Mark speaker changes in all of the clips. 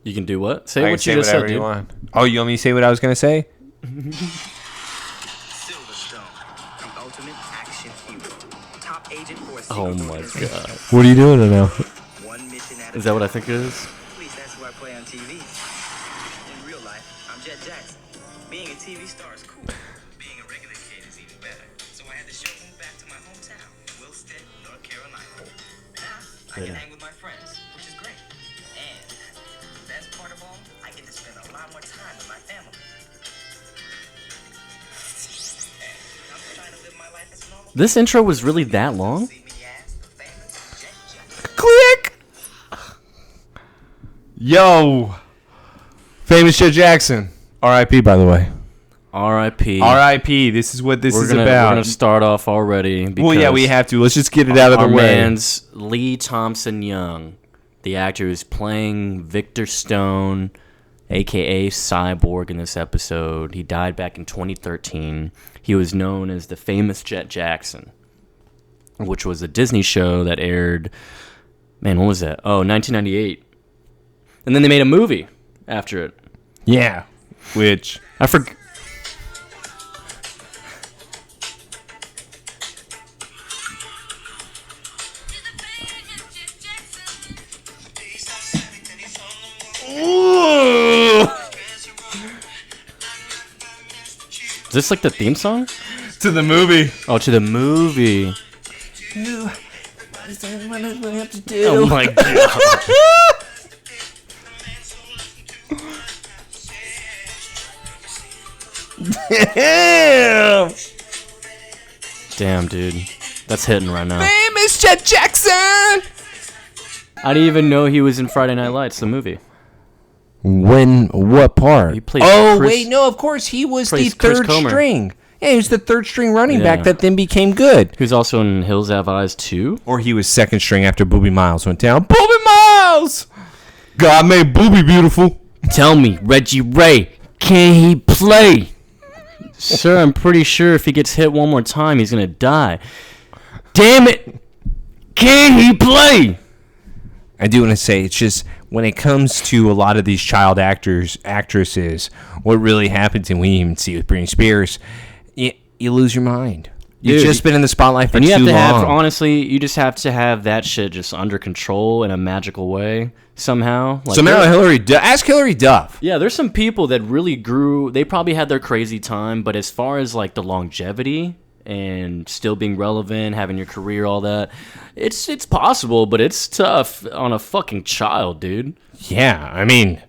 Speaker 1: You can do what?
Speaker 2: Say what you just said, dude. You want. Oh, you want me to say what I was going to say?
Speaker 1: Oh my god.
Speaker 2: What are you doing right now?
Speaker 1: Is that what I think it is?
Speaker 3: Please, that's who I play on TV. In real life, I'm Jett Jackson. Being a TV star is cool. Being a regular kid is even better. So I had to show them back to my hometown, Wilstead, North Carolina. Now, I can hang with my friends, which is great. And the best part of all, I get to spend a lot more time with my family. And I'm trying to live my life as normal.
Speaker 1: This intro was really that long?
Speaker 2: Click! Yo! Famous Jett Jackson. R.I.P. by the way.
Speaker 1: R.I.P.
Speaker 2: R.I.P. This is what this is about.
Speaker 1: We're going to start off already.
Speaker 2: Well, yeah, we have to. Let's just get it out of the way.
Speaker 1: Our man's Thompson Young, the actor who's playing Victor Stone, a.k.a. Cyborg in this episode. He died back in 2013. He was known as the Famous Jett Jackson, which was a Disney show that aired... Man, what was that? Oh, 1998. And then they made a movie after it.
Speaker 2: Yeah, which...
Speaker 1: I forgot. Is this like the theme song?
Speaker 2: To the movie.
Speaker 1: Oh, to the movie. Oh my god.
Speaker 2: Damn.
Speaker 1: Damn, dude. That's hitting right now.
Speaker 2: Famous Jett Jackson!
Speaker 1: I didn't even know he was in Friday Night Lights, the movie.
Speaker 2: When? What part?
Speaker 1: He played
Speaker 2: wait, no, of course. He was the third string. Yeah, he was the third string running back that then became good.
Speaker 1: He was also in Hills Have Eyes 2.
Speaker 2: Or he was second string after Booby Miles went down. Booby Miles! God made Booby beautiful.
Speaker 1: Tell me, Reggie Ray, can he play? Sir, I'm pretty sure if he gets hit one more time, he's going to die. Damn it! Can he play?
Speaker 2: I do want to say, it's just, when it comes to a lot of these child actresses, what really happens, and we even see with Britney Spears, you lose your mind. You've just been in the spotlight for too long.
Speaker 1: Honestly, you just have to have that shit just under control in a magical way somehow. Like
Speaker 2: ask Hillary Duff.
Speaker 1: Yeah, there's some people that really grew. They probably had their crazy time, but as far as like the longevity and still being relevant, having your career, all that, it's possible, but it's tough on a fucking child, dude.
Speaker 2: Yeah, I mean,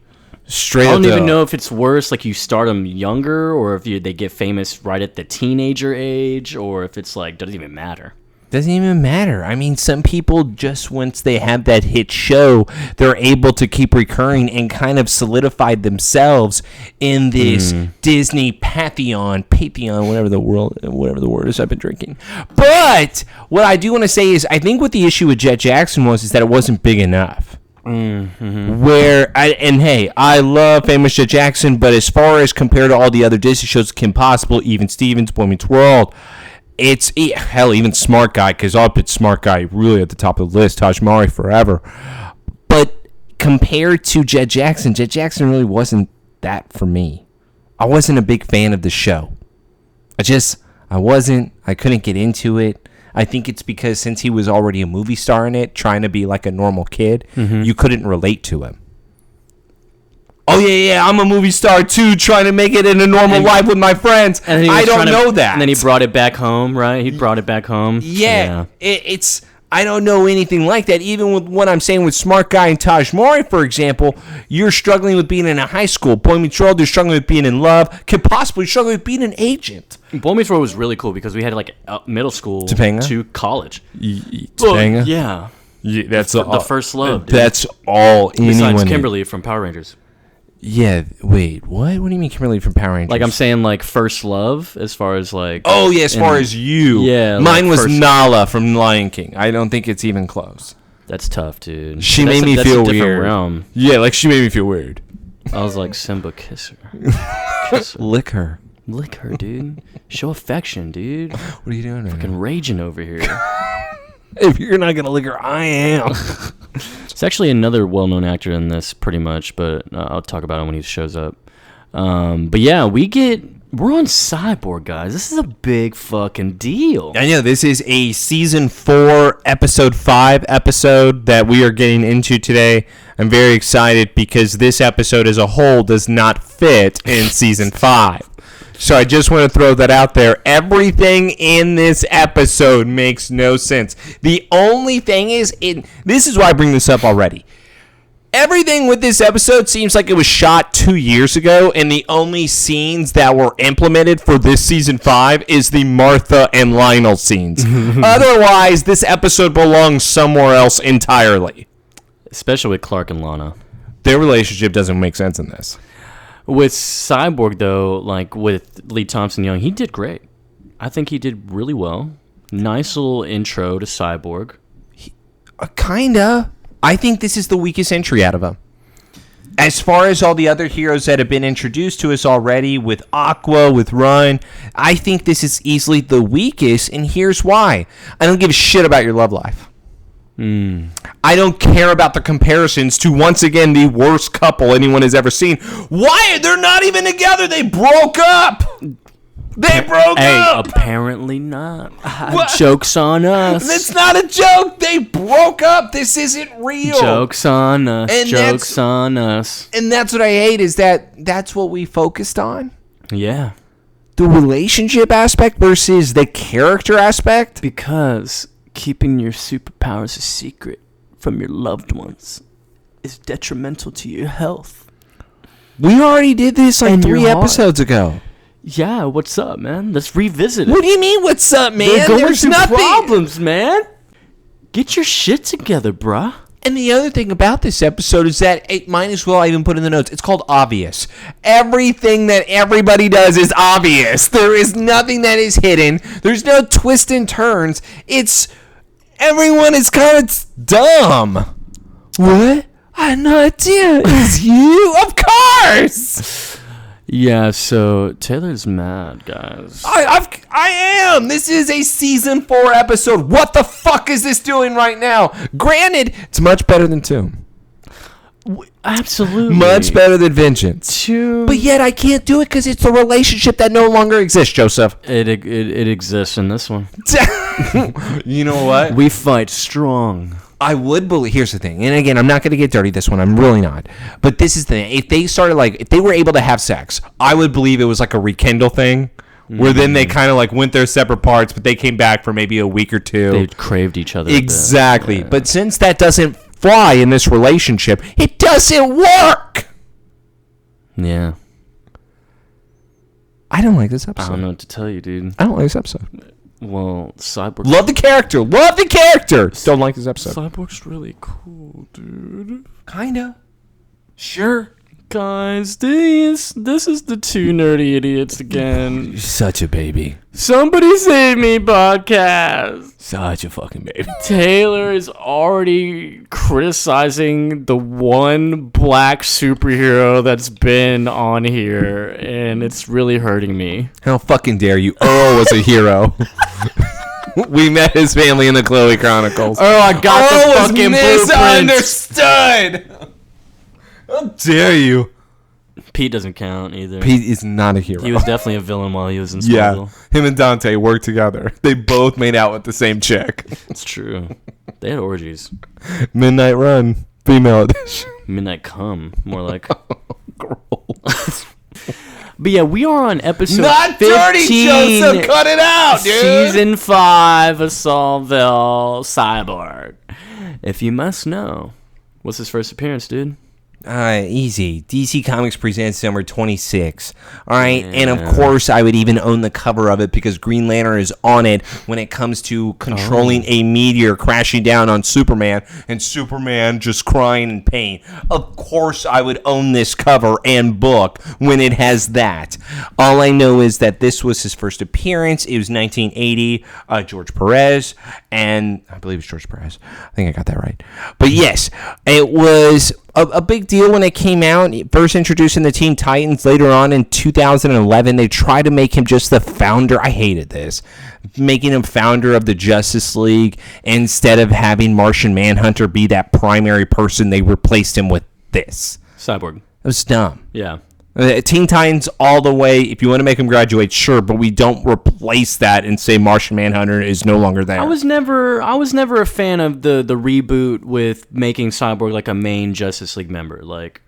Speaker 2: straight up.
Speaker 1: I don't even know if it's worse, like you start them younger, or if they get famous right at the teenager age, or if it's like, doesn't even matter.
Speaker 2: Doesn't even matter. I mean, some people just, once they have that hit show, they're able to keep recurring and kind of solidified themselves in this Disney pantheon, whatever the word is I've been drinking. But what I do want to say is, I think what the issue with Jett Jackson was is that it wasn't big enough. I love Famous Jett Jackson, but as far as compared to all the other Disney shows, Kim Possible, Even Stevens, Boy Meets World, it's hell, even Smart Guy, because I'll put Smart Guy really at the top of the list. Taj Mahal forever. But compared to Jett Jackson really wasn't that for me. I wasn't a big fan of the show. I couldn't get into it. I think it's because since he was already a movie star in it, trying to be like a normal kid, you couldn't relate to him. Oh, yeah, I'm a movie star, too, trying to make it in a normal life with my friends. I don't know that.
Speaker 1: And then he brought it back home, right? He brought it back home.
Speaker 2: Yeah. I don't know anything like that. Even with what I'm saying with Smart Guy and Taj Mahal, for example, you're struggling with being in a high school. Boy Meets World, you're struggling with being in love. Could possibly struggle with being an agent.
Speaker 1: Boy Meets World was really cool because we had like middle school to college.
Speaker 2: Topanga?
Speaker 1: Yeah.
Speaker 2: That's
Speaker 1: the first love, dude.
Speaker 2: That's all anyone.
Speaker 1: Besides Kimberly from Power Rangers.
Speaker 2: Yeah, wait, what? What do you mean Kimberly from Power Rangers?
Speaker 1: Like, I'm saying, like, first love, as far as, like...
Speaker 2: Oh, yeah, as far as you.
Speaker 1: Yeah.
Speaker 2: Mine was Nala from Lion King. I don't think it's even close.
Speaker 1: That's tough, dude.
Speaker 2: She made me feel weird.
Speaker 1: Realm.
Speaker 2: Yeah, like, she made me feel weird.
Speaker 1: I was like, Simba, kiss her.
Speaker 2: Lick her.
Speaker 1: Lick her, dude. Show affection, dude.
Speaker 2: What are you doing right
Speaker 1: Fucking raging over here.
Speaker 2: If you're not going to lick her, I am.
Speaker 1: It's actually another well-known actor in this, pretty much, but I'll talk about him when he shows up. But yeah, we're on Cyborg, guys. This is a big fucking deal.
Speaker 2: I know this is a season 4, episode 5 episode that we are getting into today. I'm very excited because this episode as a whole does not fit in season 5. So I just want to throw that out there. Everything in this episode makes no sense. The only thing is, this is why I bring this up already. Everything with this episode seems like it was shot 2 years ago, and the only scenes that were implemented for this season 5 is the Martha and Lionel scenes. Otherwise, this episode belongs somewhere else entirely.
Speaker 1: Especially with Clark and Lana.
Speaker 2: Their relationship doesn't make sense in this.
Speaker 1: With Cyborg, though, like with Lee Thompson Young, he did great. I think he did really well. Nice little intro to Cyborg.
Speaker 2: Kinda. I think this is the weakest entry out of him. As far as all the other heroes that have been introduced to us already, with Aqua, with Run, I think this is easily the weakest, and here's why. I don't give a shit about your love life. I don't care about the comparisons to, once again, the worst couple anyone has ever seen. Why? They're not even together. They broke up. They broke up.
Speaker 1: Apparently not. Joke's on us.
Speaker 2: It's not a joke. They broke up. This isn't real.
Speaker 1: Joke's on us.
Speaker 2: And
Speaker 1: Joke's on us.
Speaker 2: And that's what I hate, is that's what we focused on.
Speaker 1: Yeah.
Speaker 2: The relationship aspect versus the character aspect.
Speaker 1: Because keeping your superpowers a secret from your loved ones is detrimental to your health.
Speaker 2: We already did this like
Speaker 1: And
Speaker 2: 3
Speaker 1: your heart.
Speaker 2: episodes ago.
Speaker 1: Yeah, what's up, man? Let's revisit it.
Speaker 2: What do you mean, what's up, man?
Speaker 1: They're going
Speaker 2: There's
Speaker 1: through
Speaker 2: nothing.
Speaker 1: problems, man. Get your shit together, bruh.
Speaker 2: And the other thing about this episode is that it might as well I even put in the notes. It's called obvious. Everything that everybody does is obvious. There is nothing that is hidden. There's no twists and turns. Everyone is kind of dumb. What? I had no idea. It's you? Of course.
Speaker 1: Yeah, so Taylor's mad, guys.
Speaker 2: I am. This is a season 4 episode. What the fuck is this doing right now? Granted, it's much better than Tomb.
Speaker 1: Absolutely.
Speaker 2: Much better than Vengeance. But yet I can't do it because it's a relationship that no longer exists, Joseph.
Speaker 1: It exists in this one.
Speaker 2: You know what?
Speaker 1: We fight strong.
Speaker 2: I would believe. Here's the thing, and again, I'm not going to get dirty this one. I'm really not. But this is the thing. If they were able to have sex, I would believe it was like a rekindle thing, where then they kind of like went their separate parts, but they came back for maybe a week or 2.
Speaker 1: They craved each other.
Speaker 2: Exactly.
Speaker 1: A bit. Yeah.
Speaker 2: But since that doesn't fly in this relationship, it doesn't work.
Speaker 1: Yeah.
Speaker 2: I don't like this episode.
Speaker 1: I don't know what to tell you, dude.
Speaker 2: I don't like this episode.
Speaker 1: Well, Cyborg.
Speaker 2: Love the character. Love the character. Don't like this episode.
Speaker 1: Cyborg's really cool, dude.
Speaker 2: Kinda. Sure.
Speaker 1: Guys, this is the 2 nerdy idiots again.
Speaker 2: You're such a baby.
Speaker 1: Somebody save me, podcast.
Speaker 2: Such a fucking baby.
Speaker 1: Taylor is already criticizing the one black superhero that's been on here, and it's really hurting me.
Speaker 2: How fucking dare you? Earl was a hero. We met his family in the Chloe Chronicles.
Speaker 1: Oh, I got
Speaker 2: Earl
Speaker 1: the
Speaker 2: was
Speaker 1: fucking blueprints.
Speaker 2: misunderstood. How dare you?
Speaker 1: Pete doesn't count either.
Speaker 2: Pete is not a hero.
Speaker 1: He was definitely a villain while he was in
Speaker 2: yeah,
Speaker 1: Smallville.
Speaker 2: him and Dante worked together. They both made out with the same chick.
Speaker 1: It's true. They had orgies.
Speaker 2: Midnight Run, female edition.
Speaker 1: Midnight Come, more like. But yeah, we are on episode
Speaker 2: Not
Speaker 1: 15,
Speaker 2: dirty, Joseph. Cut it out, dude.
Speaker 1: Season 5 of Smallville Cyborg. If you must know, what's his first appearance, dude?
Speaker 2: Easy. DC Comics presents number 26. All right,
Speaker 1: Yeah.
Speaker 2: and of course, I would even own the cover of it because Green Lantern is on it when it comes to controlling a meteor crashing down on Superman, and Superman just crying in pain. Of course, I would own this cover and book when it has that. All I know is that this was his first appearance. It was 1980. George Perez, and I believe it's George Perez. I think I got that right. But yes, it was a big deal when it came out. First introducing the Teen Titans. Later on in 2011, they tried to make him just the founder. I hated this. Making him founder of the Justice League instead of having Martian Manhunter be that primary person. They replaced him with this.
Speaker 1: Cyborg.
Speaker 2: It was dumb.
Speaker 1: Yeah.
Speaker 2: Teen Titans all the way. If you want to make him graduate, sure, but we don't replace that and say Martian Manhunter is no longer there.
Speaker 1: I was never a fan of the reboot with making Cyborg like a main Justice League member. Like,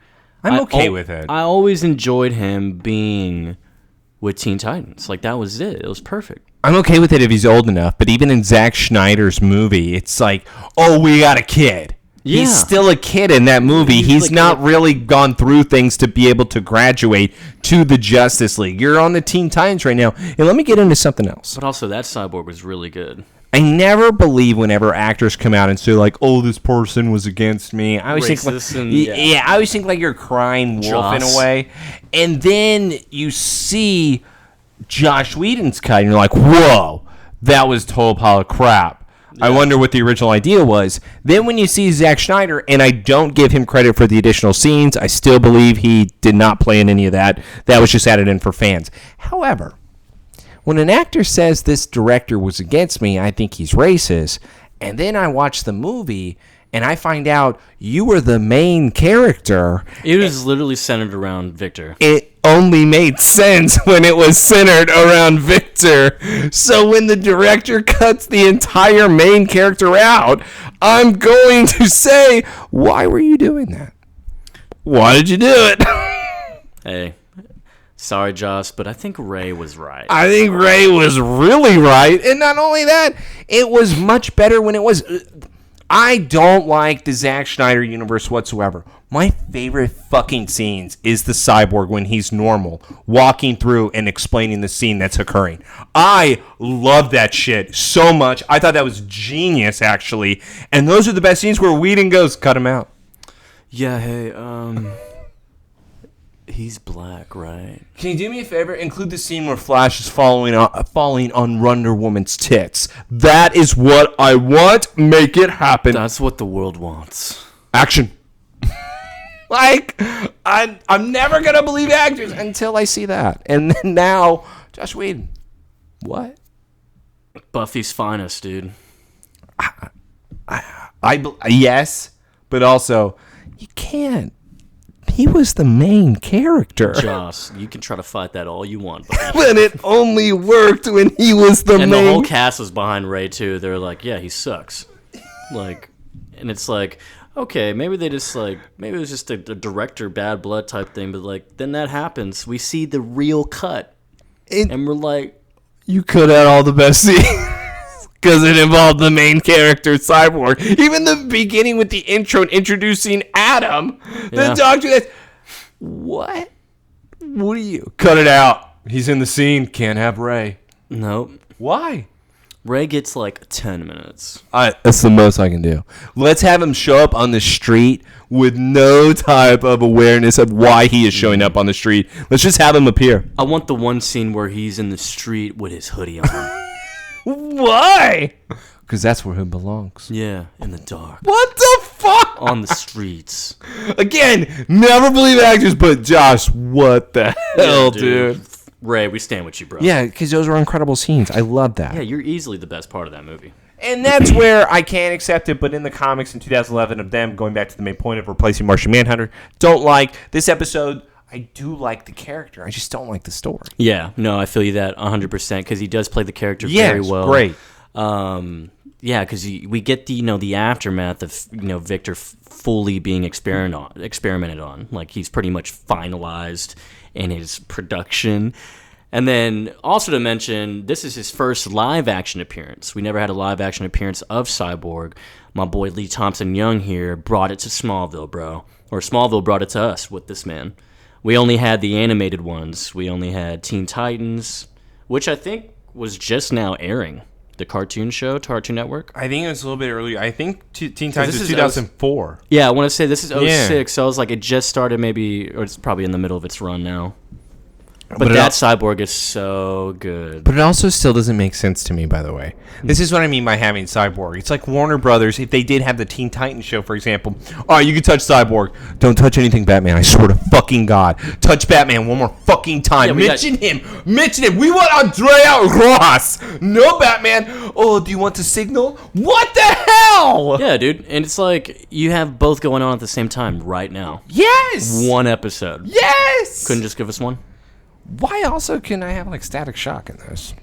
Speaker 2: I'm okay with it.
Speaker 1: I always enjoyed him being with Teen Titans. Like, that was it. It was perfect.
Speaker 2: I'm okay with it if he's old enough, but even in Zack Snyder's movie, it's like, oh, we got a kid. Yeah. He's still a kid in that movie. He's like, not really gone through things to be able to graduate to the Justice League. You're on the Teen Titans right now. And let me get into something else.
Speaker 1: But also, that Cyborg was really good.
Speaker 2: I never believe whenever actors come out and say, like, oh, this person was against me. I always think like, I always think like you're crying wolf in a way. And then you see Josh Whedon's cut, and you're like, whoa, that was total pile of crap. Yeah. I wonder what the original idea was. Then when you see Zack Snyder, and I don't give him credit for the additional scenes, I still believe he did not play in any of that. That was just added in for fans. However, when an actor says this director was against me, I think he's racist. And then I watch the movie, and I find out you were the main character.
Speaker 1: It was literally centered around Victor.
Speaker 2: It only made sense when it was centered around Victor. So when the director cuts the entire main character out, I'm going to say, why were you doing that? Why did you do it?
Speaker 1: Hey, sorry, Josh, but I think Ray was right.
Speaker 2: I think Ray was really right. And not only that, it was much better when it was... I don't like the Zack Snyder universe whatsoever. My favorite fucking scenes is the Cyborg when he's normal, walking through and explaining the scene that's occurring. I love that shit so much. I thought that was genius, actually. And those are the best scenes where Whedon goes, cut him out.
Speaker 1: Yeah, hey, he's black, right?
Speaker 2: Can you do me a favor? Include the scene where Flash is falling on Wonder Woman's tits. That is what I want. Make it happen.
Speaker 1: That's what the world wants.
Speaker 2: Action. Like, I'm never going to believe actors until I see that. And then now, Josh Whedon. What?
Speaker 1: Buffy's finest, dude.
Speaker 2: Yes, but also, you can't. He was the main character.
Speaker 1: Josh, you can try to fight that all you want.
Speaker 2: But it only worked when he was the main.
Speaker 1: And the whole cast was behind Ray, too. They're like, yeah, he sucks. Like, and it's like, okay, maybe they just like, maybe it was just a director bad blood type thing. But like, then that happens. We see the real cut. And we're like.
Speaker 2: You cut out all the best scenes. Because it involved the main character, Cyborg. Even the beginning with the intro and introducing Adam, the doctor. That's what? What are you? Cut it out. He's in the scene. Can't have Ray.
Speaker 1: Nope.
Speaker 2: Why?
Speaker 1: Ray gets like 10 minutes.
Speaker 2: That's the most I can do. Let's have him show up on the street with no type of awareness of why he is showing up on the street. Let's just have him appear.
Speaker 1: I want the one scene where he's in the street with his hoodie on.
Speaker 2: Why? Because that's where he belongs.
Speaker 1: Yeah, in the dark.
Speaker 2: What the fuck?
Speaker 1: On the streets.
Speaker 2: Again, never believe actors, but Josh, what the hell, dude?
Speaker 1: Ray, we stand with you, bro.
Speaker 2: Yeah, because those were incredible scenes. I love that.
Speaker 1: Yeah, you're easily the best part of that movie.
Speaker 2: And that's where I can't accept it, but in the comics in 2011 of them going back to the main point of replacing Martian Manhunter, don't like this episode. I do like the character. I just don't like the story.
Speaker 1: Yeah, no, I feel you that 100% because he does play the character very well.
Speaker 2: Great.
Speaker 1: Yeah, because we get the aftermath of Victor fully being experimented on. Like he's pretty much finalized in his production. And then also to mention, this is his first live action appearance. We never had a live action appearance of Cyborg. My boy Thompson Young here brought it to Smallville, bro. Or Smallville brought it to us with this man. We only had the animated ones. We only had Teen Titans, which I think was just now airing. The cartoon show, Cartoon Network.
Speaker 2: I think it was a little bit earlier. I think Teen Titans was 2004.
Speaker 1: Yeah, I want to say this is 06, so I was like, it just started maybe, or it's probably in the middle of its run now. But that Cyborg is so good.
Speaker 2: But it also still doesn't make sense to me, by the way. This is what I mean by having Cyborg. It's like Warner Brothers, if they did have the Teen Titans show, for example. All right, you can touch Cyborg. Don't touch anything Batman. I swear to fucking God. Touch Batman one more fucking time.
Speaker 1: Yeah,
Speaker 2: Mention him. Mention him. We want Andrea Ross. No Batman. Oh, do you want to signal? What the hell?
Speaker 1: Yeah, dude. And it's like you have both going on at the same time right now.
Speaker 2: Yes.
Speaker 1: One episode.
Speaker 2: Yes.
Speaker 1: Couldn't just give us one?
Speaker 2: Why also can I have like Static Shock in this?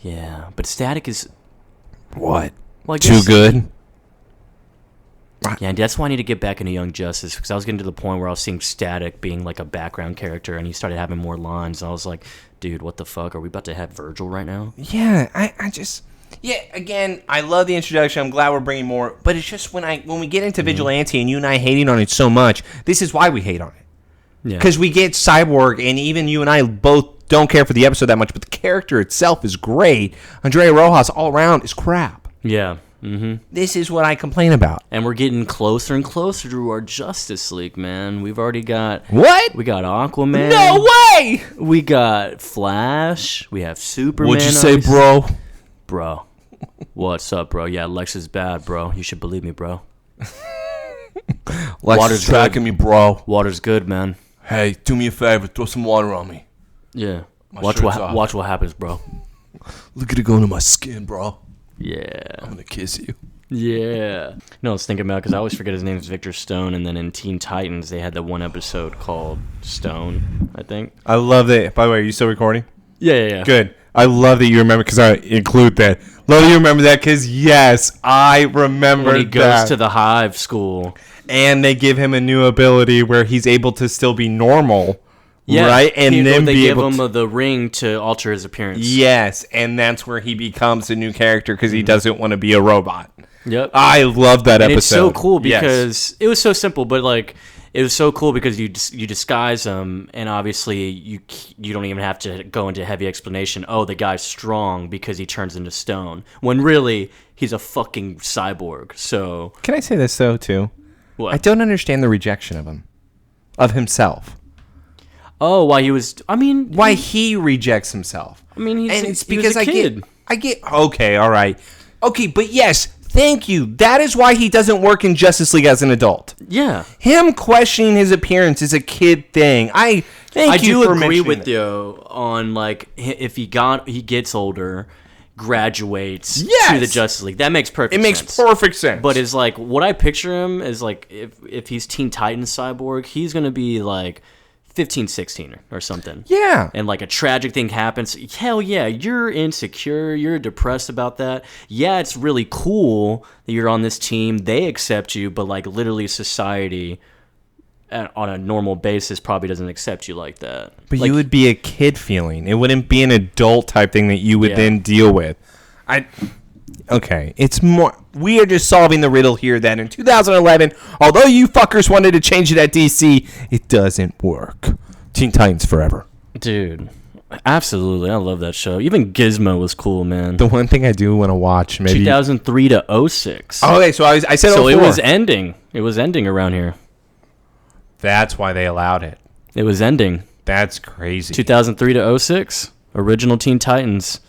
Speaker 1: Yeah, but Static is
Speaker 2: What?
Speaker 1: like
Speaker 2: Too good?
Speaker 1: Yeah, and that's why I need to get back into Young Justice, because I was getting to the point where I was seeing Static being like a background character, and he started having more lines, and I was like, dude, what the fuck? Are we about to have Virgil right now?
Speaker 2: Yeah, I just... Yeah, again, I love the introduction. I'm glad we're bringing more. But it's just when we get into Vigilante and you and I hating on it so much, this is why we hate on it.
Speaker 1: Yeah.
Speaker 2: Because we get Cyborg, and even you and I both don't care for the episode that much, but the character itself is great. Andrea Rojas all around is crap.
Speaker 1: Yeah. Mm-hmm.
Speaker 2: This is what I complain about.
Speaker 1: And we're getting closer and closer to our Justice League, man. We've already got...
Speaker 2: What?
Speaker 1: We got Aquaman.
Speaker 2: No way!
Speaker 1: We got Flash. We have Superman.
Speaker 2: What'd you say, bro?
Speaker 1: Bro. What's up, bro? Yeah, Lex is bad, bro. You should believe me, bro.
Speaker 2: Water's tracking me, bro.
Speaker 1: Water's good, man.
Speaker 2: Hey, do me a favor. Throw some water on me.
Speaker 1: Yeah.
Speaker 2: My
Speaker 1: Watch
Speaker 2: shirt's off.
Speaker 1: what happens, bro.
Speaker 2: Look at it going to my skin, bro.
Speaker 1: Yeah.
Speaker 2: I'm going to kiss you.
Speaker 1: Yeah. No, I was thinking about, because I always forget his name is Victor Stone, and then in Teen Titans, they had that one episode called Stone, I think.
Speaker 2: I love that. By the way, are you still recording?
Speaker 1: Yeah.
Speaker 2: Good. I love that you remember, because I include that. Love that you remember that, because yes, I remember
Speaker 1: When he goes
Speaker 2: that.
Speaker 1: to the Hive school.
Speaker 2: And they give him a new ability where he's able to still be normal,
Speaker 1: Yeah,
Speaker 2: right? And then
Speaker 1: they
Speaker 2: be
Speaker 1: give
Speaker 2: able
Speaker 1: him
Speaker 2: to...
Speaker 1: the ring to alter his appearance.
Speaker 2: Yes, and that's where he becomes a new character because he doesn't want to be a robot.
Speaker 1: Yep.
Speaker 2: I love that
Speaker 1: And
Speaker 2: episode.
Speaker 1: it's so cool
Speaker 2: Yes.
Speaker 1: because it was so simple, but like it was so cool because you disguise him, and obviously you don't even have to go into heavy explanation. Oh, the guy's strong because he turns into stone, when really he's a fucking cyborg. So
Speaker 2: Can I say this though too?
Speaker 1: what?
Speaker 2: I don't understand the rejection of him, of himself.
Speaker 1: Oh, why he was? I mean,
Speaker 2: Why he rejects himself?
Speaker 1: I mean, he's
Speaker 2: And
Speaker 1: a,
Speaker 2: it's
Speaker 1: he was
Speaker 2: because
Speaker 1: a kid.
Speaker 2: I get. Okay, all right. Okay, but yes, thank you. That is why he doesn't work in Justice League as an adult.
Speaker 1: Yeah.
Speaker 2: Him questioning his appearance is a kid thing. I
Speaker 1: do agree
Speaker 2: mentioning
Speaker 1: with
Speaker 2: it.
Speaker 1: you on like if he gets older, graduates
Speaker 2: Yes!
Speaker 1: to the Justice League. That makes perfect
Speaker 2: It makes
Speaker 1: sense.
Speaker 2: perfect sense.
Speaker 1: But it's like what I picture him is like if he's Teen Titans Cyborg, he's gonna be like 15, 16 or something.
Speaker 2: yeah,
Speaker 1: And like a tragic thing happens. Hell yeah, you're insecure. You're depressed about that. Yeah, it's really cool that you're on this team. They accept you, but like literally society on a normal basis probably doesn't accept you like that.
Speaker 2: but
Speaker 1: Like,
Speaker 2: you would be a kid feeling. It wouldn't be an adult type thing that you would
Speaker 1: Yeah.
Speaker 2: then deal with. Okay, it's more. We are just solving the riddle here. That in 2011, although you fuckers wanted to change it at DC, it doesn't work. Teen Titans forever.
Speaker 1: dude, absolutely. I love that show. Even Gizmo was cool, man.
Speaker 2: The one thing I do want to watch, maybe.
Speaker 1: 2003 to 06.
Speaker 2: Okay, so I said.
Speaker 1: So it
Speaker 2: 04.
Speaker 1: was ending. It was ending around here.
Speaker 2: That's why they allowed it.
Speaker 1: It was ending.
Speaker 2: That's crazy.
Speaker 1: 2003 to 06. Original Teen Titans.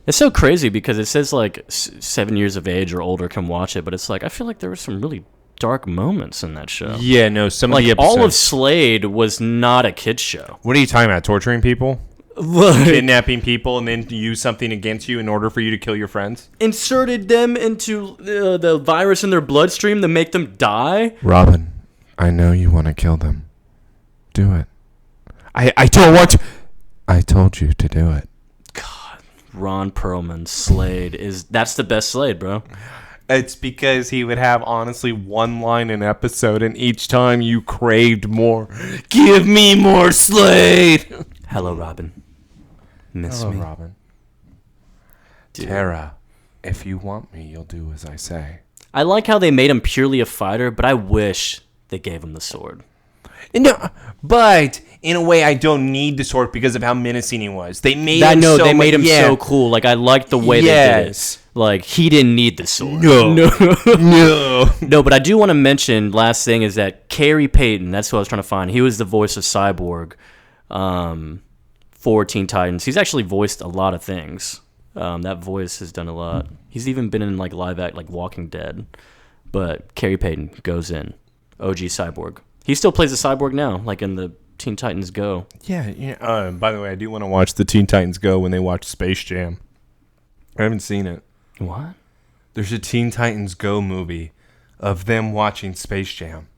Speaker 1: It's so crazy because it says like 7 years of age or older can watch it, but it's like I feel like there were some really dark moments in that show.
Speaker 2: Yeah, no. Some
Speaker 1: Like
Speaker 2: of the episodes.
Speaker 1: all of Slade was not a kid's show.
Speaker 2: What are you talking about? Torturing people, kidnapping people, and then use something against you in order for you to kill your friends.
Speaker 1: Inserted them into the virus in their bloodstream to make them die.
Speaker 2: Robin, I know you want to kill them. Do it. I don't want to. I told you to do it.
Speaker 1: Ron Perlman, Slade that's the best Slade, bro.
Speaker 2: It's because he would have honestly one line an episode, and each time you craved more. Give me more Slade.
Speaker 1: Hello, Robin. Miss
Speaker 2: Hello,
Speaker 1: me.
Speaker 2: Robin.
Speaker 1: Dude.
Speaker 2: Tara, if you want me, you'll do as I say.
Speaker 1: I like how they made him purely a fighter, but I wish they gave him the sword.
Speaker 2: No, but in a way, I don't need the sword because of how menacing he was. They made
Speaker 1: they made him so cool. Like, I liked the way they did it. Like, he didn't need the sword. No, but I do want to mention, last thing, is that Carey Payton, that's who I was trying to find. He was the voice of Cyborg for Teen Titans. He's actually voiced a lot of things. That voice has done a lot. He's even been in, like, live act, like Walking Dead. But Carey Payton goes in. OG Cyborg. He still plays the Cyborg now, like in the Teen Titans Go.
Speaker 2: Yeah. By the way, I do want to watch the Teen Titans Go when they watch Space Jam. I haven't seen it.
Speaker 1: What?
Speaker 2: There's a Teen Titans Go movie of them watching Space Jam.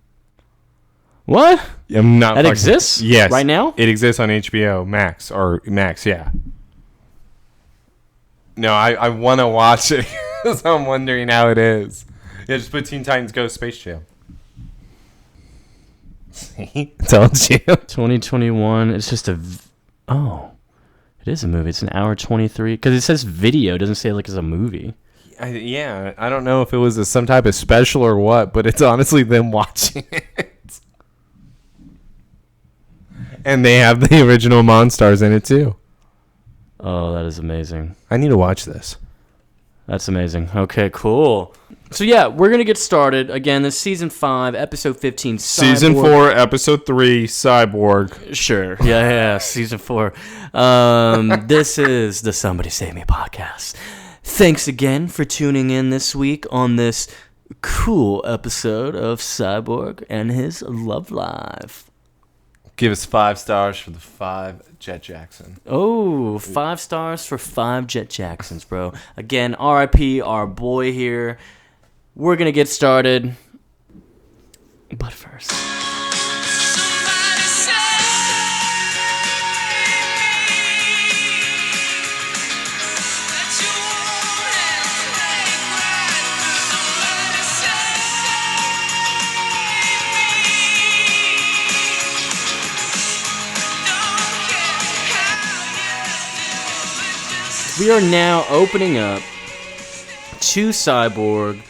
Speaker 1: What?
Speaker 2: I'm not.
Speaker 1: That exists?
Speaker 2: Yes.
Speaker 1: Right now?
Speaker 2: It exists on HBO Max or Max. Yeah. No, I want to watch it because I'm wondering how it is. Yeah, just put Teen Titans Go Space Jam. See? Told you.
Speaker 1: 2021. It's just a... Oh. It is a movie. It's an hour 23. Because it says video. It doesn't say like it's a movie.
Speaker 2: I don't know if it was some type of special or what, but it's honestly them watching it. And they have the original Monstars in it too.
Speaker 1: Oh, that is amazing.
Speaker 2: I need to watch this.
Speaker 1: That's amazing. Okay, cool. So yeah, we're going to get started. Again, this is Season 5, Episode 15, Cyborg.
Speaker 2: Season 4, Episode 3, Cyborg.
Speaker 1: Sure. Yeah, Season 4. This is the Somebody Save Me podcast. Thanks again for tuning in this week on this cool episode of Cyborg and his love life.
Speaker 2: Give us 5 stars for the 5 Jett Jackson.
Speaker 1: Oh, 5 stars for 5 Jett Jacksons, bro. Again, RIP, our boy here. We're going to get started. But first... We are now opening up to Cyborg.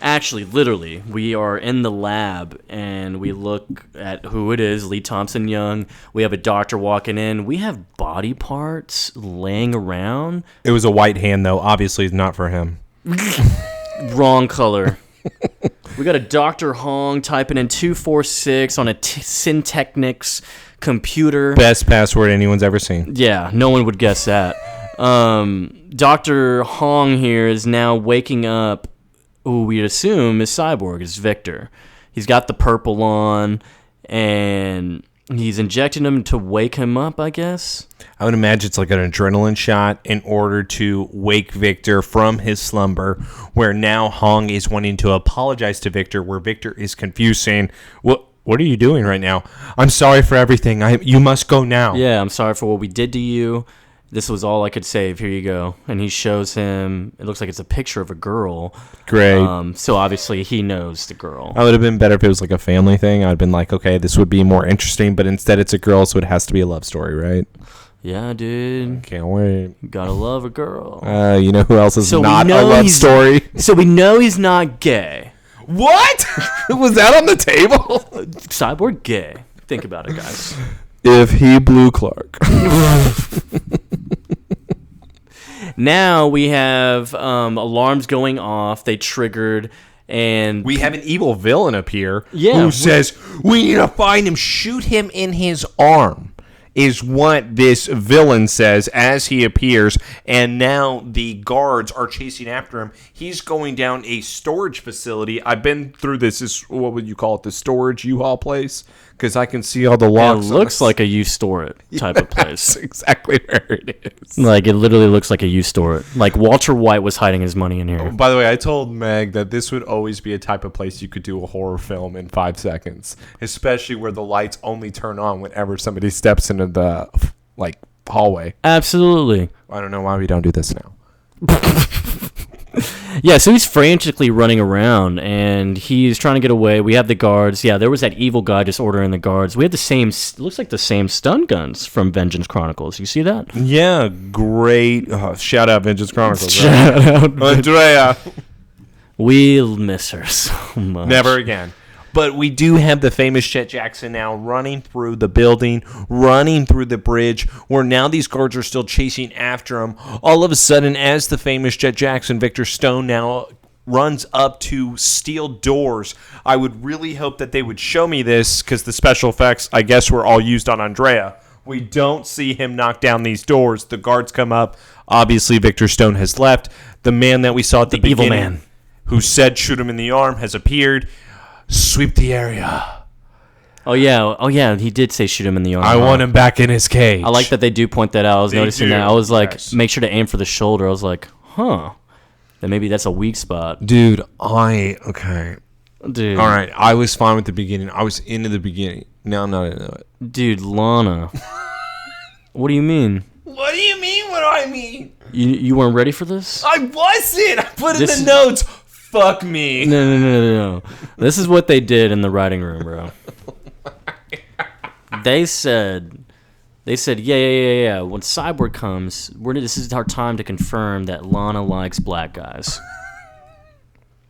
Speaker 1: Actually, literally, we are in the lab, and we look at who it is, Thompson Young. We have a doctor walking in. We have body parts laying around.
Speaker 2: It was a white hand, though. Obviously, it's not for him.
Speaker 1: Wrong color. We got a Dr. Hong typing in 246 on a Syntechnics computer.
Speaker 2: Best password anyone's ever seen.
Speaker 1: Yeah, no one would guess that. Dr. Hong here is now waking up who we'd assume is Cyborg, is Victor. He's got the purple on, and he's injecting him to wake him up, I guess.
Speaker 2: I would imagine it's like an adrenaline shot in order to wake Victor from his slumber, where now Hong is wanting to apologize to Victor, where Victor is confused, saying, What are you doing right now? I'm sorry for everything. You must go now.
Speaker 1: Yeah, I'm sorry for what we did to you. This was all I could save. Here you go. And he shows him, it looks like it's a picture of a girl.
Speaker 2: Great.
Speaker 1: So obviously he knows the girl.
Speaker 2: I would have been better if it was like a family thing. I'd been like, okay, this would be more interesting, but instead it's a girl, so it has to be a love story, right?
Speaker 1: Yeah, dude.
Speaker 2: Can't wait.
Speaker 1: Gotta love a girl.
Speaker 2: You know who else is not a love story?
Speaker 1: So we know he's not gay.
Speaker 2: What? Was that on the table?
Speaker 1: Cyborg gay. Think about it, guys.
Speaker 2: If he blew Clark.
Speaker 1: Now we have alarms going off. They triggered, and
Speaker 2: we have an evil villain appear
Speaker 1: who
Speaker 2: says, we need to find him, shoot him in his arm, is what this villain says as he appears. And now the guards are chasing after him. He's going down a storage facility. I've been through this. What would you call it? The storage U-Haul place? Because I can see all the locks.
Speaker 1: It looks like a you store it type of place.
Speaker 2: That's exactly where it is.
Speaker 1: Like, it literally looks like a you store it. Like, Walter White was hiding his money in here.
Speaker 2: By the way, I told Meg that this would always be a type of place you could do a horror film in 5 seconds. Especially where the lights only turn on whenever somebody steps into the, like, hallway.
Speaker 1: Absolutely.
Speaker 2: I don't know why we don't do this now.
Speaker 1: Yeah, so he's frantically running around, and he's trying to get away. We have the guards. Yeah, there was that evil guy just ordering the guards. We had the same, looks like the same stun guns from Vengeance Chronicles. You see that?
Speaker 2: Yeah, great. Shout out Vengeance Chronicles.
Speaker 1: Shout out
Speaker 2: Andrea.
Speaker 1: We'll miss her so much.
Speaker 2: Never again. But we do have the famous Jett Jackson now running through the building, running through the bridge, where now these guards are still chasing after him. All of a sudden, as the famous Jett Jackson, Victor Stone now runs up to steel doors. I would really hope that they would show me this, because the special effects, I guess, were all used on Andrea. We don't see him knock down these doors. The guards come up. Obviously, Victor Stone has left. The man that we saw at the beginning,
Speaker 1: evil man,
Speaker 2: who said shoot him in the arm, has appeared. Sweep the area.
Speaker 1: Oh yeah, he did say shoot him in the arm.
Speaker 2: I want him back in his cage.
Speaker 1: I like that they do point that out. I was noticing that. I was like,
Speaker 2: yes.
Speaker 1: Make sure to aim for the shoulder. I was like, huh. Then maybe that's a weak spot.
Speaker 2: Dude, okay.
Speaker 1: Dude.
Speaker 2: All right, I was fine with the beginning. I was into the beginning. Now I'm not into it.
Speaker 1: Dude, Lana. What do you mean?
Speaker 2: What do you mean? What do I mean?
Speaker 1: You weren't ready for this?
Speaker 2: I wasn't. I put in
Speaker 1: This
Speaker 2: the
Speaker 1: is-
Speaker 2: notes. Fuck me.
Speaker 1: No. This is what they did in the writing room, bro. They said, yeah. When Cyborg comes, this is our time to confirm that Lana likes black guys.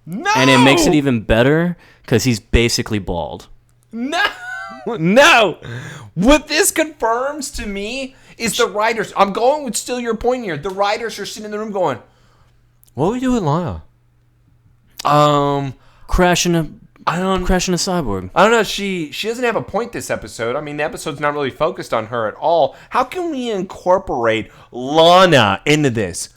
Speaker 2: No.
Speaker 1: And it makes it even better because he's basically bald.
Speaker 2: No. What this confirms to me is the writers. I'm going with still your point here. The writers are sitting in the room going, what do we do with Lana?
Speaker 1: Crashing a Cyborg.
Speaker 2: I don't know. She doesn't have a point this episode. I mean, the episode's not really focused on her at all. How can we incorporate Lana into this?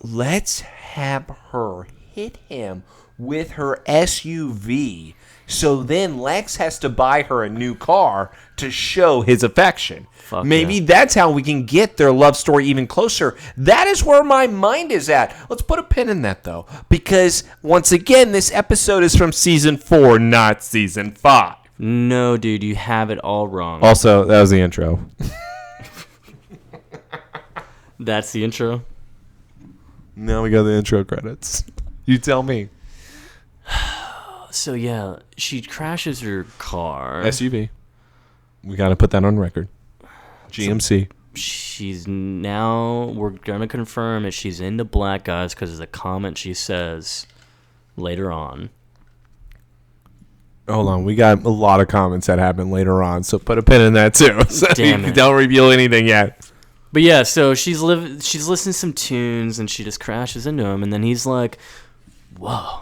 Speaker 2: Let's have her hit him with her SUV. So then Lex has to buy her a new car to show his affection. Maybe that's how we can get their love story even closer. That is where my mind is at. Let's put a pin in that, though. Because, once again, this episode is from Season 4, not Season 5.
Speaker 1: No, dude, you have it all wrong.
Speaker 2: Also, that was the intro.
Speaker 1: That's the intro?
Speaker 2: Now we got the intro credits. You tell me.
Speaker 1: So, yeah, she crashes her car.
Speaker 2: SUV. We got to put that on record. GMC.
Speaker 1: We're going to confirm that she's into black guys because of the comment she says later on.
Speaker 2: Hold on. We got a lot of comments that happen later on, so put a pin in that, too. So
Speaker 1: Damn it.
Speaker 2: Don't reveal anything yet.
Speaker 1: But, yeah, so she's listening to some tunes, and she just crashes into him, and then he's like, whoa,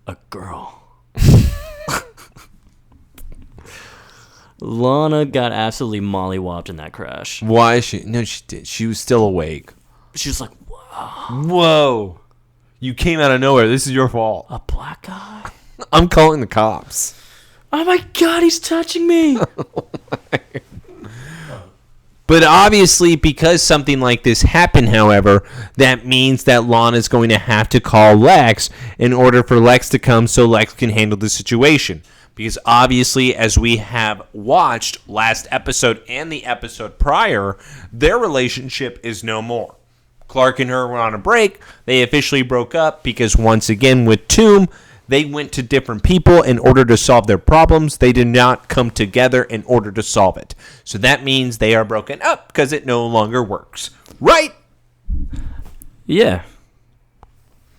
Speaker 1: a girl. Lana got absolutely mollywopped in that crash.
Speaker 2: Why is she? No, she did. She was still awake.
Speaker 1: She was like, whoa,
Speaker 2: Whoa. You came out of nowhere. This is your fault.
Speaker 1: a black guy?
Speaker 2: I'm calling the cops.
Speaker 1: Oh my God, he's touching me.
Speaker 2: But obviously, because something like this happened, however, that means that Lana's going to have to call Lex in order for Lex to come so Lex can handle the situation. Because obviously, as we have watched last episode and the episode prior, their relationship is no more. Clark and her were on a break. They officially broke up because, once again, with Tomb, they went to different people in order to solve their problems. They did not come together in order to solve it. So that means they are broken up because it no longer works. Right?
Speaker 1: Yeah.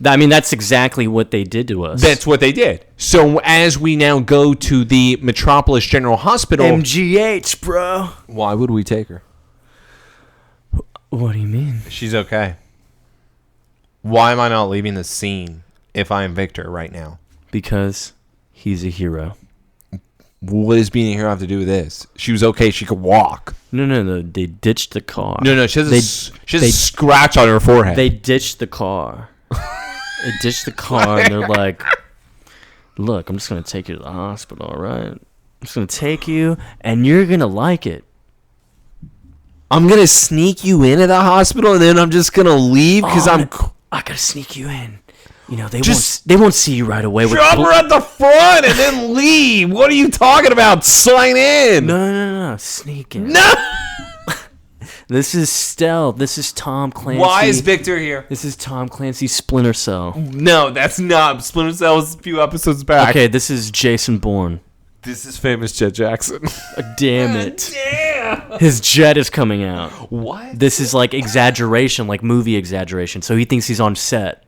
Speaker 1: I mean, that's exactly what they did to us.
Speaker 2: That's what they did. So as we now go to the Metropolis General Hospital...
Speaker 1: MGH, bro.
Speaker 2: Why would we take her?
Speaker 1: What do you mean?
Speaker 2: She's okay. Why am I not leaving the scene if I am Victor right now?
Speaker 1: Because he's a hero.
Speaker 2: What does being a hero have to do with this? She was okay. She could walk.
Speaker 1: No. They ditched the car.
Speaker 2: No. She has a scratch on her forehead.
Speaker 1: They ditched the car. They ditched the car, and they're like, look, I'm just going to take you to the hospital, all right? I'm just going to take you, and you're going to like it.
Speaker 2: I'm going to sneak you into the hospital, and then I'm just going to leave because
Speaker 1: I got to sneak you in. You know, they won't see you right away.
Speaker 2: Drop her at the front and then leave. What are you talking about? Sign in.
Speaker 1: No. Sneak in.
Speaker 2: No.
Speaker 1: This is stealth. This is Tom Clancy.
Speaker 2: Why is Victor here?
Speaker 1: This is Tom Clancy's Splinter Cell.
Speaker 2: No, that's not. Splinter Cell was a few episodes back.
Speaker 1: Okay, this is Jason Bourne.
Speaker 2: This is Famous Jett Jackson.
Speaker 1: Damn it.
Speaker 2: Damn.
Speaker 1: His jet is coming out.
Speaker 2: What?
Speaker 1: This is like exaggeration, like movie exaggeration. So he thinks he's on set.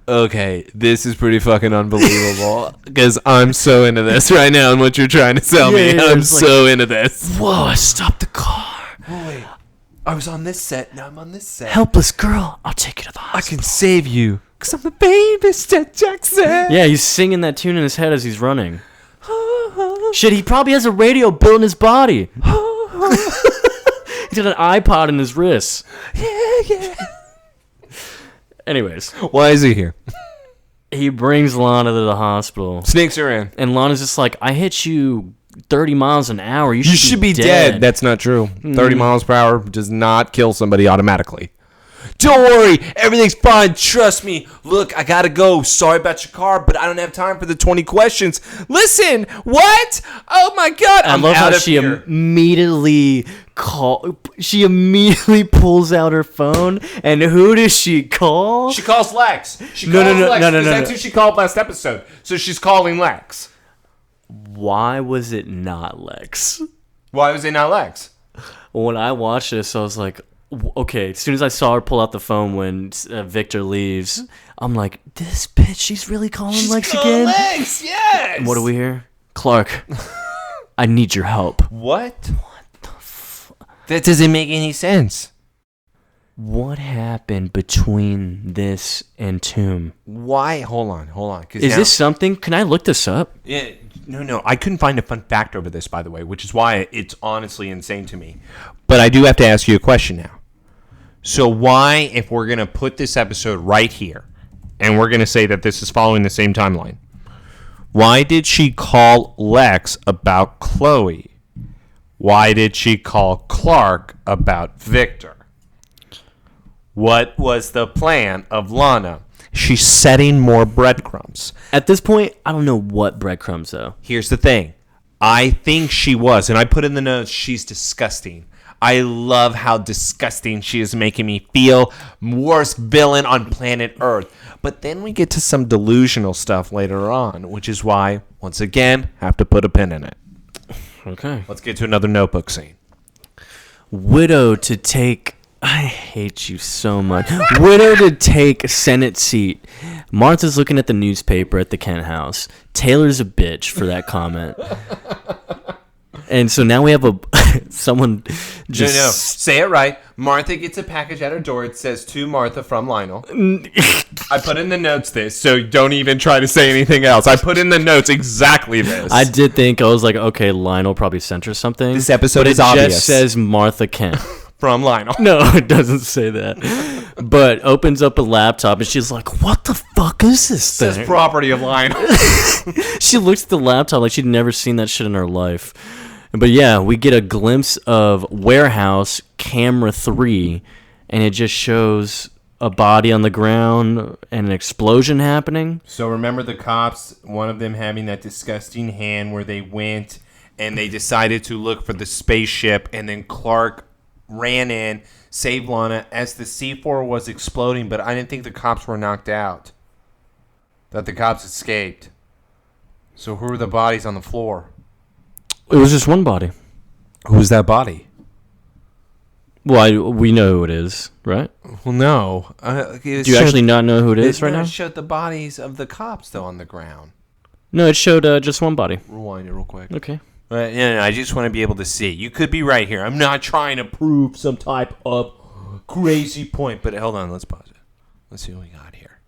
Speaker 2: Okay, this is pretty fucking unbelievable because I'm so into this right now and what you're trying to tell me.
Speaker 1: Yeah,
Speaker 2: I'm
Speaker 1: it's
Speaker 2: so into this.
Speaker 1: Whoa, I stopped the car.
Speaker 2: Oh, wait. I was on this set. Now I'm on this set.
Speaker 1: Helpless girl, I'll take you to the
Speaker 2: I
Speaker 1: hospital.
Speaker 2: can save you because I'm the famous Jett Jackson.
Speaker 1: Yeah, he's singing that tune in his head as he's running. Shit, he probably has a radio built in his body. He's got an iPod in his wrist.
Speaker 2: Yeah.
Speaker 1: Anyways,
Speaker 2: Why is he here?
Speaker 1: he brings Lana to the hospital.
Speaker 2: Snakes are in.
Speaker 1: And Lana's just like, I hit you 30 miles an hour. You
Speaker 2: You should be dead. That's not true. 30 miles per hour does not kill somebody automatically. Don't worry. Everything's fine. Trust me. Look, I gotta go. Sorry about your car, but I don't have time for the 20 questions. Listen. What? Oh, my God.
Speaker 1: I love how she immediately she immediately pulls out her phone, and who does she call?
Speaker 2: She calls Lex. She
Speaker 1: No,
Speaker 2: calls
Speaker 1: no,
Speaker 2: Lex,
Speaker 1: no, no,
Speaker 2: 'cause
Speaker 1: no,
Speaker 2: that's
Speaker 1: no.
Speaker 2: who she called last episode. So she's calling Lex.
Speaker 1: Why was it not Lex?
Speaker 2: Why was it not Lex?
Speaker 1: When I watched this, I was like, okay, as soon as I saw her pull out the phone when Victor leaves, I'm like, this bitch, she's really calling Lex again?
Speaker 2: Lex, yes.
Speaker 1: And what do we hear? Clark, I need your help.
Speaker 2: What? That doesn't make any sense.
Speaker 1: What happened between this and Tomb?
Speaker 2: Why? Hold on.
Speaker 1: Is this something? Can I look this up?
Speaker 2: Yeah, no. I couldn't find a fun fact over this, by the way, which is why it's honestly insane to me. But I do have to ask you a question now. So why, if we're going to put this episode right here, and we're going to say that this is following the same timeline, why did she call Lex about Chloe? Why did she call Clark about Victor? What was the plan of Lana? She's setting more breadcrumbs.
Speaker 1: At this point, I don't know what breadcrumbs, though.
Speaker 2: Here's the thing. I think she was, and I put in the notes, she's disgusting. I love how disgusting she is making me feel. Worst villain on planet Earth. But then we get to some delusional stuff later on, which is why, once again, have to put a pin in it.
Speaker 1: Okay.
Speaker 2: Let's get to another notebook scene.
Speaker 1: Widow to take... I hate you so much. Widow to take Senate seat. Martha's looking at the newspaper at the Kent house. Taylor's a bitch for that comment. And so now we have someone just...
Speaker 2: No. Say it right. Martha gets a package at her door. It says, to Martha from Lionel. I put in the notes this, so don't even try to say anything else. I put in the notes exactly this.
Speaker 1: I did think, I was like, okay, Lionel probably sent her something.
Speaker 2: This episode
Speaker 1: but
Speaker 2: is
Speaker 1: it
Speaker 2: obvious.
Speaker 1: just says Martha Kent.
Speaker 2: From Lionel.
Speaker 1: No, it doesn't say that. But opens up a laptop and she's like, what the fuck is this thing?
Speaker 2: It says property of Lionel.
Speaker 1: She looks at the laptop like she'd never seen that shit in her life. But yeah, we get a glimpse of warehouse camera 3, and it just shows a body on the ground and an explosion happening.
Speaker 2: So remember the cops, one of them having that disgusting hand where they went and they decided to look for the spaceship, and then Clark ran in, saved Lana as the C4 was exploding, but I didn't think the cops were knocked out. That the cops escaped. So who are the bodies on the floor?
Speaker 1: It was just one body.
Speaker 2: Who's that body?
Speaker 1: Well, we know who it is, right?
Speaker 2: Well, no.
Speaker 1: Do you actually not know who it is right now?
Speaker 2: It showed the bodies of the cops, though, on the ground.
Speaker 1: No, it showed just one body.
Speaker 2: Rewind it real quick.
Speaker 1: Okay.
Speaker 2: No, I just want to be able to see. You could be right here. I'm not trying to prove some type of crazy point. But hold on, let's pause it. Let's see what we got here.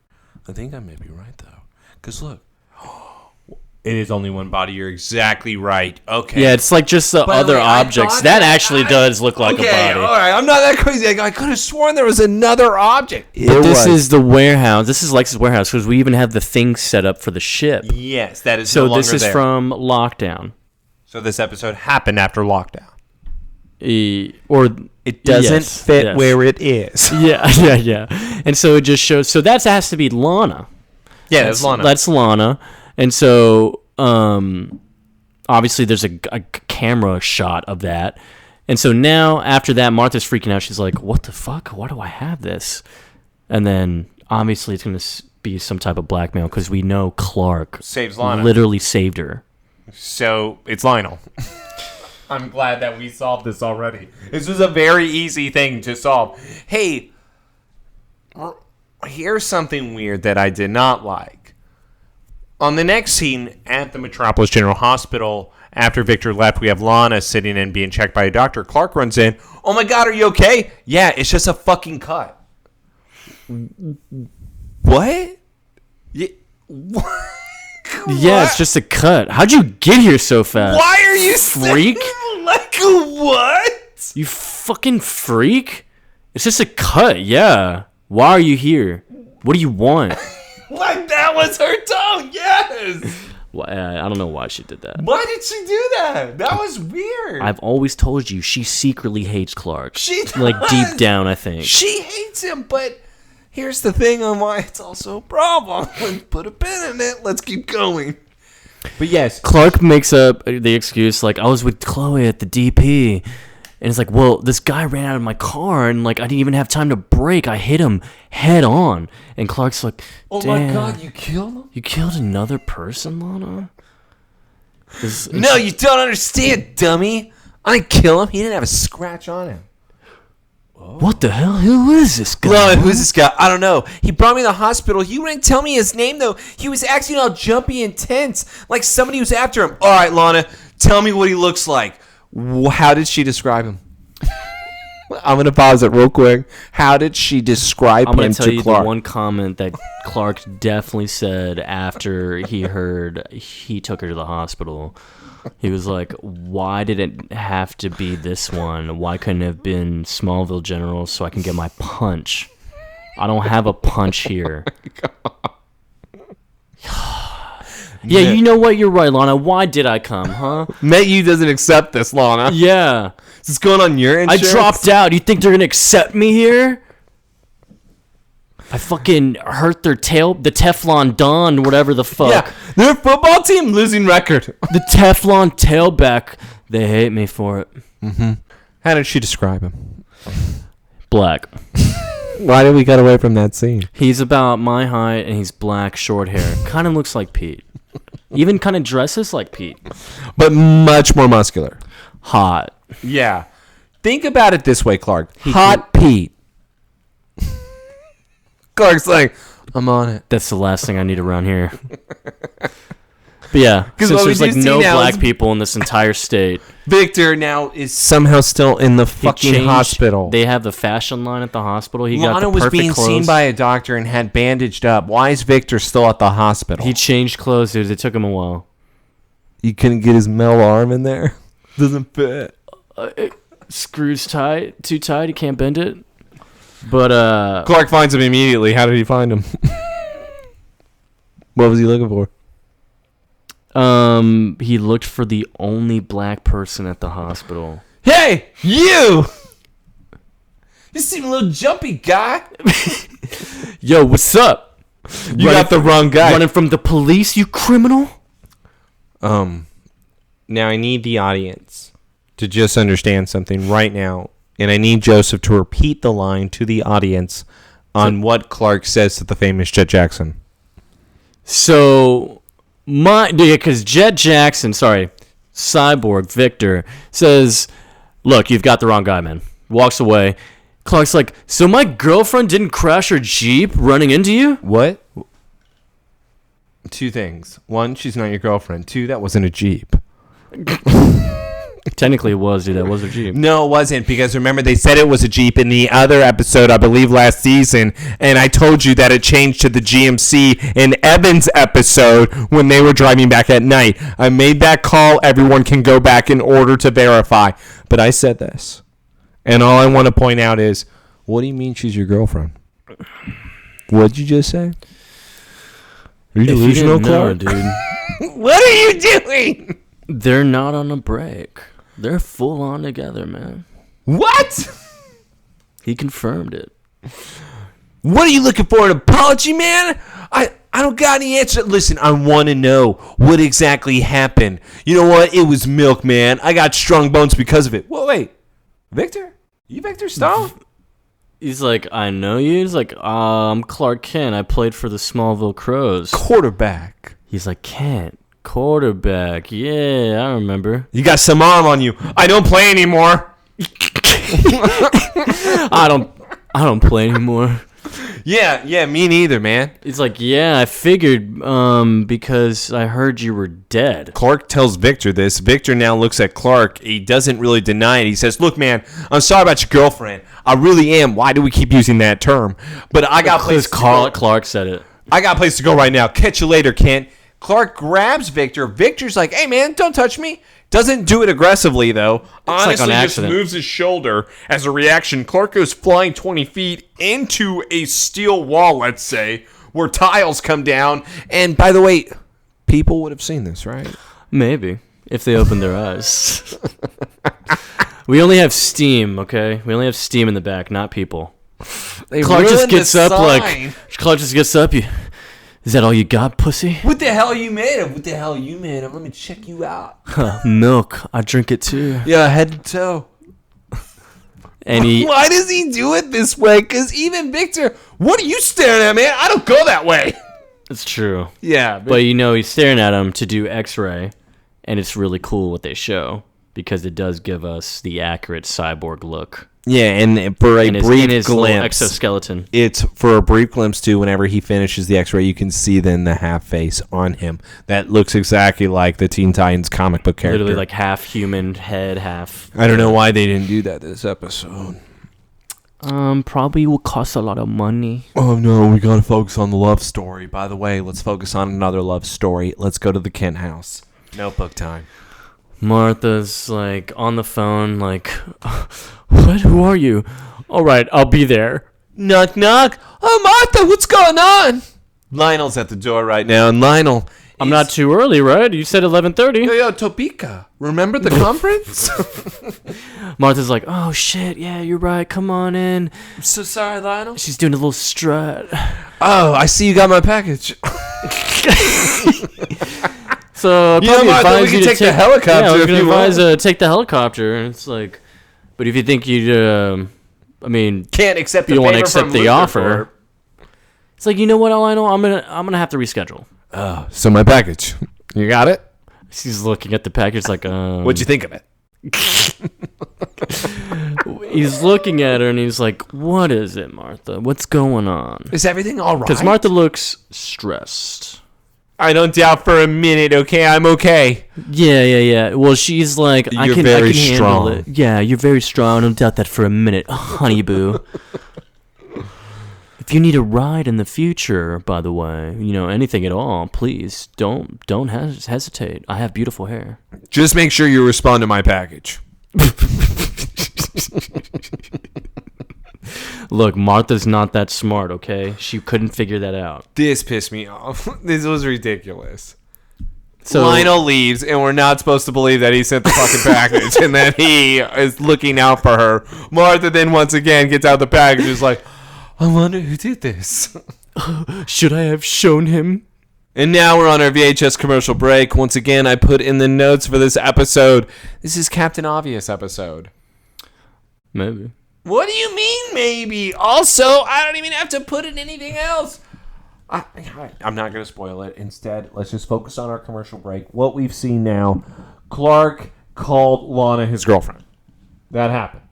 Speaker 2: I think I may be right, though. Because look. It is only one body. You're exactly right. Okay.
Speaker 1: Yeah, it's like just the other objects. That actually does look like a body.
Speaker 2: All right. I'm not that crazy. I could have sworn there was another object.
Speaker 1: But this is the warehouse. This is Lex's warehouse because we even have the things set up for the ship.
Speaker 2: Yes, that is
Speaker 1: so
Speaker 2: no longer
Speaker 1: this is
Speaker 2: there.
Speaker 1: from Lockdown.
Speaker 2: So this episode happened after lockdown.
Speaker 1: Or
Speaker 2: it doesn't fit
Speaker 1: yes.
Speaker 2: where it is.
Speaker 1: Yeah. And so it just shows. So that has to be Lana.
Speaker 2: Yeah, that's Lana.
Speaker 1: That's Lana. And so obviously there's a camera shot of that. And so now after that, Martha's freaking out. She's like, what the fuck? Why do I have this? And then obviously it's going to be some type of blackmail because we know Clark
Speaker 2: Saves Lana.
Speaker 1: literally saved her.
Speaker 2: So it's Lionel. I'm glad that we solved this already. This was a very easy thing to solve. Hey, here's something weird that I did not like. On the next scene at the Metropolis General Hospital, after Victor left, we have Lana sitting and being checked by a doctor. Clark runs in. Oh my God, are you okay? Yeah, it's just a fucking cut. What? What?
Speaker 1: Yeah, it's just a cut. How'd you get here so fast?
Speaker 2: Why are you
Speaker 1: freak?
Speaker 2: Like what?
Speaker 1: You fucking freak! It's just a cut. Yeah. Why are you here? What do you want?
Speaker 2: Like that was her tone. Yes.
Speaker 1: Well, I don't know why she did that.
Speaker 2: Why did she do that? That was weird.
Speaker 1: I've always told you she secretly hates Clark.
Speaker 2: She does.
Speaker 1: Like deep down, I think.
Speaker 2: She hates him, but here's the thing on why it's also a problem. Let's put a pin in it. Let's keep going. But yes,
Speaker 1: Clark makes up the excuse like, I was with Chloe at the DP. And it's like, well, this guy ran out of my car and like I didn't even have time to brake. I hit him head on. And Clark's like,
Speaker 2: oh
Speaker 1: damn,
Speaker 2: my God, you killed him?
Speaker 1: You killed another person, Lana?
Speaker 2: No, you don't understand, dummy. I didn't kill him. He didn't have a scratch on him.
Speaker 1: What the hell? Who is this guy?
Speaker 2: Lana, who's this guy? I don't know. He brought me to the hospital. He wouldn't tell me his name, though. He was acting all jumpy and tense, like somebody was after him. All right, Lana, tell me what he looks like. How did she describe him? I'm going to pause it real quick. How did she describe him to Clark?
Speaker 1: I'm going to tell you the one comment that Clark definitely said after he heard he took her to the hospital. He was like, why did it have to be this one? Why couldn't it have been Smallville General so I can get my punch? I don't have a punch here. Yeah, you know what? You're right, Lana. Why did I come, huh?
Speaker 2: Met doesn't accept this, Lana.
Speaker 1: Yeah.
Speaker 2: Is this going on your insurance?
Speaker 1: I dropped out. You think they're going to accept me here? I fucking hurt their tail, the Teflon Don, whatever the fuck.
Speaker 2: Yeah, their football team losing record.
Speaker 1: The Teflon tailback. They hate me for it.
Speaker 2: Mm-hmm. How did she describe him?
Speaker 1: Black.
Speaker 2: Why did we cut away from that scene?
Speaker 1: He's about my height, and he's black, short hair. Kind of looks like Pete. Even kind of dresses like Pete.
Speaker 2: But much more muscular.
Speaker 1: Hot.
Speaker 2: Yeah. Think about it this way, Clark. Hot Pete. Clark's like, I'm on it.
Speaker 1: That's the last thing I need around here. But yeah, since
Speaker 2: what
Speaker 1: there's
Speaker 2: we
Speaker 1: like
Speaker 2: do see
Speaker 1: no
Speaker 2: now
Speaker 1: black
Speaker 2: is-
Speaker 1: people in this entire state.
Speaker 2: Victor now is somehow still in the fucking hospital.
Speaker 1: They have the fashion line at the hospital. He got
Speaker 2: Lana
Speaker 1: the
Speaker 2: was
Speaker 1: perfect
Speaker 2: being
Speaker 1: clothes.
Speaker 2: seen by a doctor and had bandaged up. Why is Victor still at the hospital?
Speaker 1: He changed clothes, dude. It took him a while.
Speaker 2: You couldn't get his metal arm in there? Doesn't fit.
Speaker 1: Screws tight, too tight. He can't bend it. But
Speaker 2: Clark finds him immediately. How did he find him? What was he looking for?
Speaker 1: he looked for the only black person at the hospital.
Speaker 2: Hey, you! You seem a little jumpy, guy.
Speaker 1: Yo, what's up?
Speaker 2: You got the wrong guy.
Speaker 1: Running from the police, you criminal?
Speaker 2: Now I need the audience to just understand something right now, and I need Joseph to repeat the line to the audience on what Clark says to the famous Jett Jackson.
Speaker 1: So, because Jett Jackson, Cyborg, Victor, says, look, you've got the wrong guy, man. Walks away. Clark's like, so my girlfriend didn't crash her Jeep running into you?
Speaker 2: What? Two things. One, she's not your girlfriend. Two, that wasn't a Jeep.
Speaker 1: Technically it was, dude. That was a Jeep.
Speaker 2: No, it wasn't, because remember they said it was a Jeep in the other episode, I believe last season, and I told you that it changed to the GMC in Evan's episode when they were driving back at night. I made that call. Everyone can go back in order to verify. But I said this, and all I want to point out is, what do you mean she's your girlfriend? What'd you just say? Are you delusional, Clark?
Speaker 1: Dude.
Speaker 2: What are you doing?
Speaker 1: They're not on a break. They're full on together, man.
Speaker 2: What?
Speaker 1: He confirmed it.
Speaker 2: What are you looking for? An apology, man? I don't got any answer. Listen, I want to know what exactly happened. You know what? It was milk, man. I got strong bones because of it. Whoa, wait. Victor? You Victor Stone?
Speaker 1: He's like, I know you. He's like, I'm Clark Kent. I played for the Smallville Crows.
Speaker 2: Quarterback.
Speaker 1: He's like, Kent, quarterback. Yeah, I remember.
Speaker 2: You got some arm on you. I don't play anymore.
Speaker 1: I don't play anymore.
Speaker 2: Yeah, me neither, man.
Speaker 1: He's like, yeah, I figured because I heard you were dead.
Speaker 2: Clark tells Victor this. Victor now looks at Clark. He doesn't really deny it. He says, look, man, I'm sorry about your girlfriend. I really am. Why do we keep using that term? But I got place to go.
Speaker 1: Clark said it.
Speaker 2: I got a place to go right now. Catch you later, Kent. Clark grabs Victor. Victor's like, hey, man, don't touch me. Doesn't do it aggressively, though. Honestly,
Speaker 1: like on
Speaker 2: just
Speaker 1: accident.
Speaker 2: moves his shoulder. As a reaction, Clark goes flying 20 feet into a steel wall, let's say, where tiles come down. And by the way, people would have seen this, right?
Speaker 1: Maybe, if they opened their eyes. We only have steam, okay? We only have steam in the back, not people. Clark just gets up Clark just gets up. Is that all you got, pussy?
Speaker 2: What the hell are you made of? What the hell are you made of? Let me check you out.
Speaker 1: Milk. I drink it too.
Speaker 2: Yeah, head to toe.
Speaker 1: And
Speaker 2: Why does he do it this way? Because even Victor, what are you staring at, man? I don't go that way.
Speaker 1: It's true.
Speaker 2: Yeah.
Speaker 1: But he's staring at him to do X-ray, and it's really cool what they show because it does give us the accurate cyborg look.
Speaker 2: Yeah, and for a brief glimpse,
Speaker 1: exoskeleton.
Speaker 2: It's for a brief glimpse too. Whenever he finishes the X-ray, you can see then the half face on him that looks exactly like the Teen Titans comic book character.
Speaker 1: Literally like half human head, half.
Speaker 2: I don't know why they didn't do that this episode.
Speaker 1: Probably will cost a lot of money.
Speaker 2: Oh no, we gotta focus on the love story. By the way, let's focus on another love story. Let's go to the Kent house. Notebook time.
Speaker 1: Martha's like on the phone, like, what? Who are you? All right, I'll be there.
Speaker 2: Knock, knock. Oh, Martha, what's going on? Lionel's at the door right now, and Lionel.
Speaker 1: I'm not too early, right? You said 11:30.
Speaker 2: Yo, Topeka. Remember the conference?
Speaker 1: Martha's like, oh shit, yeah, you're right. Come on in.
Speaker 2: I'm so sorry, Lionel.
Speaker 1: She's doing a little strut.
Speaker 2: Oh, I see you got my package.
Speaker 1: So I'd probably
Speaker 2: Martha,
Speaker 1: advise
Speaker 2: we
Speaker 1: you
Speaker 2: can
Speaker 1: to
Speaker 2: take the helicopter
Speaker 1: Yeah, we
Speaker 2: if
Speaker 1: can
Speaker 2: you
Speaker 1: advise
Speaker 2: want.
Speaker 1: take the helicopter. And it's like, but if you think you'd,
Speaker 2: Can't accept the
Speaker 1: you want to
Speaker 2: favor
Speaker 1: accept
Speaker 2: from
Speaker 1: the
Speaker 2: Luther
Speaker 1: offer. It's like, you know what, Lionel, I'm gonna have to reschedule.
Speaker 2: Oh, so my package. You got it?
Speaker 1: She's looking at the package like,
Speaker 2: What'd you think of it?
Speaker 1: He's looking at her and he's like, what is it, Martha? What's going on?
Speaker 2: Is everything all right?
Speaker 1: Because Martha looks stressed.
Speaker 2: I don't doubt for a minute, okay? I'm okay.
Speaker 1: Yeah. Well, she's like, I
Speaker 2: You're
Speaker 1: can
Speaker 2: very
Speaker 1: handle
Speaker 2: strong.
Speaker 1: it. Yeah, you're very strong. I don't doubt that for a minute, honey boo. If you need a ride in the future, by the way, anything at all, please don't hesitate. I have beautiful hair.
Speaker 2: Just make sure you respond to my package.
Speaker 1: Look, Martha's not that smart, okay? She couldn't figure that out.
Speaker 2: This pissed me off. This was ridiculous.
Speaker 1: So
Speaker 2: Lionel leaves, and we're not supposed to believe that he sent the fucking package and that he is looking out for her. Martha then once again gets out the package and is like, I wonder who did this.
Speaker 1: should I have shown him?
Speaker 2: And now we're on our VHS commercial break. Once again, I put in the notes for this episode. This is Captain Obvious episode.
Speaker 1: Maybe.
Speaker 2: What do you mean, maybe? Also, I don't even have to put in anything else. I'm not going to spoil it. Instead, let's just focus on our commercial break. What we've seen now, Clark called Lana his girlfriend. That happened.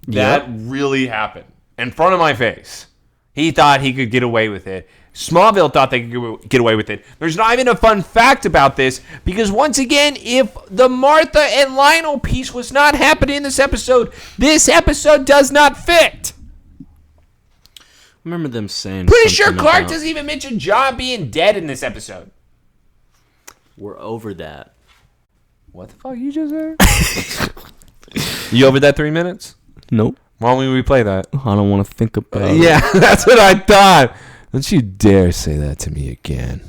Speaker 2: That really happened. In front of my face. He thought he could get away with it. Smallville thought they could get away with it. There's not even a fun fact about this, because once again, if the Martha and Lionel piece was not happening in this episode does not fit.
Speaker 1: Remember them saying
Speaker 2: Pretty sure
Speaker 1: something
Speaker 2: Clark
Speaker 1: about,
Speaker 2: doesn't even mention John being dead in this episode.
Speaker 1: we're over that.
Speaker 2: What the fuck you just said? You over that 3 minutes?
Speaker 1: Nope.
Speaker 2: Why don't we replay that?
Speaker 1: I don't want to think about it.
Speaker 2: Yeah, that's what I thought. Don't you dare say that to me again.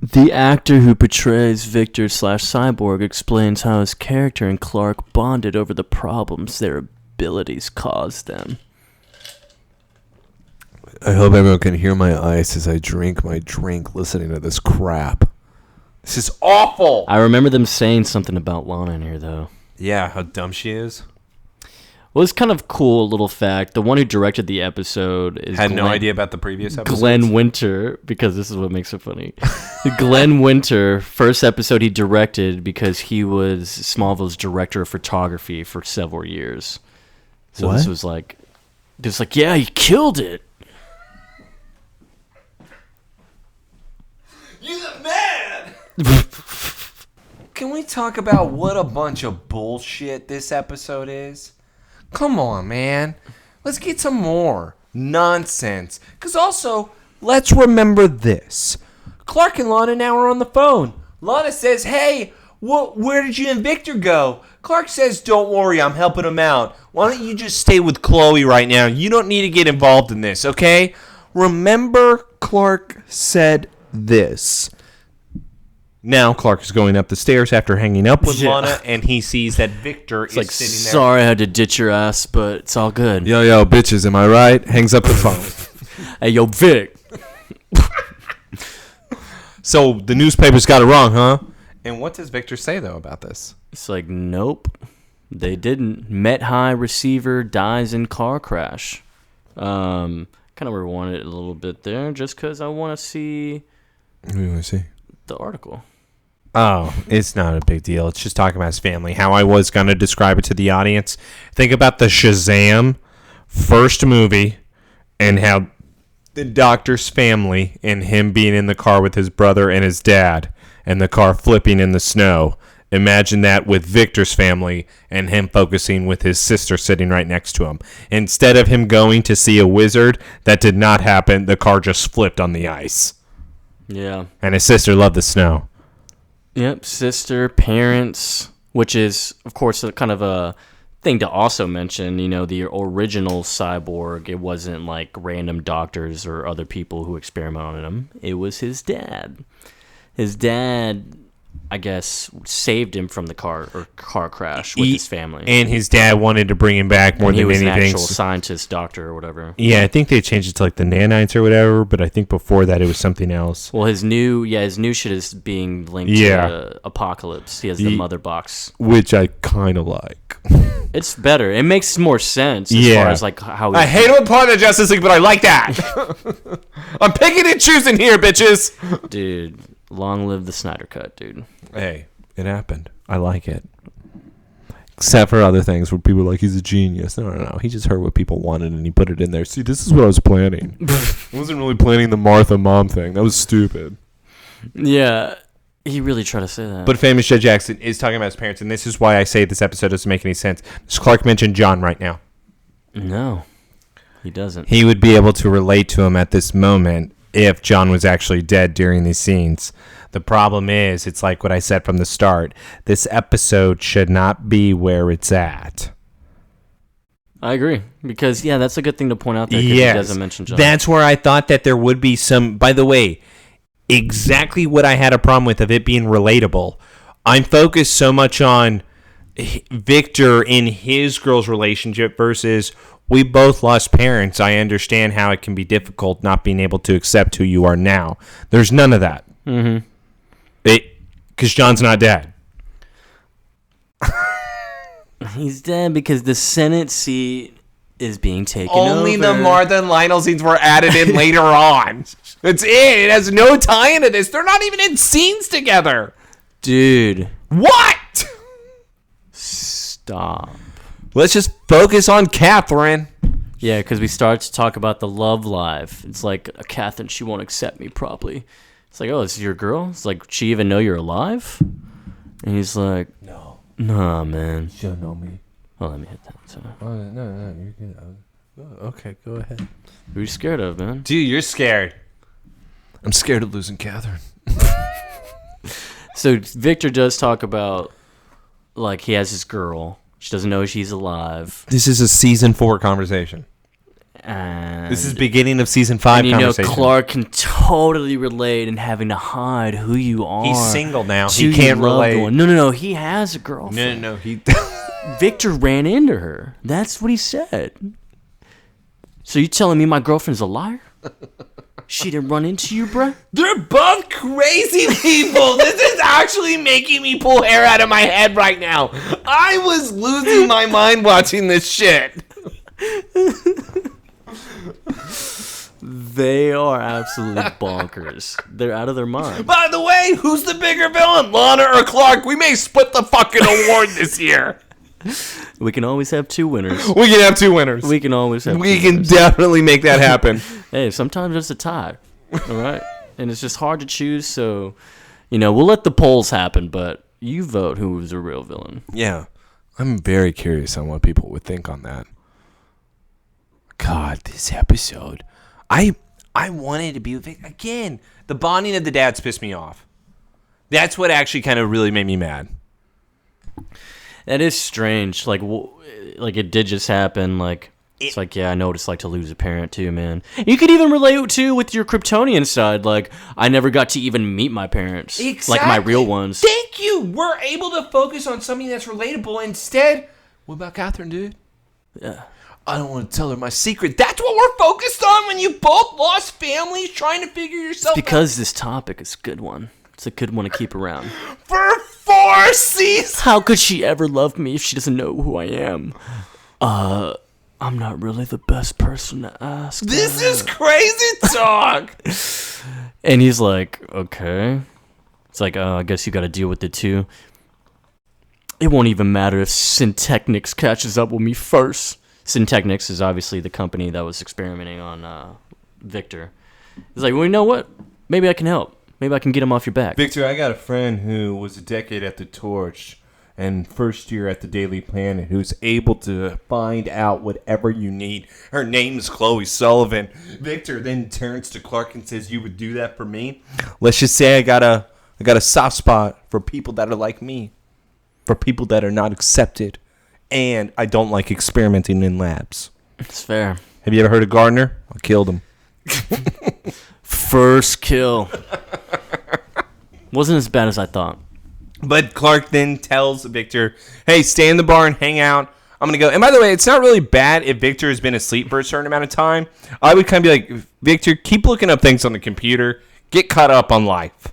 Speaker 1: The actor who portrays Victor/Cyborg explains how his character and Clark bonded over the problems their abilities caused them.
Speaker 2: I hope everyone can hear my ice as I drink my drink listening to this crap. This is awful.
Speaker 1: I remember them saying something about Lana in here, though.
Speaker 2: Yeah, how dumb she is.
Speaker 1: Well, it's kind of cool little fact. The one who directed the episode is
Speaker 2: Had no idea about the previous episode.
Speaker 1: Glenn Winter, because this is what makes it funny. Glenn Winter, first episode he directed because he was Smallville's director of photography for several years. So
Speaker 2: What?
Speaker 1: this was like, It's like, yeah, he killed it.
Speaker 2: You the man! Can we talk about what a bunch of bullshit this episode is? Come on, man. Let's get some more nonsense. Because also, let's remember this. Clark and Lana now are on the phone. Lana says, hey, where did you and Victor go? Clark says, don't worry, I'm helping him out. Why don't you just stay with Chloe right now? You don't need to get involved in this, okay? Remember, Clark said this. Now Clark is going up the stairs after hanging up with Lana, and he sees that Victor is
Speaker 1: Like,
Speaker 2: sitting there.
Speaker 1: sorry I had to ditch your ass, but it's all good.
Speaker 2: Yo, bitches, am I right? Hangs up the phone.
Speaker 1: Hey, yo, Vic.
Speaker 2: So the newspaper's got it wrong, huh? And what does Victor say, though, about this?
Speaker 1: It's like, nope, they didn't. Met High receiver dies in car crash. Kind of rewind it a little bit there, just because I want to see
Speaker 2: What do you want to see?
Speaker 1: the article.
Speaker 2: Oh, it's not a big deal. It's just talking about his family. How I was going to describe it to the audience. Think about the Shazam first movie and how the doctor's family and him being in the car with his brother and his dad and the car flipping in the snow. Imagine that with Victor's family and him focusing with his sister sitting right next to him. Instead of him going to see a wizard, that did not happen. The car just flipped on the ice.
Speaker 1: Yeah.
Speaker 2: And his sister loved the snow.
Speaker 1: Yep, sister, parents, which is, of course, a kind of a thing to also mention. You know, the original Cyborg, it wasn't like random doctors or other people who experimented on him. It was his dad. His dad, I guess, saved him from the car crash with his family.
Speaker 2: And his dad wanted to bring him back more
Speaker 1: And
Speaker 2: than
Speaker 1: he was
Speaker 2: anything.
Speaker 1: an actual scientist, doctor, or whatever.
Speaker 2: Yeah, I think they changed it to like the nanites or whatever, but I think before that it was something else.
Speaker 1: Well, his new shit is being linked to Apocalypse. He has the mother box,
Speaker 2: Which I kind of like.
Speaker 1: It's better. It makes more sense as far as like how
Speaker 2: I hate him part of the Justice League, but I like that. I'm picking and choosing here, bitches.
Speaker 1: Dude, long live the Snyder Cut, dude.
Speaker 2: Hey, it happened. I like it. Except for other things where people are like, he's a genius. No. He just heard what people wanted and he put it in there. See, this is what I was planning. I wasn't really planning the Martha mom thing. That was stupid.
Speaker 1: Yeah, he really tried to say that.
Speaker 2: But Famous Jett Jackson is talking about his parents, and this is why I say this episode doesn't make any sense. Does Clark mention John right now?
Speaker 1: No, he doesn't.
Speaker 2: He would be able to relate to him at this moment if John was actually dead during these scenes. The problem is, it's like what I said from the start. This episode should not be where it's at.
Speaker 1: I agree. Because, that's a good thing to point out there because he doesn't mention John.
Speaker 2: That's where I thought that there would be some... By the way, exactly what I had a problem with of it being relatable. I'm focused so much on Victor in his girl's relationship versus we both lost parents. I understand how it can be difficult not being able to accept who you are now. There's none of that.
Speaker 1: Mm-hmm.
Speaker 2: Because John's not dead.
Speaker 1: He's dead because the Senate seat is being taken
Speaker 2: Only
Speaker 1: over.
Speaker 2: the Martha and Lionel scenes were added in later on. That's it. It has no tie into this. They're not even in scenes together.
Speaker 1: Dude.
Speaker 2: What?
Speaker 1: Stop.
Speaker 2: Let's just focus on Catherine.
Speaker 1: Yeah, because we start to talk about the love life. It's like, Catherine, she won't accept me properly. It's like, oh, this is your girl? It's like, she even know you're alive? And he's like, no. Nah, man.
Speaker 2: She don't know me.
Speaker 1: Oh, let me hit that. So.
Speaker 2: No, you're good. Okay, go ahead.
Speaker 1: Who are you scared of, man?
Speaker 2: Dude, you're scared. I'm scared of losing Catherine.
Speaker 1: So Victor does talk about, like, he has his girl. She doesn't know she's alive.
Speaker 2: This is a season 4 conversation.
Speaker 1: And
Speaker 2: This is beginning of season 5 conversation.
Speaker 1: Clark can totally relate in having to hide who you are.
Speaker 2: He's single now.
Speaker 1: to
Speaker 2: He can't
Speaker 1: your loved
Speaker 2: relate.
Speaker 1: one. No. He has a girlfriend.
Speaker 2: No. He.
Speaker 1: Victor ran into her. That's what he said. So you telling me my girlfriend's a liar? She didn't run into you, bruh?
Speaker 2: They're both crazy people. This is actually making me pull hair out of my head right now. I was losing my mind watching this shit.
Speaker 1: They are absolutely bonkers. They're out of their mind.
Speaker 2: By the way, who's the bigger villain, Lana or Clark? We may split the fucking award this year.
Speaker 1: We can always have two winners.
Speaker 2: We can have two winners.
Speaker 1: We can always have
Speaker 2: We
Speaker 1: two
Speaker 2: can
Speaker 1: winners.
Speaker 2: definitely make that happen.
Speaker 1: Hey, sometimes it's a tie. All right? And it's just hard to choose, so, we'll let the polls happen, but you vote who was the real villain.
Speaker 2: Yeah. I'm very curious on what people would think on that. God, this episode. I wanted to be with Vic. Again, the bonding of the dads pissed me off. That's what actually kind of really made me mad.
Speaker 1: That is strange. Like it did just happen. It's like, yeah, I know what it's like to lose a parent too, man. You could even relate to with your Kryptonian side. Like, I never got to even meet my parents.
Speaker 2: Exactly.
Speaker 1: Like my real ones.
Speaker 2: Thank you. We're able to focus on something that's relatable. Instead, what about Catherine, dude?
Speaker 1: Yeah.
Speaker 2: I don't want to tell her my secret. That's what we're focused on when you both lost families trying to figure yourself
Speaker 1: Because this topic is a good one. It's a good one to keep around.
Speaker 2: for 4 seasons.
Speaker 1: How could she ever love me if she doesn't know who I am? I'm not really the best person to ask.
Speaker 2: This is crazy talk.
Speaker 1: And he's like, okay. It's like, I guess you got to deal with it too. It won't even matter if Syntechnics catches up with me first. Syntechnics is obviously the company that was experimenting on Victor. He's like, well, you know what? Maybe I can help. Maybe I can get him off your back.
Speaker 2: Victor, I got a friend who was a decade at the Torch and first year at the Daily Planet who's able to find out whatever you need. Her name's Chloe Sullivan. Victor then turns to Clark and says, you would do that for me? Let's just say I got a soft spot for people that are like me, for people that are not accepted, and I don't like experimenting in labs.
Speaker 1: It's fair.
Speaker 2: Have you ever heard of Gardner? I killed him.
Speaker 1: First kill. Wasn't as bad as I thought.
Speaker 2: But Clark then tells Victor, hey, stay in the barn, hang out. I'm going to go. And by the way, it's not really bad if Victor has been asleep for a certain amount of time. I would kind of be like, Victor, keep looking up things on the computer. Get caught up on life.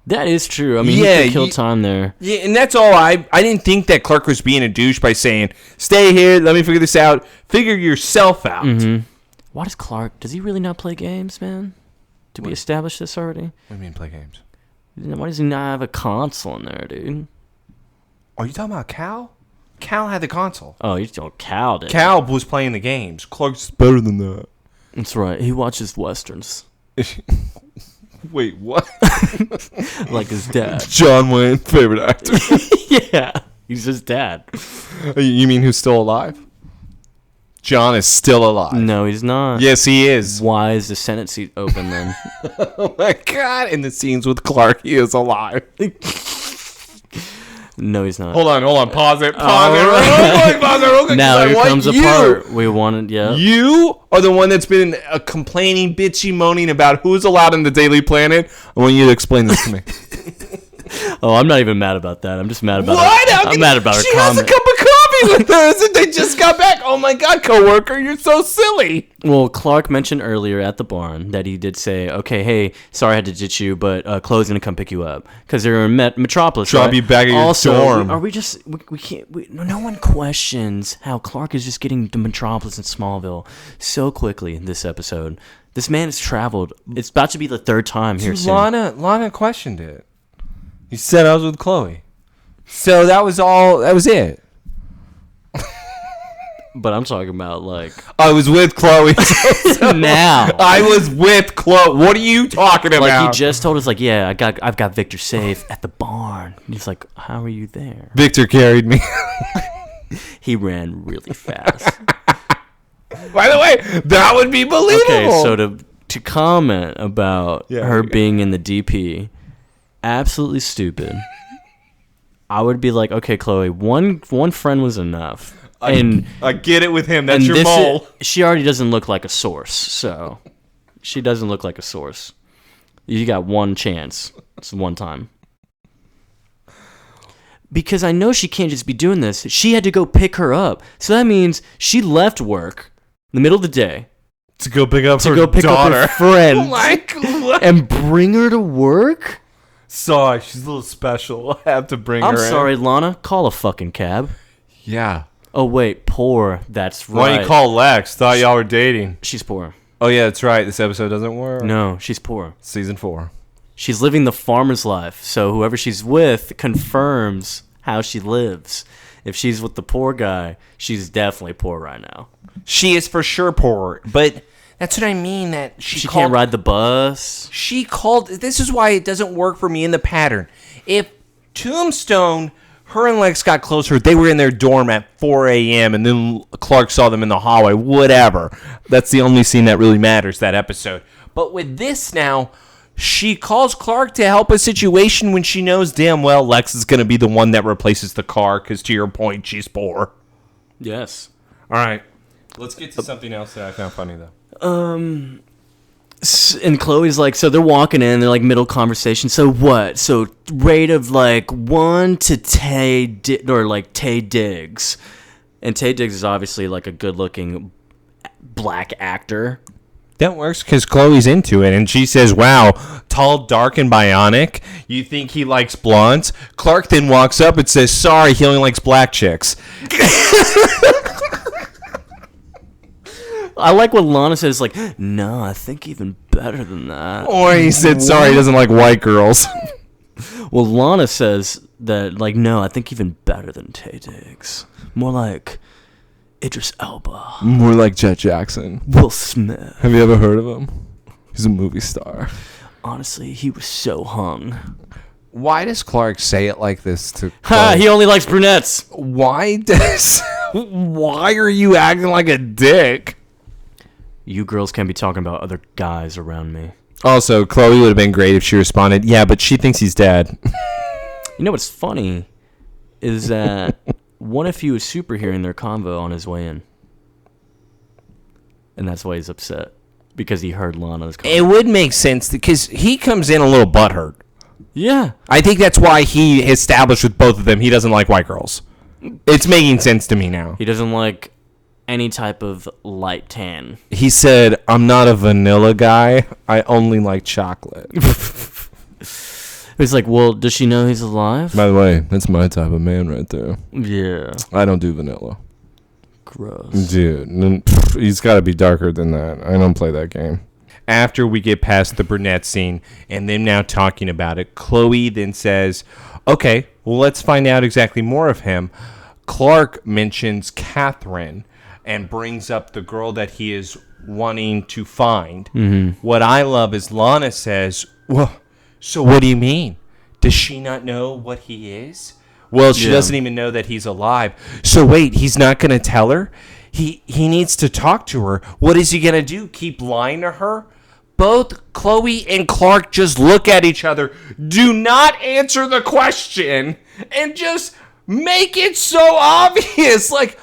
Speaker 1: That is true. I mean,
Speaker 2: Yeah,
Speaker 1: he could kill time there.
Speaker 2: Yeah, and that's all. I didn't think that Clark was being a douche by saying, stay here, let me figure this out. Figure yourself out.
Speaker 1: Mm-hmm. Why does Clark, does he really not play games, man? Did we establish this already?
Speaker 2: What do you mean play games?
Speaker 1: Why does he not have a console in there, dude?
Speaker 2: Are you talking about Cal? Cal had the console.
Speaker 1: Oh, you told Cal did.
Speaker 2: Cal was playing the games. Clark's better than that.
Speaker 1: That's right. He watches westerns.
Speaker 2: Wait, what?
Speaker 1: Like his dad.
Speaker 2: John Wayne, favorite actor.
Speaker 1: Yeah. He's his dad.
Speaker 2: You mean who's still alive? John is still alive.
Speaker 1: No, he's not.
Speaker 2: Yes, he is.
Speaker 1: Why is the Senate seat open then?
Speaker 2: Oh my God! In the scenes with Clark, he is alive.
Speaker 1: No, he's not.
Speaker 2: Hold on. Pause it.
Speaker 1: All
Speaker 2: Real quick.
Speaker 1: Now here comes the part we wanted. Yeah.
Speaker 2: You are the one that's been complaining, bitchy, moaning about who's allowed in the Daily Planet. I want you to explain this to me.
Speaker 1: Oh, I'm not even mad about that. I'm just mad about
Speaker 2: What?
Speaker 1: her. I'm mad about her
Speaker 2: She has a
Speaker 1: comment.
Speaker 2: cup of coffee with her. As they just got back. Oh my God, coworker, you're so silly.
Speaker 1: Well, Clark mentioned earlier at the barn that he did say, okay, hey, sorry I had to ditch you, but Chloe's going to come pick you up. Because they're in Metropolis,
Speaker 2: Drop
Speaker 1: right?
Speaker 2: you back at your
Speaker 1: also,
Speaker 2: dorm.
Speaker 1: Are we just, we can't, no one questions how Clark is just getting to Metropolis and Smallville so quickly in this episode. This man has traveled. It's about to be the third time here soon.
Speaker 2: Lana questioned it. He said I was with Chloe. So that was all. That was it.
Speaker 1: But I'm talking about, like...
Speaker 2: I was with Chloe.
Speaker 1: now.
Speaker 2: I was with Chloe. What are you talking about?
Speaker 1: Like, he just told us, like, yeah, I've got Victor safe at the barn. And he's like, how are you there?
Speaker 2: Victor carried me.
Speaker 1: He ran really fast.
Speaker 2: By the way, that would be believable.
Speaker 1: Okay, so to comment about her being in the DP, absolutely stupid. I would be like, okay, Chloe, one friend was enough. And
Speaker 2: I get it with him. That's
Speaker 1: and
Speaker 2: your mole.
Speaker 1: She already doesn't look like a source, so she doesn't look like a source. You got one chance. It's one time. Because I know she can't just be doing this. She had to go pick her up. So that means she left work in the middle of the day
Speaker 2: to go pick up
Speaker 1: to
Speaker 2: her
Speaker 1: go pick
Speaker 2: daughter.
Speaker 1: up her friend
Speaker 2: Like, what?
Speaker 1: and bring her to work?
Speaker 2: Sorry, she's a little special. I have to bring her
Speaker 1: I'm
Speaker 2: in.
Speaker 1: sorry, Lana. Call a fucking cab.
Speaker 2: Yeah.
Speaker 1: Oh, wait. Poor. That's right.
Speaker 2: Why don't you call Lex? Thought y'all were dating.
Speaker 1: She's poor.
Speaker 2: Oh, yeah, that's right. This episode doesn't work.
Speaker 1: No, she's poor.
Speaker 2: Season 4.
Speaker 1: She's living the farmer's life. So whoever she's with confirms how she lives. if she's with the poor guy, she's definitely poor right now.
Speaker 2: She is for sure poor, but that's what I mean. That
Speaker 1: she can't ride the bus.
Speaker 2: She called. This is why it doesn't work for me in the pattern. If Tombstone, her and Lex got closer, they were in their dorm at 4 a.m. and then Clark saw them in the hallway. Whatever. That's the only scene that really matters that episode. But with this now, she calls Clark to help a situation when she knows damn well Lex is going to be the one that replaces the car because, to your point, she's poor.
Speaker 1: Yes.
Speaker 2: All right. Let's get to something else that I found funny, though.
Speaker 1: And Chloe's like, so they're walking in, they're like middle conversation. So what? So rate of like 1 to Tay Diggs. And Tay Diggs is obviously like a good-looking black actor.
Speaker 2: That works because Chloe's into it, and she says, wow, tall, dark, and bionic? You think he likes blondes? Clark then walks up and says, sorry, he only likes black chicks.
Speaker 1: I like what Lana says, like, no, I think even better than that.
Speaker 2: Or he said, sorry, he doesn't like white girls.
Speaker 1: Well, Lana says that, like, no, I think even better than Tay Diggs. More like Idris Elba.
Speaker 2: More like Jett Jackson.
Speaker 1: Will Smith.
Speaker 2: Have you ever heard of him? He's a movie star.
Speaker 1: Honestly, he was so hung.
Speaker 2: Why does Clark say it like this to
Speaker 1: Ha, he only likes brunettes.
Speaker 2: Why are you acting like a dick?
Speaker 1: You girls can't be talking about other guys around me.
Speaker 2: Also, Chloe would have been great if she responded, yeah, but she thinks he's dead.
Speaker 1: You know what's funny is that what if he was superhearing their convo on his way in? And that's why he's upset. Because he heard Lana's convo.
Speaker 2: It would make sense because he comes in a little butthurt.
Speaker 1: Yeah.
Speaker 2: I think that's why he established with both of them he doesn't like white girls. It's making sense to me now.
Speaker 1: He doesn't like any type of light tan.
Speaker 2: He said, I'm not a vanilla guy. I only like chocolate.
Speaker 1: It's like, well, does she know he's alive?
Speaker 2: By the way, that's my type of man right there.
Speaker 1: Yeah.
Speaker 2: I don't do vanilla.
Speaker 1: Gross.
Speaker 2: Dude, he's got to be darker than that. I don't play that game. After we get past the brunette scene and them now talking about it, Chloe then says, okay, well, let's find out exactly more of him. Clark mentions Catherine and brings up the girl that he is wanting to find. Mm-hmm. What I love is Lana says, well, so what do you mean? Does she not know what he is? Well, she doesn't even know that he's alive. So wait, he's not going to tell her? He needs to talk to her. What is he going to do? Keep lying to her? Both Chloe and Clark just look at each other, do not answer the question, and just make it so obvious. Like,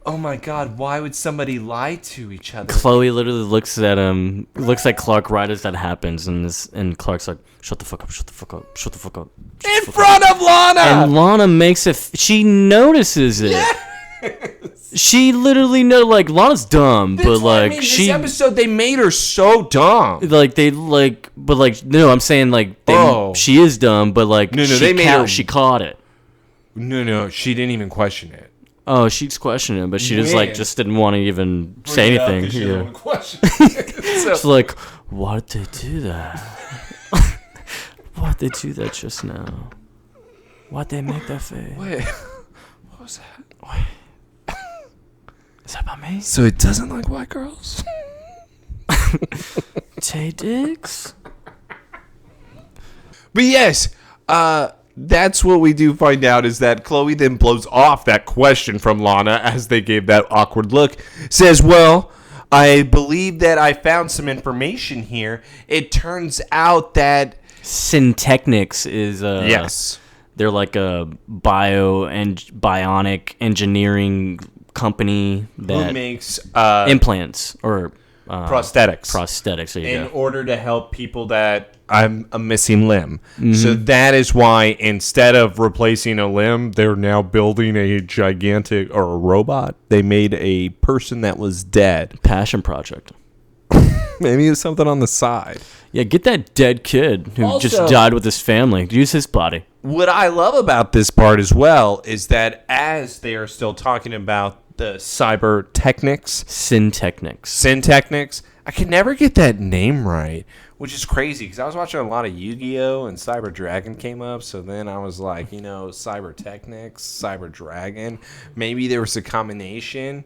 Speaker 2: oh my God, why would somebody lie to each other?
Speaker 1: Chloe literally looks at him, looks at Clark right as that happens, and Clark's like, shut the fuck up, shut the fuck up, shut the fuck up.
Speaker 2: In front of Lana!
Speaker 1: And Lana makes it, she notices it. Yes. She literally like, Lana's dumb,
Speaker 2: That's
Speaker 1: but like,
Speaker 2: this episode, they made her so dumb.
Speaker 1: Like, no, I'm saying like, she is dumb, but like,
Speaker 2: they made her,
Speaker 1: she caught it.
Speaker 2: No, she didn't even question it.
Speaker 1: Oh, she's questioning it, but she just didn't want to even say anything. Yeah. It's like, why did they do that? Why'd they do that just now? Why'd they make that face?
Speaker 2: Wait, what was that?
Speaker 1: Wait. Is that about me?
Speaker 2: So it doesn't like white girls?
Speaker 1: Tay Diggs?
Speaker 2: But yes, that's what we do find out is that Chloe then blows off that question from Lana as they gave that awkward look. Says, well, I believe that I found some information here. It turns out that
Speaker 1: Syntechnics is
Speaker 2: yes.
Speaker 1: They're like a bionic engineering company that
Speaker 2: makes
Speaker 1: implants or
Speaker 2: prosthetics.
Speaker 1: Prosthetics,
Speaker 2: in order to help people that I'm a missing limb. Mm-hmm. So that is why instead of replacing a limb, they're now building a gigantic or a robot. They made a person that was dead.
Speaker 1: Passion project.
Speaker 2: Maybe it's something on the side.
Speaker 1: Yeah, get that dead kid who just died with his family. Use his body.
Speaker 2: What I love about this part as well is that as they are still talking about the Syntechnics,
Speaker 1: I can never get that name right.
Speaker 2: which is crazy because I was watching a lot of Yu-Gi-Oh! And Cyber Dragon came up. So then I was like, Cyber Technics, Cyber Dragon. Maybe there was a combination.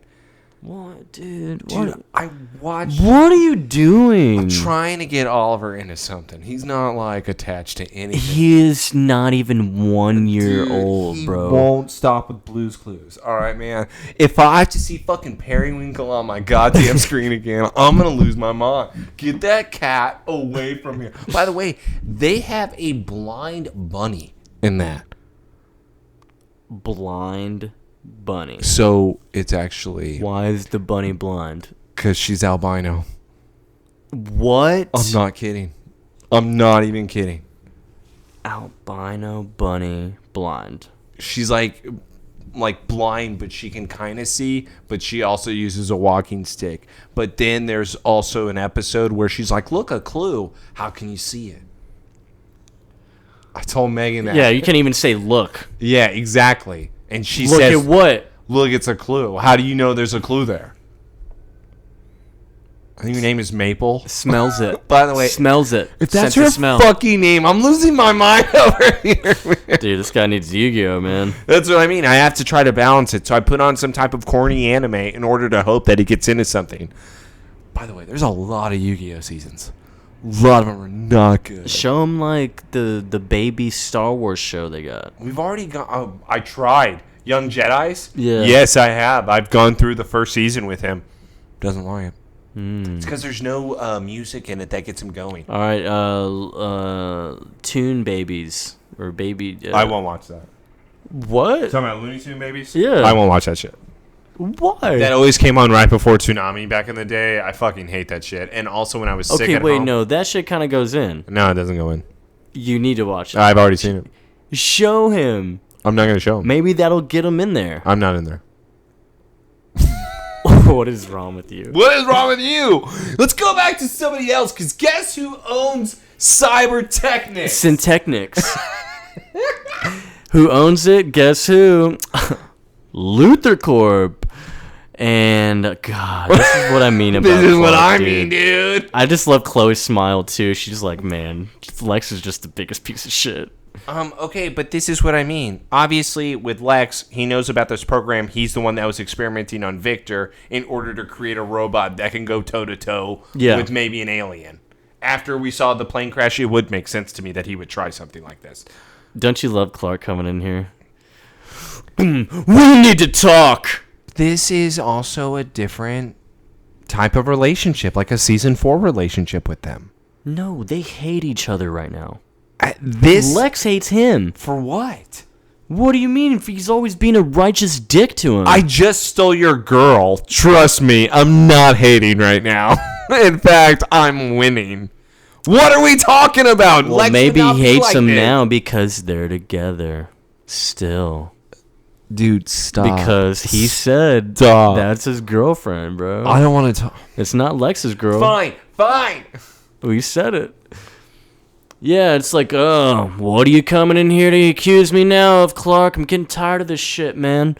Speaker 1: What, dude?
Speaker 2: Dude, I watched.
Speaker 1: What are you doing?
Speaker 2: I'm trying to get Oliver into something. He's not like attached to anything.
Speaker 1: He is not even 1 year old, bro.
Speaker 2: He won't stop with Blue's Clues. All right, man. If I have to see fucking Periwinkle on my goddamn screen again, I'm gonna lose my mind. Get that cat away from here. By the way, they have a blind bunny in that.
Speaker 1: Blind bunny.
Speaker 2: So it's actually
Speaker 1: Why is the bunny blind?
Speaker 2: because she's albino.
Speaker 1: What?
Speaker 2: I'm not kidding. I'm not even kidding.
Speaker 1: Albino bunny blind.
Speaker 2: She's like blind, but she can kind of see, but she also uses a walking stick. But then there's also an episode where she's like, look, a clue. How can you see it? I told Megan that.
Speaker 1: Yeah, you can't even say look.
Speaker 2: Yeah, exactly. And she
Speaker 1: Look
Speaker 2: says,
Speaker 1: at what?
Speaker 2: look, it's a clue. How do you know there's a clue there? I think your name is Maple.
Speaker 1: Smells it.
Speaker 2: By the way,
Speaker 1: smells it.
Speaker 2: If that's
Speaker 1: Sense of
Speaker 2: her
Speaker 1: smell.
Speaker 2: fucking name, I'm losing my mind over here.
Speaker 1: Dude, this guy needs Yu-Gi-Oh, man.
Speaker 2: That's what I mean. I have to try to balance it. So I put on some type of corny anime in order to hope that he gets into something. By the way, there's a lot of Yu-Gi-Oh seasons. A lot of them are not good.
Speaker 1: Show him like the baby Star Wars show they got.
Speaker 2: We've already got... I tried. Young Jedis?
Speaker 1: Yeah.
Speaker 2: Yes, I have. I've gone through the first season with him. Doesn't like it. It's because there's no music in it that gets him going.
Speaker 1: All right, Toon Babies or Baby.
Speaker 2: I won't watch that.
Speaker 1: What?
Speaker 2: Talking about Looney Tunes babies?
Speaker 1: Yeah.
Speaker 2: I won't watch that shit.
Speaker 1: Why?
Speaker 2: That always came on right before Toonami back in the day. I fucking hate that shit. And also when I was sick
Speaker 1: Okay,
Speaker 2: at
Speaker 1: wait,
Speaker 2: home.
Speaker 1: no, that shit kind of goes in.
Speaker 2: No, it doesn't go in.
Speaker 1: You need to watch it.
Speaker 2: I've already seen it.
Speaker 1: Show him.
Speaker 2: I'm not going to show him.
Speaker 1: Maybe that'll get him in there.
Speaker 2: I'm not in there.
Speaker 1: What is wrong with you?
Speaker 2: What is wrong with you? Let's go back to somebody else, because guess who owns Cyber Technics?
Speaker 1: Syntechnics. Who owns it? Guess who? Luther Corp. And God, this is what I mean about
Speaker 2: This is what
Speaker 1: Clark,
Speaker 2: I
Speaker 1: dude.
Speaker 2: mean, dude.
Speaker 1: I just love Chloe's smile too. She's like, man, Lex is just the biggest piece of shit.
Speaker 2: Okay, but this is what I mean. Obviously, with Lex, he knows about this program. He's the one that was experimenting on Victor in order to create a robot that can go toe-to-toe with maybe an alien. After we saw the plane crash, it would make sense to me that he would try something like this.
Speaker 1: Don't you love Clark coming in here? We need to talk.
Speaker 2: This is also a different type of relationship, like a season 4 relationship with them.
Speaker 1: No, they hate each other right now.
Speaker 2: Lex
Speaker 1: hates him.
Speaker 2: For what?
Speaker 1: What do you mean if he's always being a righteous dick to him?
Speaker 2: I just stole your girl. Trust me, I'm not hating right now. In fact, I'm winning. What are we talking about?
Speaker 1: Well,
Speaker 2: Lex
Speaker 1: maybe
Speaker 2: would not
Speaker 1: he
Speaker 2: be
Speaker 1: hates
Speaker 2: like
Speaker 1: him
Speaker 2: this.
Speaker 1: now because they're together. Still.
Speaker 2: Dude, stop.
Speaker 1: Because he said
Speaker 2: Stop.
Speaker 1: that's his girlfriend, bro.
Speaker 2: I don't want to talk.
Speaker 1: It's not Lex's girl.
Speaker 2: Fine.
Speaker 1: We said it. Yeah, it's like, oh, what are you coming in here to accuse me now of, Clark? I'm getting tired of this shit, man.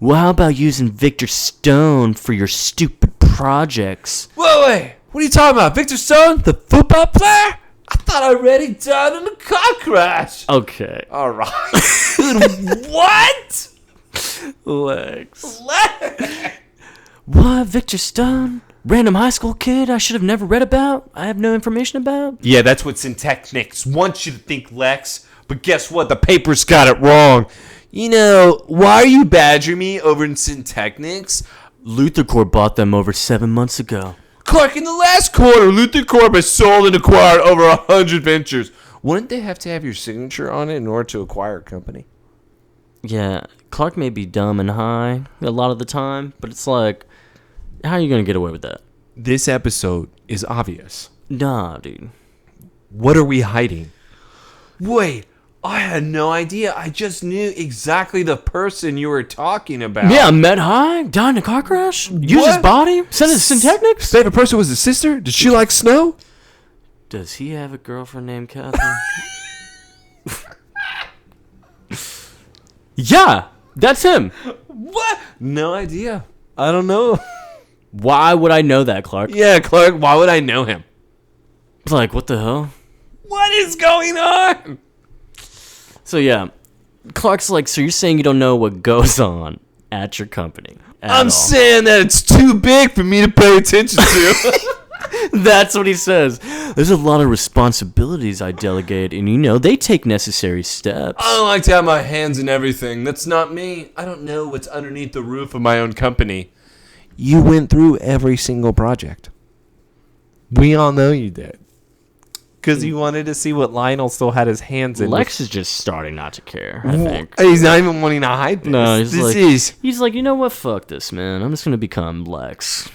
Speaker 1: Well, how about using Victor Stone for your stupid projects?
Speaker 2: Wait. What are you talking about? Victor Stone, the football player? I thought I already died in a car crash.
Speaker 1: Okay.
Speaker 2: All right. Dude, what?
Speaker 1: Lex. What, Victor Stone? Random high school kid I should have never read about? I have no information about?
Speaker 2: Yeah, that's what Syntechnics wants you to think, Lex. But guess what? The papers got it wrong. You know, why are you badgering me over in Syntechnics?
Speaker 1: Luther Corp bought them over 7 months ago.
Speaker 2: Clark, in the last quarter, Luther Corp has sold and acquired over 100 ventures. Wouldn't they have to have your signature on it in order to acquire a company?
Speaker 1: Yeah, Clark may be dumb and high a lot of the time, but it's like, how are you going to get away with that?
Speaker 2: This episode is obvious.
Speaker 1: Nah, dude.
Speaker 2: What are we hiding? Wait, I had no idea. I just knew exactly the person you were talking about.
Speaker 1: Yeah, met high, died in a car crash, used his
Speaker 2: What?
Speaker 1: body, sent it to Syntechnics.
Speaker 2: Favorite person was his sister? Did she like snow?
Speaker 1: Does he have a girlfriend named Catherine? Yeah, that's him.
Speaker 2: What? No idea. I don't know.
Speaker 1: Why would I know that, Clark?
Speaker 2: Yeah, Clark, why would I know him?
Speaker 1: Like, what the hell?
Speaker 2: What is going on?
Speaker 1: So, yeah. Clark's like, so you're saying you don't know what goes on at your company?
Speaker 2: I'm saying that it's too big for me to pay attention to.
Speaker 1: That's what he says. There's a lot of responsibilities I delegate, and, they take necessary steps.
Speaker 2: I don't like to have my hands in everything. That's not me. I don't know what's underneath the roof of my own company. You went through every single project. We all know you did. Because you wanted to see what Lionel still had his hands in.
Speaker 1: Lex is just starting not to care, I think.
Speaker 2: He's not even wanting to hide this.
Speaker 1: No, he's like, you know what? Fuck this, man. I'm just going to become Lex.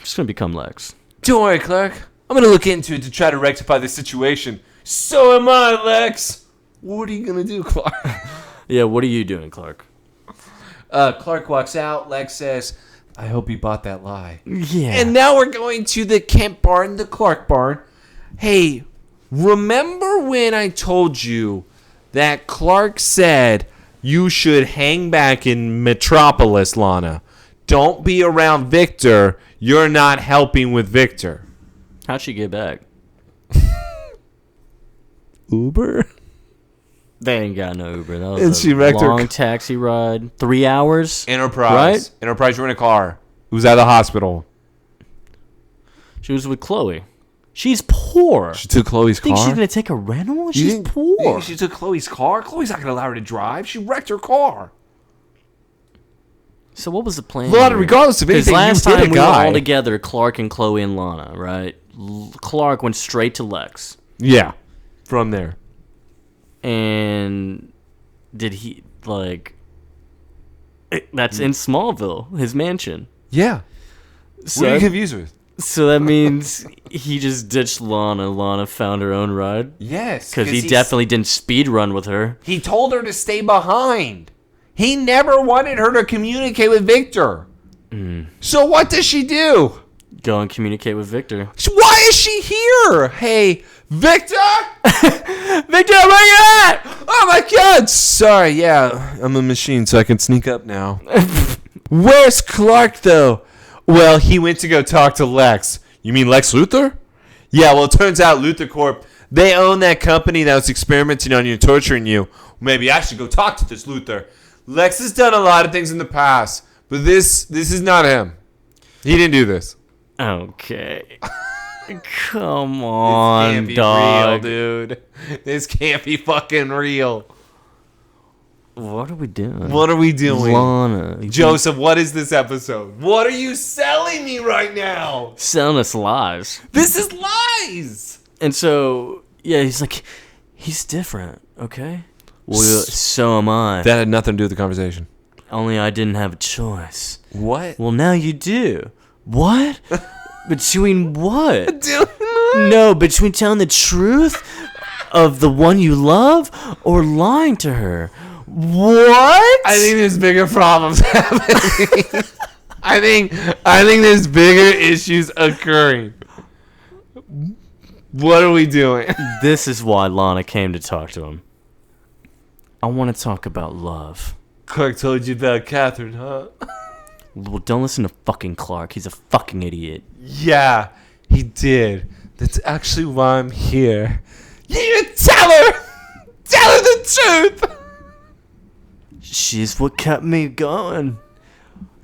Speaker 2: Don't worry, Clark. I'm going to look into it to try to rectify the situation. So am I, Lex. What are you going to do, Clark?
Speaker 1: Yeah, what are you doing, Clark?
Speaker 2: Clark walks out. Lex says, I hope he bought that lie.
Speaker 1: Yeah.
Speaker 2: And now we're going to the Kemp barn, the Clark barn. Hey, remember when I told you that Clark said you should hang back in Metropolis, Lana? Don't be around Victor. You're not helping with Victor.
Speaker 1: How'd she get back?
Speaker 2: Uber?
Speaker 1: They ain't got no Uber. That was
Speaker 2: And she wrecked her
Speaker 1: long taxi ride. 3 hours?
Speaker 2: Enterprise.
Speaker 1: Right?
Speaker 2: Enterprise were in a car. It was at the hospital.
Speaker 1: She was with Chloe. She's poor.
Speaker 2: She took Chloe's
Speaker 1: Think
Speaker 2: car.
Speaker 1: she's gonna take a rental? She's
Speaker 2: You think
Speaker 1: poor.
Speaker 2: she took Chloe's car? Chloe's not going to allow her to drive. She wrecked her car.
Speaker 1: So what was the plan?
Speaker 2: Lana,
Speaker 1: here?
Speaker 2: regardless of anything,
Speaker 1: last
Speaker 2: you hit
Speaker 1: time
Speaker 2: a
Speaker 1: we were
Speaker 2: guy.
Speaker 1: all together, Clark and Chloe and Lana, right? Clark went straight to Lex.
Speaker 2: Yeah. From there.
Speaker 1: And did he, that's in Smallville, his mansion.
Speaker 2: Yeah.
Speaker 1: So
Speaker 2: What are you confused with?
Speaker 1: So that means he just ditched Lana. Lana found her own ride?
Speaker 2: Yes.
Speaker 1: Because he definitely didn't speed run with her.
Speaker 2: He told her to stay behind. He never wanted her to communicate with Victor. So what does she do?
Speaker 1: Go and communicate with Victor.
Speaker 2: Why is she here? Hey, Victor?
Speaker 1: Victor, where you at?
Speaker 2: Oh my God. Sorry, yeah. I'm a machine, so I can sneak up now. Where's Clark, though? Well, he went to go talk to Lex. You mean Lex Luthor? Yeah, well, it turns out Luthor Corp, they own that company that was experimenting on you and torturing you. Maybe I should go talk to this Luthor. Lex has done a lot of things in the past, but this is not him. He didn't do this.
Speaker 1: Okay. Come on,
Speaker 2: This can't be
Speaker 1: dog.
Speaker 2: real, dude. This can't be fucking real.
Speaker 1: What are we doing?
Speaker 2: What are we doing?
Speaker 1: Lana.
Speaker 2: Joseph, what is this episode? What are you selling me right now?
Speaker 1: Selling us lies.
Speaker 2: This is lies.
Speaker 1: And so, yeah, he's like, he's different, okay? Well, so am I.
Speaker 2: That had nothing to do with the conversation.
Speaker 1: Only I didn't have a choice.
Speaker 2: What?
Speaker 1: Well, now you do. What? Between what?
Speaker 2: Dude.
Speaker 1: No, between telling the truth of the one you love or lying to her. What?
Speaker 2: I think there's bigger problems happening. I think there's bigger issues occurring. What are we doing?
Speaker 1: This is why Lana came to talk to him. I want to talk about love.
Speaker 2: Clark told you about Catherine, huh?
Speaker 1: Well, don't listen to fucking Clark. He's a fucking idiot.
Speaker 2: Yeah, he did. That's actually why I'm here. You tell her! Tell her the truth!
Speaker 1: She's what kept me going.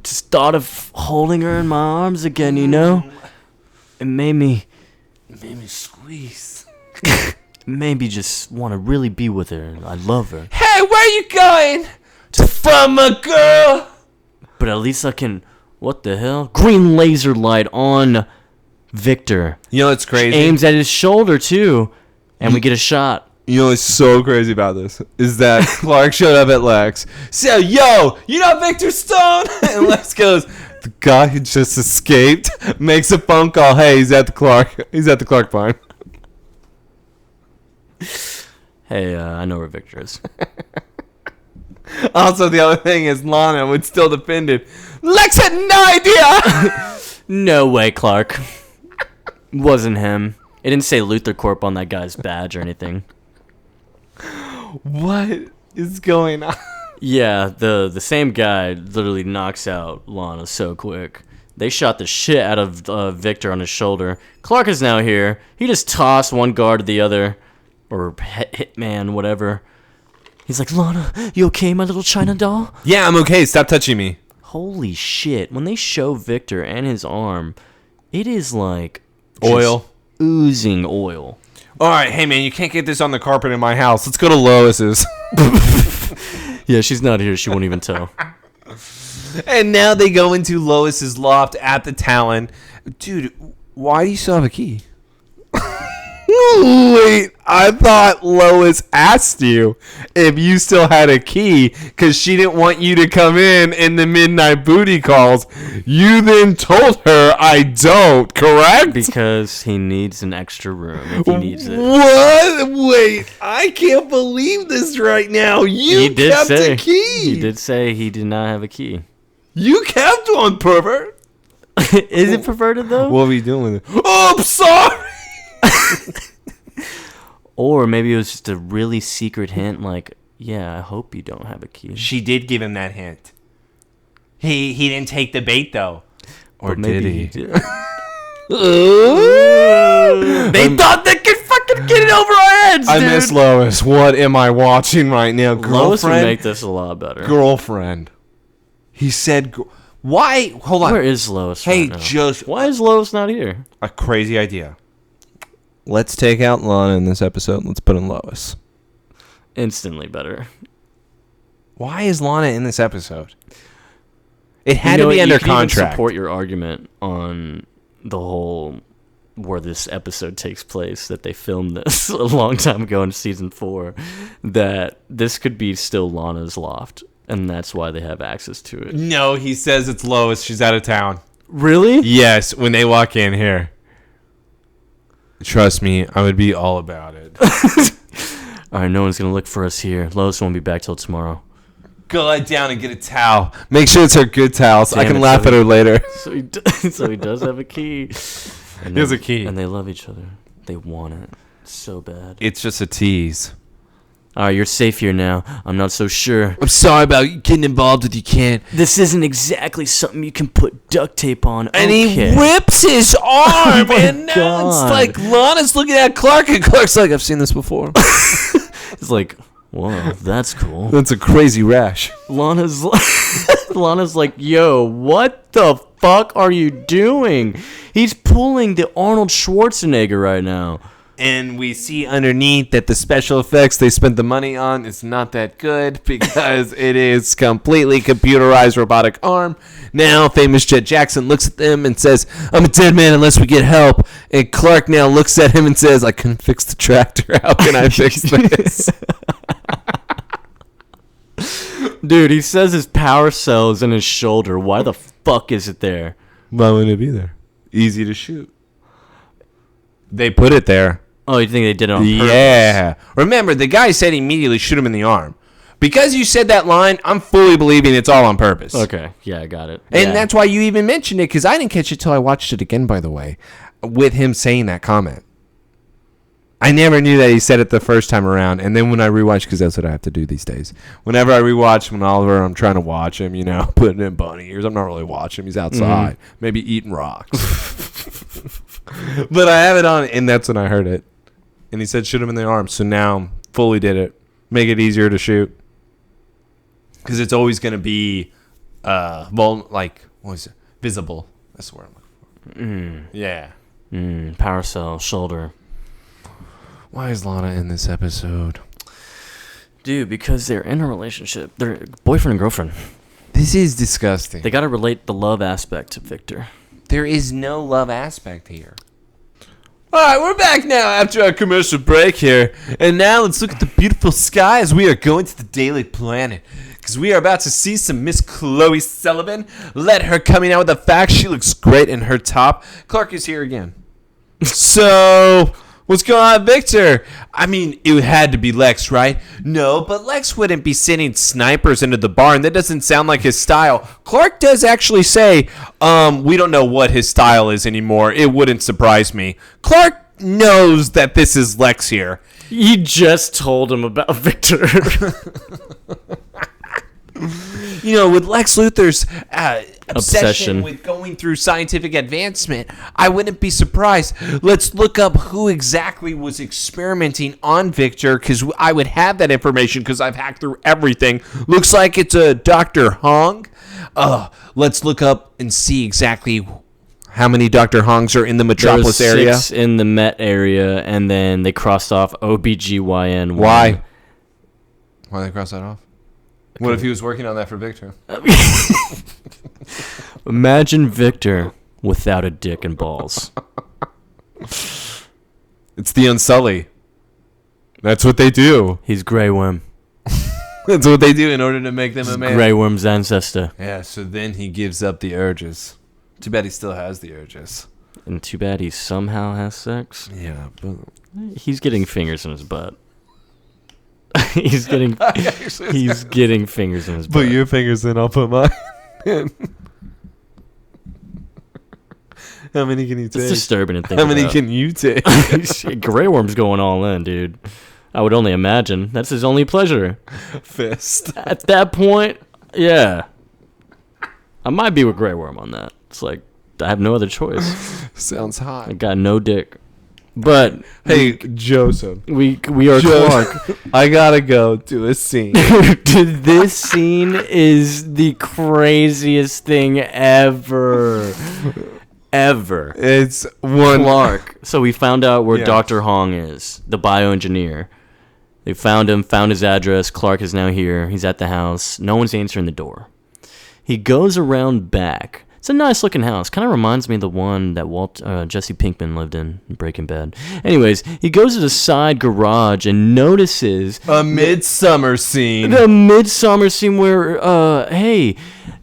Speaker 1: Just thought of holding her in my arms again, you know? It made me
Speaker 2: squeeze.
Speaker 1: maybe just want to really be with her. I love her.
Speaker 2: Hey, where are you going? To find my girl!
Speaker 1: But at least I can, what the hell? Green laser light on Victor.
Speaker 2: You know what's crazy?
Speaker 1: Aims at his shoulder, too. And we get a shot.
Speaker 2: You know what's so crazy about this? Is that Clark showed up at Lex. So, yo, you know Victor Stone? And Lex goes, the guy who just escaped makes a phone call. Hey, he's at the Clark barn.
Speaker 1: Hey, I know where Victor is.
Speaker 2: Also, the other thing is Lana would still defend it. Lex had no idea.
Speaker 1: No way, Clark. Wasn't him. It didn't say Luthor Corp on that guy's badge or anything.
Speaker 2: What is going on?
Speaker 1: Yeah, the same guy literally knocks out Lana so quick. They shot the shit out of Victor on his shoulder. Clark is now here. He just tossed one guard to the other, or hitman, whatever. He's like, Lana, you okay, my little China doll?
Speaker 2: Yeah, I'm okay. Stop touching me.
Speaker 1: Holy shit. When they show Victor and his arm, it is like...
Speaker 2: Oil.
Speaker 1: Oozing oil.
Speaker 2: All right, hey, man, you can't get this on the carpet in my house. Let's go to Lois's.
Speaker 1: Yeah, she's not here. She won't even tell.
Speaker 2: And now they go into Lois's loft at the Talon. Dude, why do you still have a key? Wait, I thought Lois asked you if you still had a key because she didn't want you to come in the midnight booty calls. You then told her I don't, correct?
Speaker 1: Because he needs an extra room if he needs it.
Speaker 2: What? Wait, I can't believe this right now. You kept a key.
Speaker 1: He did say he did not have a key.
Speaker 2: You kept one, pervert.
Speaker 1: Is it perverted, though?
Speaker 2: What are we doing with it? Oh, I'm sorry.
Speaker 1: Or maybe it was just a really secret hint, like, yeah, I hope you don't have a key.
Speaker 2: She did give him that hint. He didn't take the bait, though. Or
Speaker 1: maybe
Speaker 2: did he?
Speaker 1: he did.
Speaker 2: They thought they could fucking get it over our heads, dude. I miss Lois. What am I watching right now?
Speaker 1: Lois would make this a lot better.
Speaker 2: Girlfriend. He said... Why? Hold on.
Speaker 1: Where is Lois?
Speaker 2: Hey,
Speaker 1: right now?
Speaker 2: just...
Speaker 1: Why is Lois not here?
Speaker 2: A crazy idea. Let's take out Lana in this episode. Let's put in Lois.
Speaker 1: Instantly better.
Speaker 2: Why is Lana in this episode? It had to be under contract.
Speaker 1: You can support your argument on the whole where this episode takes place, that they filmed this a long time ago in season 4, that this could be still Lana's loft, and that's why they have access to it.
Speaker 2: No, he says it's Lois. She's out of town.
Speaker 1: Really?
Speaker 2: Yes, when they walk in here. Trust me, I would be all about it.
Speaker 1: All right, no one's going to look for us here. Lois won't be back till tomorrow.
Speaker 2: Go lie down and get a towel. Make sure it's her good towel so I can
Speaker 1: Damn it,
Speaker 2: laugh at her later.
Speaker 1: So he does have a key.
Speaker 2: He has a key.
Speaker 1: And they love each other. They want it so bad.
Speaker 2: It's just a tease.
Speaker 1: All right, you're safe here now. I'm not so sure.
Speaker 2: I'm sorry about getting involved if you can't.
Speaker 1: This isn't exactly something you can put duct tape on.
Speaker 2: And
Speaker 1: okay.
Speaker 2: he rips his arm, and now
Speaker 1: God.
Speaker 2: it's like Lana's looking at Clark, and Clark's like, I've seen this before.
Speaker 1: It's like, whoa, that's cool.
Speaker 2: That's a crazy rash.
Speaker 1: Lana's like, yo, what the fuck are you doing? He's pulling the Arnold Schwarzenegger right now.
Speaker 2: And we see underneath that the special effects they spent the money on is not that good because it is completely computerized robotic arm. Now, Famous Jett Jackson looks at them and says, I'm a dead man unless we get help. And Clark now looks at him and says, I couldn't fix the tractor. How can I fix this?
Speaker 1: Dude, he says his power cell is in his shoulder. Why the fuck is it there?
Speaker 2: Why wouldn't it be there? Easy to shoot. They put it there.
Speaker 1: Oh, you think they did it on purpose?
Speaker 2: Yeah. Remember, the guy said immediately shoot him in the arm. Because you said that line, I'm fully believing it's all on purpose.
Speaker 1: Okay. Yeah, I got it.
Speaker 2: And
Speaker 1: yeah.
Speaker 2: that's why you even mentioned it, because I didn't catch it till I watched it again, by the way, with him saying that comment. I never knew that he said it the first time around. And then when I rewatch, because that's what I have to do these days. Whenever I rewatch when Oliver, I'm trying to watch him, putting in bunny ears. I'm not really watching him. He's outside. Maybe eating rocks. But I have it on, and that's when I heard it. And he said shoot him in the arm. So now, fully did it. Make it easier to shoot. Because it's always going to be, visible. That's the word I'm looking for. Yeah.
Speaker 1: Power cell, shoulder.
Speaker 2: Why is Lana in this episode?
Speaker 1: Dude, because they're in a relationship. They're boyfriend and girlfriend.
Speaker 2: This is disgusting.
Speaker 1: They got to relate the love aspect to Victor.
Speaker 2: There is no love aspect here. All right, we're back now after our commercial break here. And now let's look at the beautiful sky as we are going to the Daily Planet. Because we are about to see some Miss Chloe Sullivan. Let her coming out with the facts. She looks great in her top. Clark is here again. So... what's going on, Victor? I mean, it had to be Lex, right? No, but Lex wouldn't be sending snipers into the barn. That doesn't sound like his style. Clark does actually say, we don't know what his style is anymore. It wouldn't surprise me. Clark knows that this is Lex here.
Speaker 1: You just told him about Victor.
Speaker 2: With Lex Luthor's obsession with going through scientific advancement, I wouldn't be surprised. Let's look up who exactly was experimenting on Victor, because I would have that information because I've hacked through everything. Looks like it's a Dr. Hong. Let's look up and see exactly how many Dr. Hongs are in the Metropolis area.
Speaker 1: 6 in the Met area, and then they crossed off OBGYN.
Speaker 2: Why? Why did they cross that off? What if he was working on that for Victor?
Speaker 1: Imagine Victor without a dick and balls.
Speaker 2: It's the Unsully. That's what they do.
Speaker 1: He's Grey Worm.
Speaker 2: That's what they do in order to make them a man.
Speaker 1: Grey Worm's ancestor.
Speaker 2: Yeah, so then he gives up the urges. Too bad he still has the urges.
Speaker 1: And too bad he somehow has sex.
Speaker 2: Yeah, but
Speaker 1: He's getting fingers in his butt. he's getting fingers in his butt.
Speaker 2: put your fingers in, I'll put mine in. How many can you take?
Speaker 1: It's disturbing to think
Speaker 2: How many
Speaker 1: about.
Speaker 2: can you take?
Speaker 1: Grey Worm's going all in, dude. I would only imagine. That's his only pleasure.
Speaker 2: Fist.
Speaker 1: At that point, yeah. I might be with Grey Worm on that. It's like, I have no other choice.
Speaker 2: Sounds hot.
Speaker 1: I got no dick. But
Speaker 2: Hey, Joseph.
Speaker 1: we are Clark.
Speaker 2: I gotta go to a scene.
Speaker 1: Dude, this scene is the craziest thing ever. Ever.
Speaker 2: It's one.
Speaker 1: Clark. So we found out where
Speaker 2: Yeah.
Speaker 1: Dr. Hong is, the bioengineer. They found him, found his address. Clark is now here. He's at the house. No one's answering the door. He goes around back. It's a nice looking house. Kind of reminds me of the one that Jesse Pinkman lived in Breaking Bad. Anyways, he goes to the side garage and notices
Speaker 2: A midsummer scene.
Speaker 1: the midsummer scene where, hey,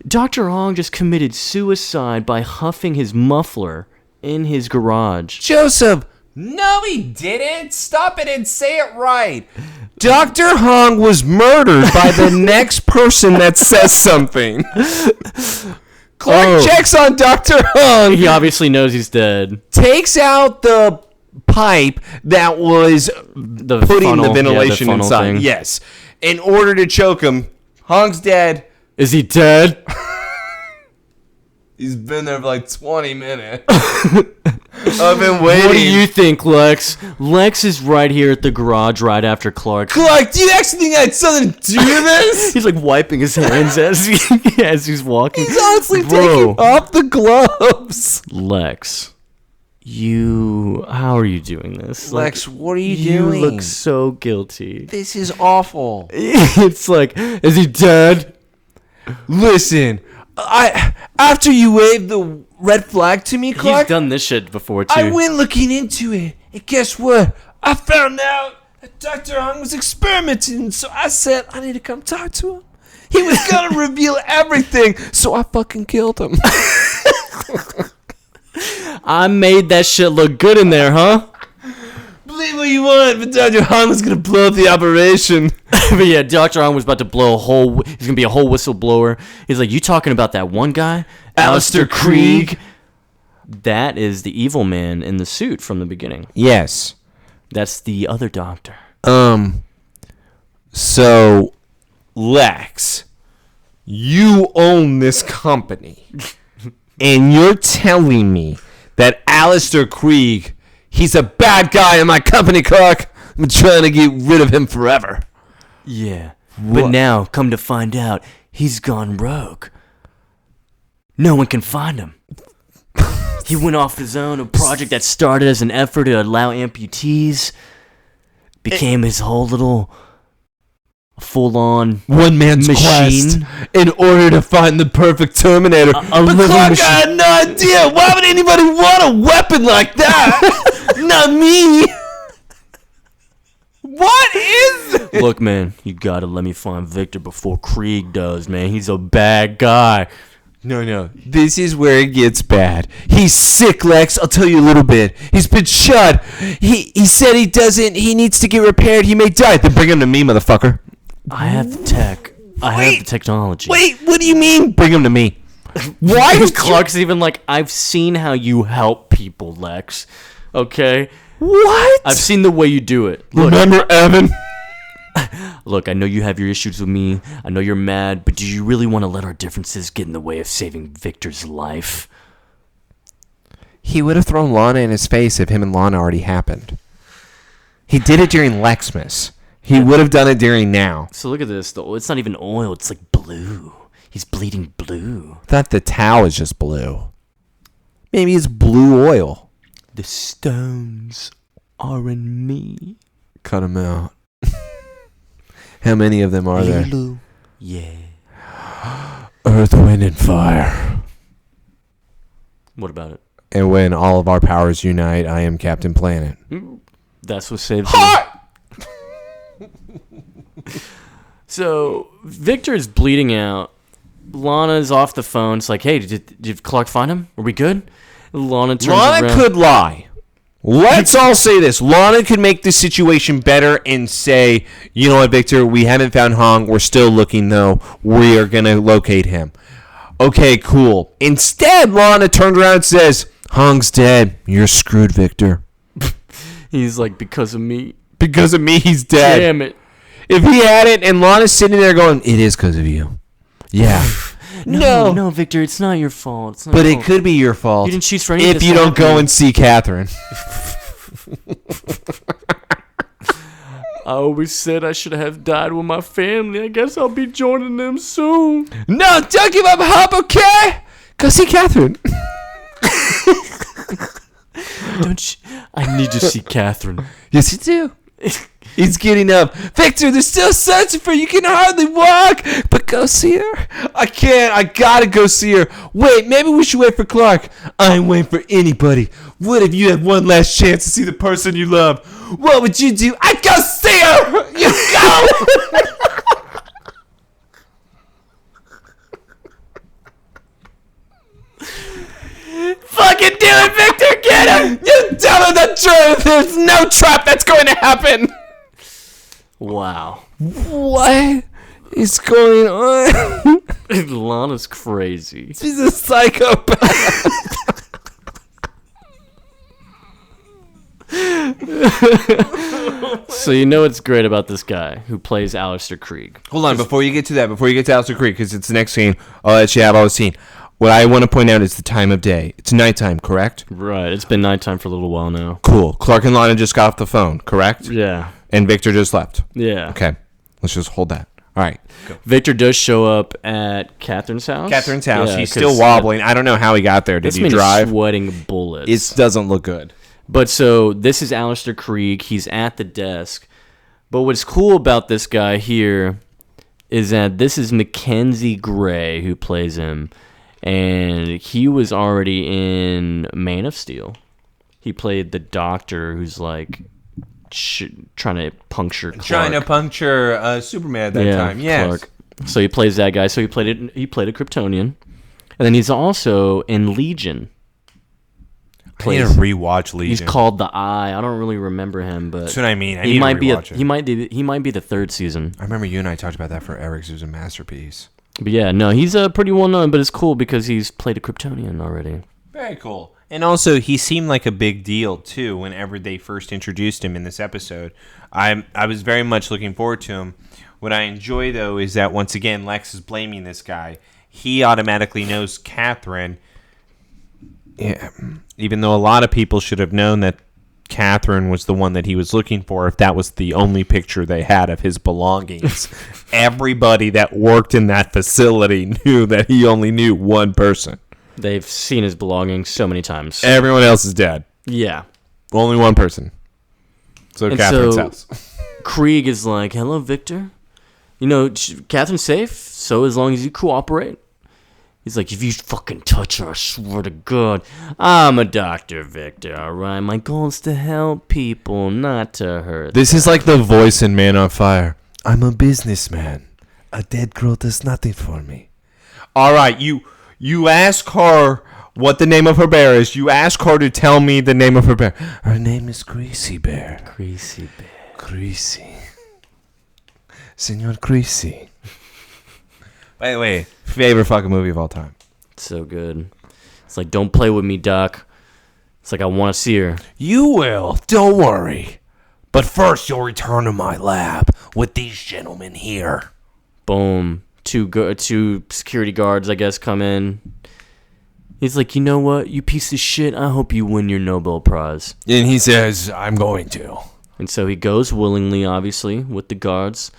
Speaker 1: Dr. Hong just committed suicide by huffing his muffler in his garage.
Speaker 2: Joseph. No, he didn't. Stop it and say it right. Dr. Hong was murdered by the next person that says something. Clark checks on Dr. Hong.
Speaker 1: He obviously knows he's dead.
Speaker 2: Takes out the pipe that was
Speaker 1: The
Speaker 2: putting
Speaker 1: funnel,
Speaker 2: the ventilation
Speaker 1: funnel
Speaker 2: inside.
Speaker 1: thing.
Speaker 2: Yes. In order to choke him. Hong's dead.
Speaker 1: Is he dead?
Speaker 2: He's been there for like 20 minutes. I've been waiting.
Speaker 1: What do you think, Lex? Lex is right here at the garage right after Clark.
Speaker 2: Clark, do you actually think I had something to do with this?
Speaker 1: He's like wiping his hands as he's walking.
Speaker 2: He's honestly
Speaker 1: Bro.
Speaker 2: taking off the gloves.
Speaker 1: Lex, how are you doing this?
Speaker 2: Lex, what are you
Speaker 1: You
Speaker 2: doing?
Speaker 1: look so guilty.
Speaker 2: This is awful.
Speaker 1: It's like, is he dead?
Speaker 2: Listen, after you waved the red flag to me, Clark,
Speaker 1: He's done this shit before too.
Speaker 2: I went looking into it, and guess what? I found out that Dr. Hong was experimenting, so I said I need to come talk to him. He was gonna reveal everything, so I fucking killed him.
Speaker 1: I made that shit look good in there, huh?
Speaker 2: Believe what you want, but Dr. Hong was gonna blow up the operation.
Speaker 1: But yeah, Dr. Hong was about to blow he's gonna be a whole whistleblower. He's like, you talking about that one guy?
Speaker 2: Alistair Krieg?
Speaker 1: That is the evil man in the suit from the beginning.
Speaker 2: Yes.
Speaker 1: That's the other doctor.
Speaker 2: So, Lex, you own this company, and you're telling me that Alistair Krieg, he's a bad guy in my company, Clark. I'm trying to get rid of him forever.
Speaker 1: Yeah. But now, come to find out, he's gone rogue. No one can find him. He went off his own, a project that started as an effort to allow amputees, became his whole little full-on
Speaker 2: One man's
Speaker 1: machine.
Speaker 2: quest in order to find the perfect Terminator. But
Speaker 1: living
Speaker 2: Clark,
Speaker 1: machine.
Speaker 2: I had no idea. Why would anybody want a weapon like that? Not me. What is it?
Speaker 1: Look, man, you gotta let me find Victor before Krieg does, man. He's a bad guy.
Speaker 2: No. This is where it gets bad. He's sick, Lex. I'll tell you a little bit. He's been shot. He said he needs to get repaired. He may die. Then bring him to me, motherfucker.
Speaker 1: I have the tech. I have the technology.
Speaker 2: Wait, what do you mean? Bring him to me. Why
Speaker 1: Because
Speaker 2: would
Speaker 1: Clark's even like, I've seen how you help people, Lex. Okay?
Speaker 2: What?
Speaker 1: I've seen the way you do it. Look,
Speaker 2: Remember Evan?
Speaker 1: Look, I know you have your issues with me. I know you're mad, but do you really want to let our differences get in the way of saving Victor's life?
Speaker 2: He would have thrown Lana in his face if him and Lana already happened. He did it during Lexmas. He would have done it during now.
Speaker 1: So look at this, though. It's not even oil. It's like blue. He's bleeding blue.
Speaker 2: I thought the towel is just blue. Maybe it's blue oil.
Speaker 1: The stones are in me.
Speaker 2: Cut them out. How many of them are there?
Speaker 1: Lulu. Yeah.
Speaker 2: Earth, wind, and fire.
Speaker 1: What about it?
Speaker 2: And when all of our powers unite, I am Captain Planet.
Speaker 1: That's what saves me. So, Victor is bleeding out. Lana's off the phone. It's like, hey, did Clark find him? Are we good? Lana turns
Speaker 2: Lana
Speaker 1: around.
Speaker 2: could lie. Let's all say this. Lana could make the situation better and say, you know what, Victor, we haven't found Hong. We're still looking, though. We are going to locate him. Okay, cool. Instead, Lana turned around and says, Hong's dead. You're screwed, Victor.
Speaker 1: He's like, because of me.
Speaker 2: Because of me, he's dead.
Speaker 1: Damn it.
Speaker 2: If he had it and Lana's sitting there going, it is because of you. Yeah.
Speaker 1: No, Victor, it's not your fault. It's not
Speaker 2: But
Speaker 1: your
Speaker 2: it
Speaker 1: fault.
Speaker 2: could be your fault.
Speaker 1: You didn't choose for any of
Speaker 2: if
Speaker 1: this
Speaker 2: you
Speaker 1: to
Speaker 2: don't go
Speaker 1: happen.
Speaker 2: and see Catherine.
Speaker 1: I always said I should have died with my family. I guess I'll be joining them soon.
Speaker 2: No, don't give up hope, okay? Go see Catherine.
Speaker 1: Don't you? I need to see Catherine.
Speaker 2: Yes, you do. He's getting up. Victor, they're still searching for you. You can hardly walk. But go see her. I can't. I gotta go see her. Wait, maybe we should wait for Clark. I ain't waiting for anybody. What if you had one last chance to see the person you love? What would you do? I'd go see her. You go. Fucking do it, Victor. Get her. You tell her the truth. There's no trap that's going to happen.
Speaker 1: Wow.
Speaker 2: What is going on?
Speaker 1: Lana's crazy.
Speaker 2: She's a psychopath.
Speaker 1: So you know what's great about this guy who plays Alistair Krieg.
Speaker 2: Hold on, before you get to that, before you get to Alistair Creek, because it's the next scene, I'll let you have all the scene. What I want to point out is the time of day. It's nighttime, correct?
Speaker 1: Right. It's been nighttime for a little while now.
Speaker 2: Cool. Clark and Lana just got off the phone, correct?
Speaker 1: Yeah.
Speaker 2: And Victor just left.
Speaker 1: Yeah.
Speaker 2: Okay. Let's just hold that. All right. Go.
Speaker 1: Victor does show up at Catherine's house.
Speaker 2: Catherine's house.
Speaker 1: Yeah,
Speaker 2: He's still wobbling. I don't know how he got there. Did
Speaker 1: This
Speaker 2: he
Speaker 1: man is
Speaker 2: drive?
Speaker 1: sweating bullets.
Speaker 2: It doesn't look good.
Speaker 1: But so this is Alistair Krieg. He's at the desk. But what's cool about this guy here is that this is Mackenzie Gray who plays him. And he was already in Man of Steel. He played the doctor who's like trying to puncture Clark.
Speaker 2: Trying to puncture Superman at that time. Yes.
Speaker 1: Clark. So he plays that guy. So he played a Kryptonian. And then he's also in Legion.
Speaker 2: I need to rewatch Legion.
Speaker 1: He's called the Eye. I don't really remember him, but
Speaker 2: That's what I mean.
Speaker 1: he might be the third season.
Speaker 2: I remember you and I talked about that for Eric's. It was a masterpiece.
Speaker 1: But yeah, no, he's pretty well known. But it's cool because he's played a Kryptonian already.
Speaker 2: Very cool. And also, he seemed like a big deal, too, whenever they first introduced him in this episode. I was very much looking forward to him. What I enjoy, though, is that, once again, Lex is blaming this guy. He automatically knows Catherine. Yeah, even though a lot of people should have known that Catherine was the one that he was looking for if that was the only picture they had of his belongings. Everybody that worked in that facility knew that he only knew one person.
Speaker 1: They've seen his belongings so many times.
Speaker 2: Everyone else is dead.
Speaker 1: Yeah.
Speaker 2: Only one person. So
Speaker 1: And
Speaker 2: Catherine's
Speaker 1: so-
Speaker 2: house.
Speaker 1: Krieg is like, hello, Victor. You know, Catherine's safe, so as long as you cooperate. He's like, if you fucking touch her, I swear to God, I'm a doctor, Victor, all right? My goal is to help people, not to hurt
Speaker 2: This is like the voice in Man on Fire. I'm a businessman. A dead girl does nothing for me. All right, you ask her what the name of her bear is. You ask her to tell me the name of her bear. Her name is Greasy Bear.
Speaker 1: Greasy Bear.
Speaker 2: Greasy. Senor Greasy. By the way, favorite fucking movie of all time.
Speaker 1: So good. It's like, don't play with me, Doc. It's like, I want to see her.
Speaker 2: You will. Don't worry. But first, you'll return to my lab with these gentlemen here.
Speaker 1: Boom. Two security guards, I guess, come in. He's like, you know what, you piece of shit, I hope you win your Nobel Prize.
Speaker 2: And he says, I'm going to.
Speaker 1: And so he goes willingly, obviously, with the guards.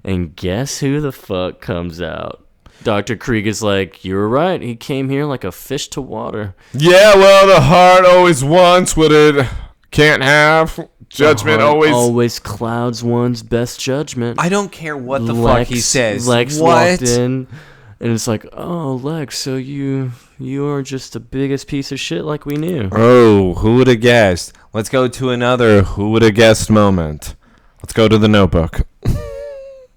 Speaker 1: And guess who the fuck comes out? Dr. Krieg is like, you were right. He came here like a fish to water.
Speaker 2: Yeah, well, the heart always wants what it can't have. Judgment
Speaker 1: always clouds one's best judgment.
Speaker 2: I don't care what the fuck he says.
Speaker 1: Lex walked in, and it's like, oh, Lex, so you are just the biggest piece of shit like we knew.
Speaker 2: Oh, who would have guessed? Let's go to another who would have guessed moment. Let's go to the Notebook.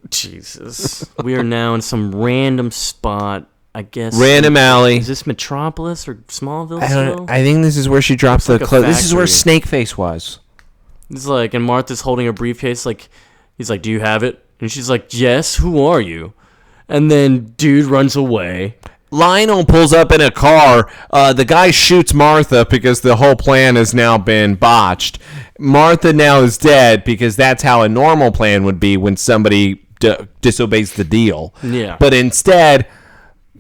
Speaker 1: Jesus. We are now in some random spot, I guess.
Speaker 2: Random alley.
Speaker 1: Is this Metropolis or Smallville still?
Speaker 2: I think this is where she drops the clothes. This is where Snakeface was.
Speaker 1: It's like, and Martha's holding a briefcase, like, he's like, do you have it? And she's like, yes, who are you? And then dude runs away.
Speaker 2: Lionel pulls up in a car. The guy shoots Martha because the whole plan has now been botched. Martha now is dead because that's how a normal plan would be when somebody disobeys the deal.
Speaker 1: Yeah.
Speaker 2: But instead,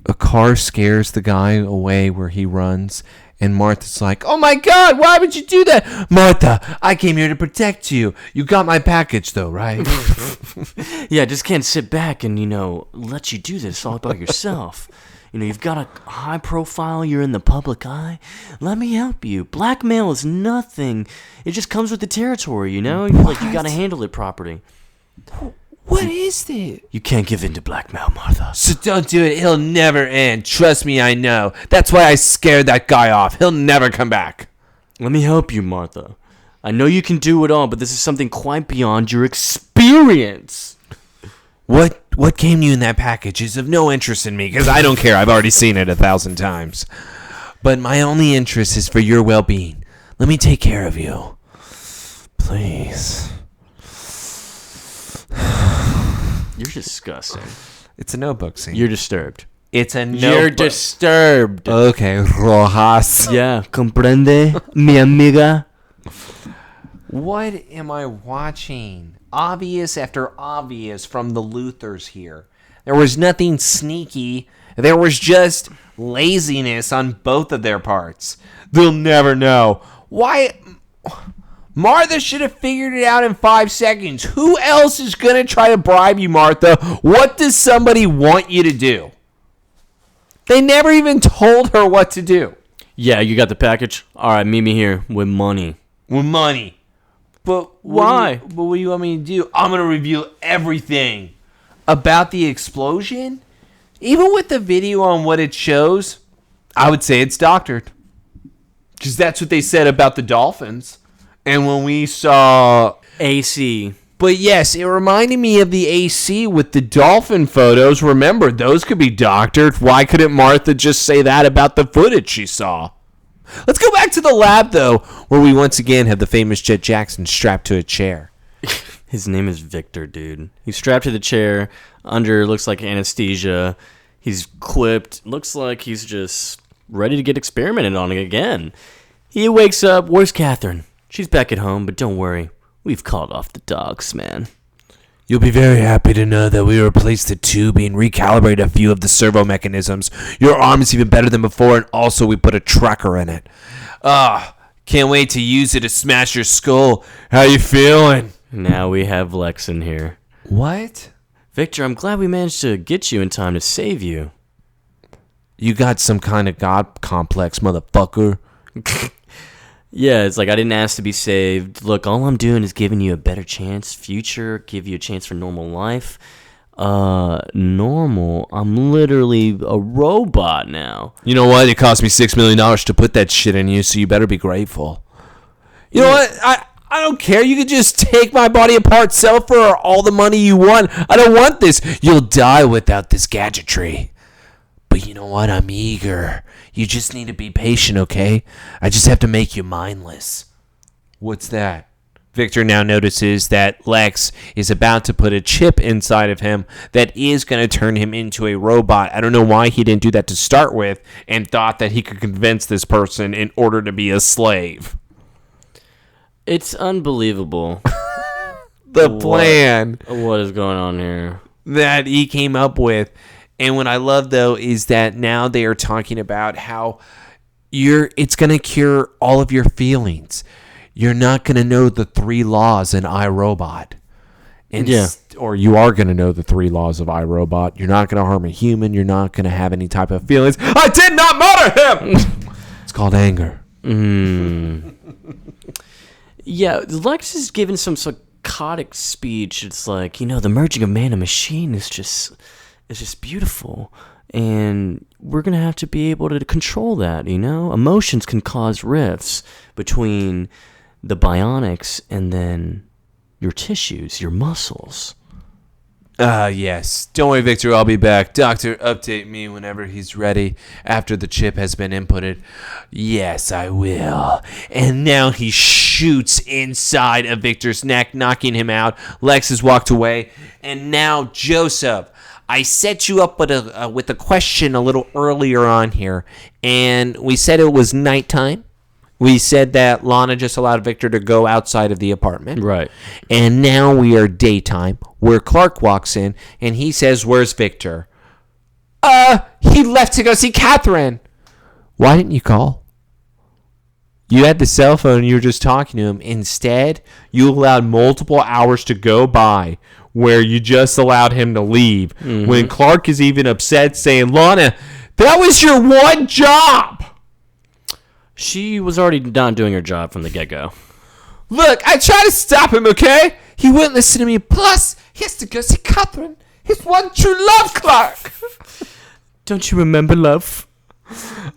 Speaker 2: a car scares the guy away where he runs. And Martha's like, oh my God, why would you do that? Martha, I came here to protect you. You got my package though, right?
Speaker 1: Yeah, just can't sit back and, let you do this all by yourself. You've got a high profile, you're in the public eye. Let me help you. Blackmail is nothing. It just comes with the territory, You're like, you got to handle it properly.
Speaker 2: What is this?
Speaker 1: You can't give in to blackmail, Martha.
Speaker 2: So don't do it. He'll never end. Trust me, I know. That's why I scared that guy off. He'll never come back.
Speaker 1: Let me help you, Martha. I know you can do it all, but this is something quite beyond your experience.
Speaker 2: What came to you in that package is of no interest in me, because I don't care. I've already seen it 1,000 times. But my only interest is for your well-being. Let me take care of you. Please.
Speaker 1: You're disgusting.
Speaker 2: It's a Notebook scene.
Speaker 1: You're disturbed.
Speaker 2: It's a Notebook.
Speaker 1: You're disturbed.
Speaker 2: Okay, Rojas.
Speaker 1: Yeah, comprende, mi amiga.
Speaker 2: What am I watching? Obvious after obvious from the Luthers here. There was nothing sneaky. There was just laziness on both of their parts. They'll never know. Why? Martha should have figured it out in 5 seconds. Who else is going to try to bribe you, Martha? What does somebody want you to do? They never even told her what to do.
Speaker 1: Yeah, you got the package? All right, meet me here with money.
Speaker 2: With money. But
Speaker 1: why?
Speaker 2: What do you want me to do? I'm going to reveal everything about the explosion. Even with the video on what it shows, I would say it's doctored. Because that's what they said about the dolphins. And when we saw
Speaker 1: AC.
Speaker 2: But yes, it reminded me of the AC with the dolphin photos. Remember, those could be doctored. Why couldn't Martha just say that about the footage she saw? Let's go back to the lab, though, where we once again have the famous Jett Jackson strapped to a chair.
Speaker 1: His name is Victor, dude. He's strapped to the chair. Under looks like anesthesia. He's clipped. Looks like he's just ready to get experimented on again. He wakes up. Where's Catherine? She's back at home, but don't worry. We've called off the dogs, man.
Speaker 2: You'll be very happy to know that we replaced the tubing and recalibrated a few of the servo mechanisms. Your arm is even better than before, and also we put a tracker in it. Can't wait to use it to smash your skull. How you feeling?
Speaker 1: Now we have Lex in here.
Speaker 2: What?
Speaker 1: Victor, I'm glad we managed to get you in time to save you.
Speaker 2: You got some kind of god complex, motherfucker.
Speaker 1: Yeah, it's like I didn't ask to be saved. Look, all I'm doing is giving you a better chance, future, give you a chance for normal life. Normal? I'm literally a robot now.
Speaker 2: You know what? It cost me $6 million to put that shit in you, so you better be grateful. You know what? I don't care. You can just take my body apart, sell it for all the money you want. I don't want this. You'll die without this gadgetry. But you know what? I'm eager. You just need to be patient, okay? I just have to make you mindless. What's that? Victor now notices that Lex is about to put a chip inside of him that is going to turn him into a robot. I don't know why he didn't do that to start with and thought that he could convince this person in order to be a slave.
Speaker 1: It's unbelievable.
Speaker 2: plan
Speaker 1: What is going on here?
Speaker 2: that he came up with. And what I love, though, is that now they are talking about how it's going to cure all of your feelings. You're not going to know the 3 laws in iRobot. Or you are going to know the 3 laws of iRobot. You're not going to harm a human. You're not going to have any type of feelings. I did not murder him! It's called anger.
Speaker 1: Yeah, Lex is giving some psychotic speech. It's like, the merging of man and machine is just beautiful. And we're going to have to be able to control that, Emotions can cause rifts between the bionics and then your tissues, your muscles.
Speaker 2: Yes. Don't worry, Victor. I'll be back. Doctor, update me whenever he's ready after the chip has been inputted. Yes, I will. And now he shoots inside of Victor's neck, knocking him out. Lex has walked away. And now, Joseph, I set you up with a question a little earlier on here. And we said it was nighttime. We said that Lana just allowed Victor to go outside of the apartment.
Speaker 1: Right.
Speaker 2: And now we are daytime, where Clark walks in, and he says, where's Victor? He left to go see Catherine. Why didn't you call? You had the cell phone, and you were just talking to him. Instead, you allowed multiple hours to go by where you just allowed him to leave. Mm-hmm. When Clark is even upset, saying, Lana, that was your one job.
Speaker 1: She was already not doing her job from the get-go.
Speaker 2: Look, I tried to stop him, okay? He wouldn't listen to me. Plus, he has to go see Catherine. His one true love, Clark.
Speaker 1: Don't you remember, love?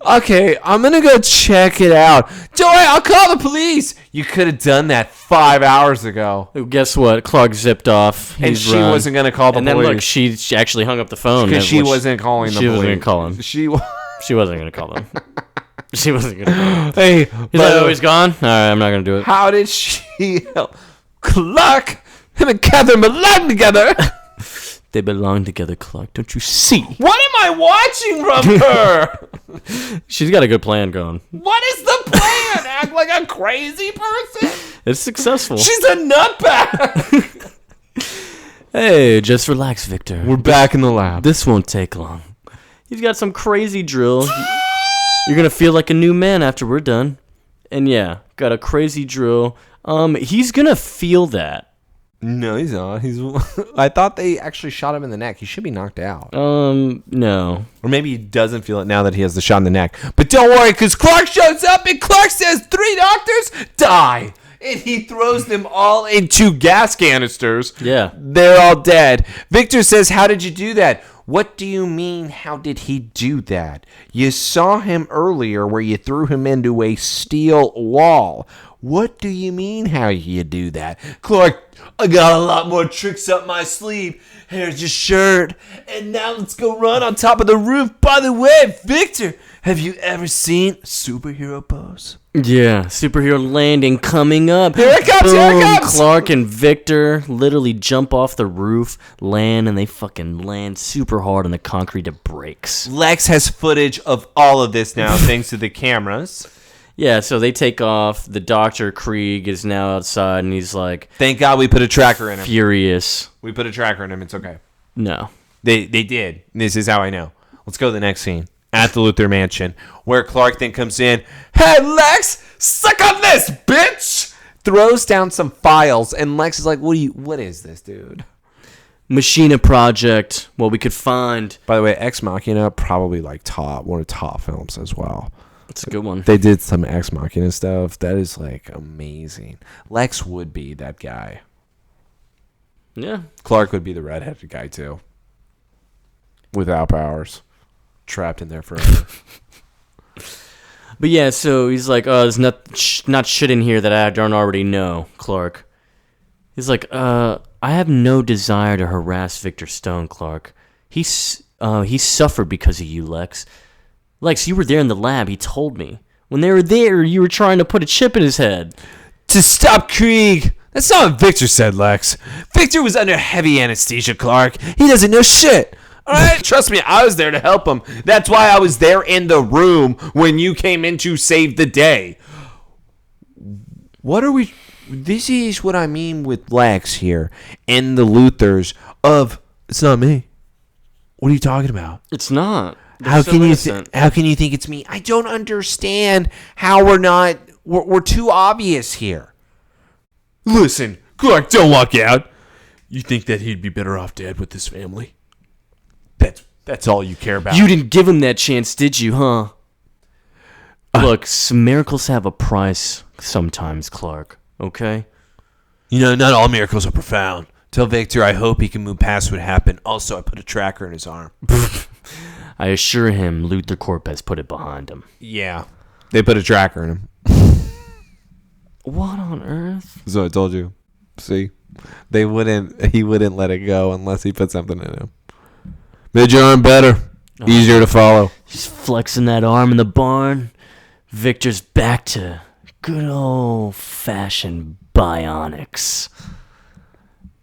Speaker 2: Okay, I'm going to go check it out. Don't worry, I'll call the police. You could have done that 5 hours ago.
Speaker 1: Guess what? Clark zipped off.
Speaker 2: And she wasn't going to call the police.
Speaker 1: And then, look, she actually hung up the phone.
Speaker 2: Because she wasn't calling the police.
Speaker 1: She wasn't going to call him. She wasn't going to call them. She wasn't going to call him.
Speaker 2: Hey.
Speaker 1: He's like, oh, he's gone? All right, I'm not going to do it.
Speaker 2: How did she help? Clark, him and Catherine belong together.
Speaker 1: They belong together, Clark. Don't you see?
Speaker 2: What am I watching from her?
Speaker 1: She's got a good plan going.
Speaker 2: What is the plan? Act like a crazy person?
Speaker 1: It's successful.
Speaker 2: She's a nutbag.
Speaker 1: Hey, just relax, Victor.
Speaker 2: We're back in the lab.
Speaker 1: This won't take long. He's got some crazy drill. You're going to feel like a new man after we're done. And yeah, got a crazy drill. He's going to feel that.
Speaker 2: No, he's not. I thought they actually shot him in the neck. He should be knocked out.
Speaker 1: No.
Speaker 2: Or maybe he doesn't feel it now that he has the shot in the neck. But don't worry, because Clark shows up and Clark says 3 doctors die. And he throws them all into gas canisters.
Speaker 1: Yeah.
Speaker 2: They're all dead. Victor says, how did you do that? What do you mean, how did he do that? You saw him earlier where you threw him into a steel wall. What do you mean, how you do that? Clark, I got a lot more tricks up my sleeve. Here's your shirt. And now let's go run on top of the roof. By the way, Victor, have you ever seen superhero pose?
Speaker 1: Yeah, superhero landing coming up.
Speaker 2: Here it comes,
Speaker 1: Boom,
Speaker 2: here it comes.
Speaker 1: Clark and Victor literally jump off the roof, land, and they fucking land super hard on the concrete. It breaks.
Speaker 2: Lex has footage of all of this now, thanks to the cameras.
Speaker 1: Yeah, so they take off. The Dr. Krieg is now outside, and he's like...
Speaker 2: Thank God we put a tracker in him.
Speaker 1: Furious.
Speaker 2: We put a tracker in him. It's okay.
Speaker 1: No.
Speaker 2: They did. This is how I know. Let's go to the next scene. At the Luthor Mansion, where Clark then comes in. Hey, Lex! Suck on this, bitch! Throws down some files, and Lex is like, what is this, dude?
Speaker 1: Machina Project. What we could find.
Speaker 2: By the way, Ex Machina, probably like one of the top films as well.
Speaker 1: It's a good one.
Speaker 2: They did some Ex Machina stuff. That is like amazing. Lex would be that guy.
Speaker 1: Yeah. Clark
Speaker 2: would be the redheaded guy too. Without powers. Trapped in there forever.
Speaker 1: But yeah, so he's like, oh, there's not shit in here that I don't already know, Clark. He's like, I have no desire to harass Victor Stone, Clark. He suffered because of you, Lex. Lex, you were there in the lab, he told me. When they were there, you were trying to put a chip in his head.
Speaker 2: To stop Krieg! That's not what Victor said, Lex. Victor was under heavy anesthesia, Clark. He doesn't know shit. Alright? Trust me, I was there to help him. That's why I was there in the room when you came in to save the day. What are we This is what I mean with Lex here and the Luthers of, it's not me. What are you talking about?
Speaker 1: It's not.
Speaker 2: How can you think it's me? I don't understand how we're too obvious here. Listen, Clark, don't walk out. You think that he'd be better off dead with his family? That's all you care about.
Speaker 1: You didn't give him that chance, did you, huh? Look, some miracles have a price sometimes, Clark. Okay?
Speaker 2: Not all miracles are profound. Tell Victor I hope he can move past what happened. Also, I put a tracker in his arm.
Speaker 1: I assure him Luther Corp has put it behind him.
Speaker 2: Yeah. They put a tracker in him.
Speaker 1: What on earth?
Speaker 2: So I told you. See? He wouldn't let it go unless he put something in him. Made your arm better. Easier to follow.
Speaker 1: He's flexing that arm in the barn. Victor's back to good old-fashioned bionics.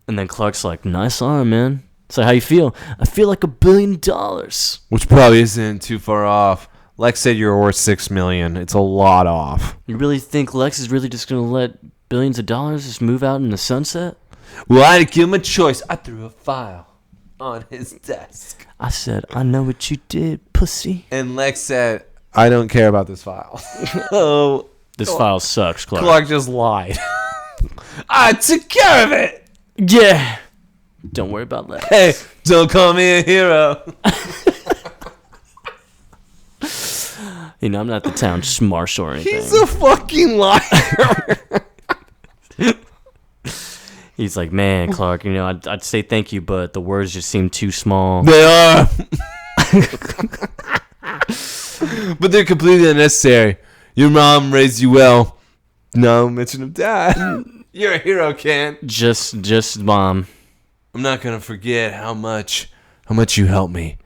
Speaker 1: And then Clark's like, nice arm, man. So how you feel? I feel like $1 billion.
Speaker 2: Which probably isn't too far off. Lex said you're worth $6 million. It's a lot off.
Speaker 1: You really think Lex is really just going to let billions of dollars just move out in the sunset?
Speaker 2: Well, I didn't give him a choice. I threw a file on his desk.
Speaker 1: I said, I know what you did, pussy.
Speaker 2: And Lex said, I don't care about this file. Oh,
Speaker 1: this file sucks, Clark.
Speaker 2: Clark just lied. I took care of it.
Speaker 1: Yeah. Don't worry about that.
Speaker 2: Hey, don't call me a hero.
Speaker 1: I'm not the town marshal or anything.
Speaker 2: He's a fucking liar.
Speaker 1: He's like, man, Clark, I'd say thank you, but the words just seem too small.
Speaker 2: They are. But they're completely unnecessary. Your mom raised you well. No mention of dad. You're a hero, Ken.
Speaker 1: Just mom.
Speaker 2: I'm not gonna forget how much you helped me.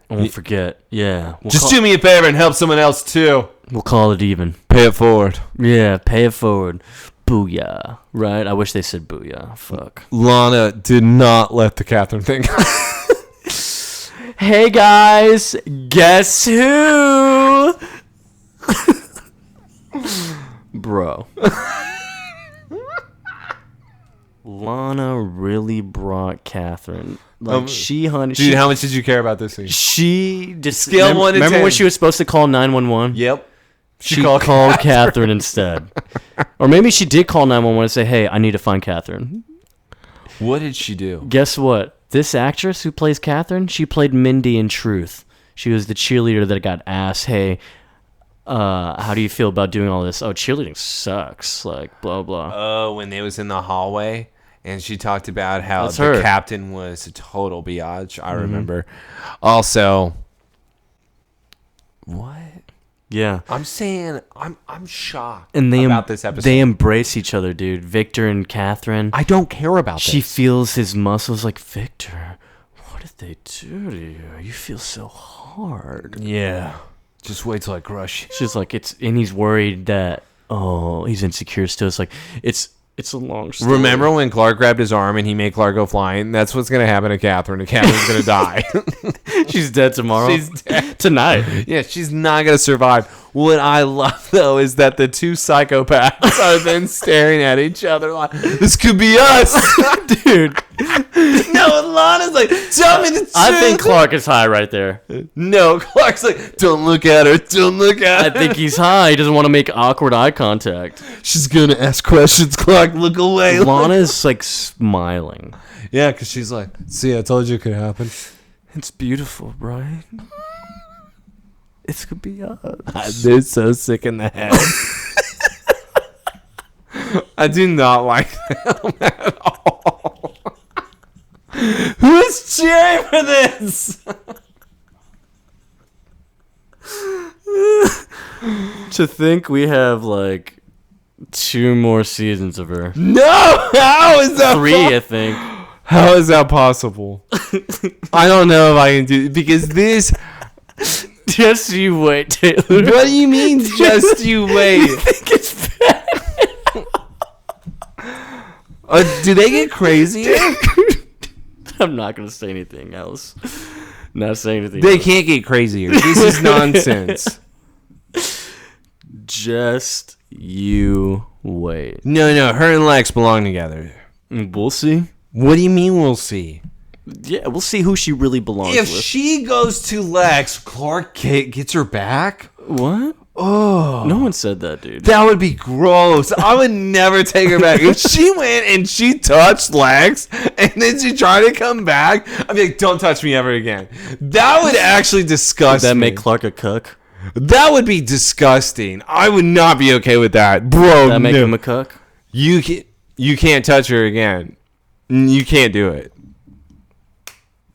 Speaker 1: I won't forget. Yeah.
Speaker 2: Just do me a favor and help someone else too.
Speaker 1: We'll call it even.
Speaker 2: Pay it forward.
Speaker 1: Yeah, pay it forward. Booyah. Right? I wish they said booyah. Fuck.
Speaker 2: Lana did not let the Catherine thing go.
Speaker 1: Hey guys, guess who? Bro. Lana really brought Catherine. Like,
Speaker 2: Dude, how much did you care about this scene?
Speaker 1: She just
Speaker 2: Scale 1 to 10.
Speaker 1: Remember when she was supposed to call 911?
Speaker 2: Yep.
Speaker 1: She called Catherine instead. Or maybe she did call 911 and say, hey, I need to find Catherine.
Speaker 2: What did she do?
Speaker 1: Guess what? This actress who plays Catherine, she played Mindy in Truth. She was the cheerleader that got asked, hey, how do you feel about doing all this? Oh, cheerleading sucks. Like, blah, blah.
Speaker 2: Oh, when they was in the hallway and she talked about how the captain was a total biatch. I remember. Also, what?
Speaker 1: Yeah.
Speaker 2: I'm saying I'm shocked
Speaker 1: and
Speaker 2: about this episode.
Speaker 1: They embrace each other, dude. Victor and Catherine.
Speaker 2: I don't care about
Speaker 1: She
Speaker 2: this.
Speaker 1: feels his muscles like, Victor, what did they do to you? You feel so hard.
Speaker 2: Yeah. Just wait till I crush you.
Speaker 1: She's like, and he's worried that, he's insecure still. It's like, it's a long story.
Speaker 2: Remember when Clark grabbed his arm and he made Clark go flying? That's what's going to happen to Catherine. And Catherine's going to die.
Speaker 1: She's dead tomorrow.
Speaker 2: She's dead.
Speaker 1: Tonight.
Speaker 2: Yeah, she's not going to survive. What I love, though, is that the two psychopaths are then staring at each other like, this could be us.
Speaker 1: Dude.
Speaker 2: No, Lana's like, tell me the truth.
Speaker 1: I think Clark is high right there.
Speaker 2: No, Clark's like, don't look at her. Don't look at her.
Speaker 1: I think he's high. He doesn't want to make awkward eye contact.
Speaker 2: She's going to ask questions. Clark, look away.
Speaker 1: Lana's like smiling.
Speaker 2: Yeah, because she's like, see, I told you it could happen.
Speaker 1: It's beautiful, right? It could be us.
Speaker 2: They're so sick in the head. I do not like them at all. Who's cheering for this?
Speaker 1: To think we have like 2 more seasons of her.
Speaker 2: No! How is that
Speaker 1: 3, I think.
Speaker 2: How is that possible? I don't know if I can do it because this...
Speaker 1: Just you wait, Taylor.
Speaker 2: What do you mean, just you wait?
Speaker 1: You think it's bad?
Speaker 2: Do they get crazier?
Speaker 1: I'm not going to say anything else. Not saying anything
Speaker 2: They
Speaker 1: else.
Speaker 2: can't get crazier. This is nonsense.
Speaker 1: Just You wait.
Speaker 2: No, her and Lex belong together.
Speaker 1: We'll see.
Speaker 2: What do you mean we'll see?
Speaker 1: Yeah, we'll see who she really belongs
Speaker 2: If
Speaker 1: with.
Speaker 2: she goes to Lex, Clark gets her back?
Speaker 1: What?
Speaker 2: Oh.
Speaker 1: No one said that, dude.
Speaker 2: That would be gross. I would never take her back. If she went and she touched Lex and then she tried to come back, I'd be like, don't touch me ever again. That would actually disgust
Speaker 1: Does that
Speaker 2: me.
Speaker 1: make Clark a cuck?
Speaker 2: That would be disgusting. I would not be okay with that. Bro,
Speaker 1: Does that make him a cuck?
Speaker 2: You can't touch her again. You can't do it.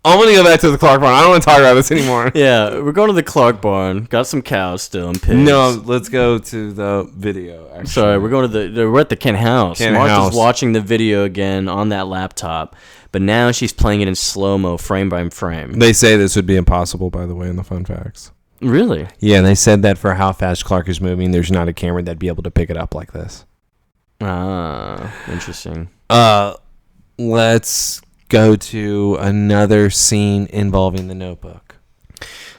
Speaker 2: I'm going to go back to the Clark barn. I don't want to talk about this anymore.
Speaker 1: Yeah, we're going to the Clark barn. Got some cows still and pigs.
Speaker 2: No, let's go to the video. Actually.
Speaker 1: Sorry, we're going to we're at the Kent house.
Speaker 2: Kent
Speaker 1: Martha's
Speaker 2: house.
Speaker 1: watching the video again on that laptop, but now she's playing it in slow-mo, frame by frame.
Speaker 2: They say this would be impossible, by the way, in the fun facts.
Speaker 1: Really?
Speaker 2: Yeah, they said that for how fast Clark is moving, there's not a camera that'd be able to pick it up like this.
Speaker 1: Ah, interesting.
Speaker 2: Let's go to another scene involving the Notebook.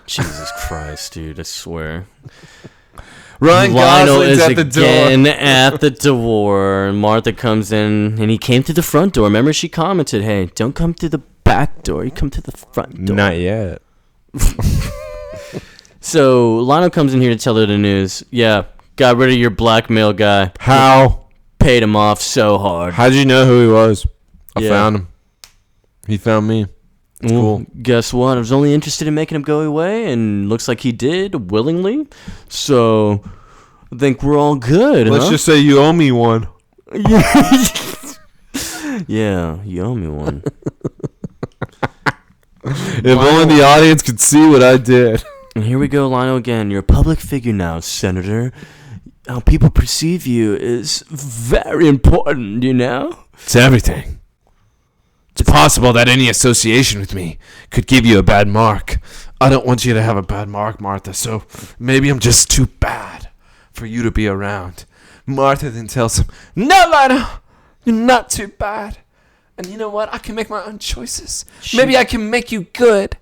Speaker 1: Jesus Christ, dude, I swear.
Speaker 2: Ryan
Speaker 1: Lionel
Speaker 2: Gosling's
Speaker 1: is
Speaker 2: at the door.
Speaker 1: again at the door. And Martha comes in, and he came through the front door. Remember, she commented, hey, don't come through the back door. You come to the front door.
Speaker 2: Not yet.
Speaker 1: So Lionel comes in here to tell her the news. Yeah, got rid of your blackmail guy.
Speaker 2: How?
Speaker 1: Paid him off so hard.
Speaker 2: How'd you know who he was? I
Speaker 1: Yeah.
Speaker 2: found him. He found me. It's cool.
Speaker 1: Guess what? I was only interested in making him go away, and looks like he did willingly. So I think we're all good.
Speaker 2: Let's
Speaker 1: huh?
Speaker 2: just say you owe me one.
Speaker 1: Yeah, you owe me one.
Speaker 2: If only the audience could see what I did.
Speaker 1: And here we go, Lionel again. You're a public figure now, Senator. How people perceive you is very important, you know?
Speaker 2: It's everything. It's possible that any association with me could give you a bad mark. I don't want you to have a bad mark, Martha, so maybe I'm just too bad for you to be around. Martha then tells him, no, Lionel, you're not too bad. And you know what? I can make my own choices. Maybe I can make you good.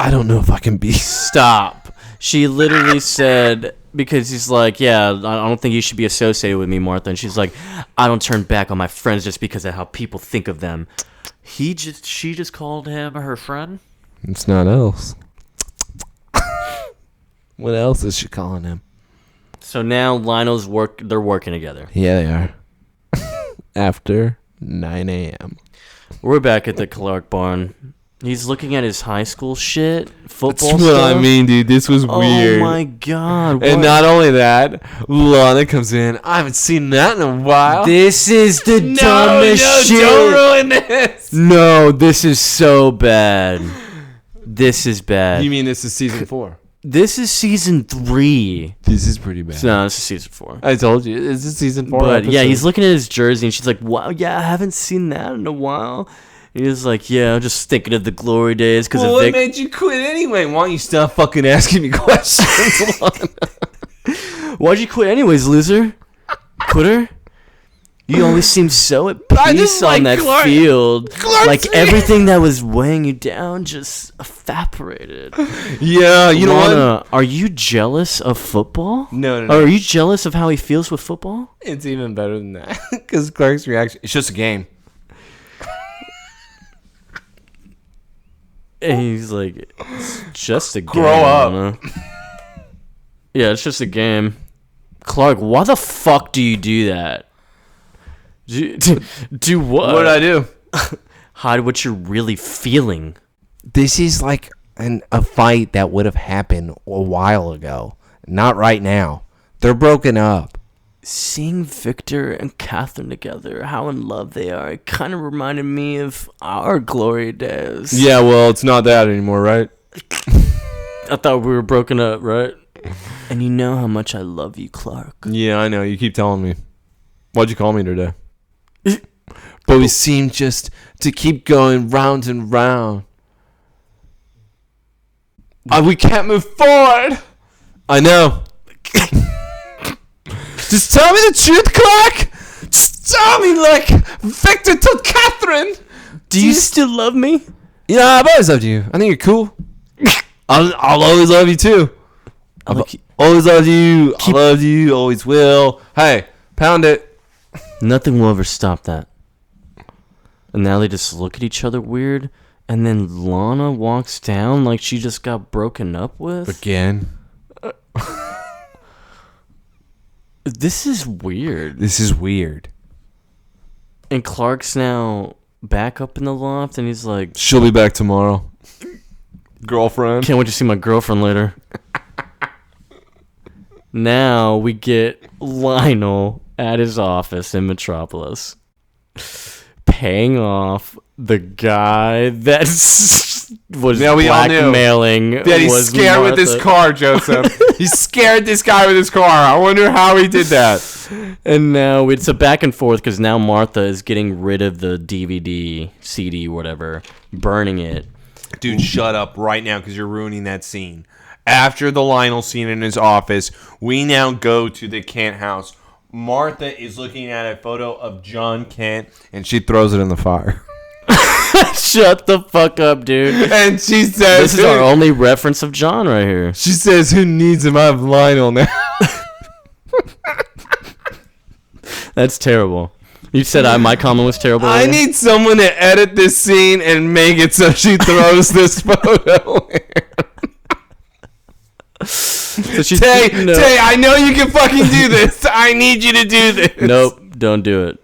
Speaker 2: I don't know if I can be.
Speaker 1: Stop. She literally said, because he's like, yeah, I don't think you should be associated with me, Martha. And she's like, I don't turn back on my friends just because of how people think of them. She just called him her friend?
Speaker 2: It's not else. What else is she calling him?
Speaker 1: So now they're working together.
Speaker 2: Yeah, they are. After 9 a.m.
Speaker 1: We're back at the Clark barn. He's looking at his high school shit, football
Speaker 2: That's
Speaker 1: stuff.
Speaker 2: what I mean, dude. This was weird.
Speaker 1: Oh my god.
Speaker 2: And
Speaker 1: what?
Speaker 2: not only that, Lana comes in. I haven't seen that in a while.
Speaker 1: This is the dumbest shit.
Speaker 2: Don't ruin this.
Speaker 1: No, this is so bad. This is bad.
Speaker 2: You mean this is season 4?
Speaker 1: This is season 3.
Speaker 2: This is pretty bad.
Speaker 1: No, this is season 4.
Speaker 2: I told you. This is season 4.
Speaker 1: But yeah, he's looking at his jersey and she's like, wow, yeah, I haven't seen that in a while. And he's like, yeah, I'm just thinking of the glory days because
Speaker 2: Well,
Speaker 1: of
Speaker 2: what made you quit anyway? Why don't you stop fucking asking me questions, Lana?
Speaker 1: Why'd you quit anyways, loser? Quitter? You always seem so at
Speaker 2: I
Speaker 1: peace
Speaker 2: just
Speaker 1: on
Speaker 2: like
Speaker 1: that
Speaker 2: Clark.
Speaker 1: field.
Speaker 2: Clark's
Speaker 1: Like
Speaker 2: me.
Speaker 1: everything that was weighing you down just evaporated.
Speaker 2: Yeah, you know what?
Speaker 1: Lana, are you jealous of football?
Speaker 2: No.
Speaker 1: Or are you jealous of how he feels with football?
Speaker 2: It's even better than that. Because Clark's reaction, it's just a game.
Speaker 1: And he's like, it's just a game.
Speaker 2: Grow up.
Speaker 1: Lana. Yeah, it's just a game. Clark, why the fuck do you do that? Do what?
Speaker 2: What did I do?
Speaker 1: Hide what you're really feeling.
Speaker 2: This is like a fight that would have happened a while ago. Not right now. They're broken up.
Speaker 1: Seeing Victor and Catherine together, how in love they are, it kind of reminded me of our glory days.
Speaker 2: Yeah, well, it's not that anymore, right?
Speaker 1: I thought we were broken up, right? And you know how much I love you, Clark.
Speaker 2: Yeah, I know. You keep telling me. Why'd you call me today? But we seem just to keep going round and round. We can't move forward. I know. Just tell me the truth, Clark. Just tell me like Victor told Catherine.
Speaker 1: Do you still love me?
Speaker 2: Yeah, I've always loved you. I think you're cool. I'll always love you too. Always love you. I love you. Always will. Hey, pound it.
Speaker 1: Nothing will ever stop that. And now they just look at each other weird. And then Lana walks down like she just got broken up with.
Speaker 2: Again.
Speaker 1: This is weird.
Speaker 2: This is weird.
Speaker 1: And Clark's now back up in the loft, and he's like,
Speaker 2: She'll be back tomorrow. Girlfriend.
Speaker 1: can't wait to see my girlfriend later. Now we get Lionel at his office in Metropolis, paying off the guy that was blackmailing.
Speaker 2: That he's scared with his
Speaker 1: Martha.
Speaker 2: car, Joseph. He scared this guy with his car. I wonder how he did that.
Speaker 1: And now it's a back and forth because now Martha is getting rid of the DVD, CD, whatever, burning it.
Speaker 2: Dude, shut up right now because you're ruining that scene. After the Lionel scene in his office, we now go to the Kent house. Martha is looking at a photo of John Kent, and she throws it in the fire.
Speaker 1: Shut the fuck up, dude.
Speaker 2: And she says,
Speaker 1: This is our only reference of John right here.
Speaker 2: she says, who needs him? I have Lionel now.
Speaker 1: That's terrible. You said my comment was terrible.
Speaker 2: I
Speaker 1: earlier?
Speaker 2: need someone to edit this scene and make it so she throws this photo in.
Speaker 1: So she's
Speaker 2: Tay,
Speaker 1: no.
Speaker 2: Tay, I know you can fucking do this. I need you to do this.
Speaker 1: Nope, don't do it.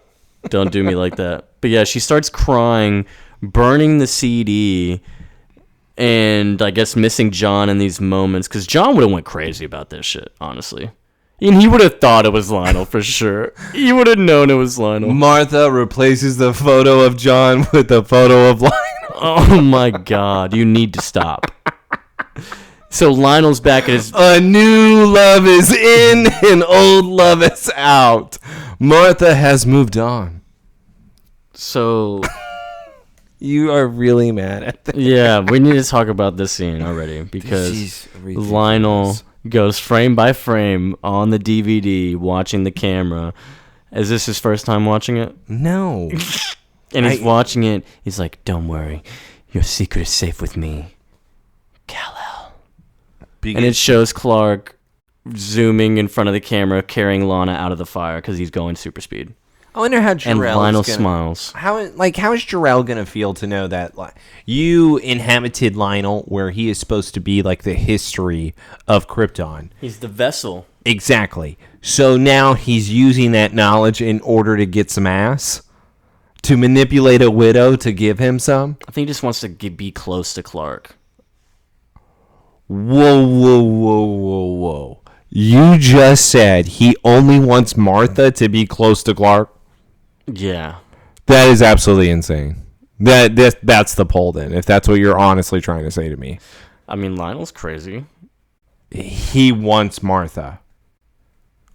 Speaker 1: Don't do me like that. But yeah, she starts crying, burning the CD, and I guess missing John in these moments because John would have went crazy about this shit, honestly. And he would have thought it was Lionel for sure. He would have known it was Lionel.
Speaker 2: Martha replaces the photo of John with the photo of Lionel.
Speaker 1: Oh my god, you need to stop. So Lionel's back at his...
Speaker 2: A new love is in and old love is out. Martha has moved on.
Speaker 1: So...
Speaker 2: You are really mad at that.
Speaker 1: Yeah, we need to talk about this scene already because Lionel goes frame by frame on the DVD watching the camera. Is this his first time watching it?
Speaker 2: No.
Speaker 1: And he's watching it. He's like, don't worry. Your secret is safe with me. Kal-El. And it shows Clark zooming in front of the camera carrying Lana out of the fire because he's going super speed.
Speaker 2: I wonder how
Speaker 1: And Lionel smiles.
Speaker 2: How is Jarrell gonna feel to know that you inhabited Lionel, where he is supposed to be like the history of Krypton?
Speaker 1: He's the vessel.
Speaker 2: Exactly. So now he's using that knowledge in order to get some ass, to manipulate a widow to give him some.
Speaker 1: I think he just wants to be close to Clark.
Speaker 2: Whoa. You just said he only wants Martha to be close to Clark?
Speaker 1: Yeah.
Speaker 2: That is absolutely insane. That's the poll then, if that's what you're honestly trying to say to me.
Speaker 1: I mean, Lionel's crazy.
Speaker 2: He wants Martha.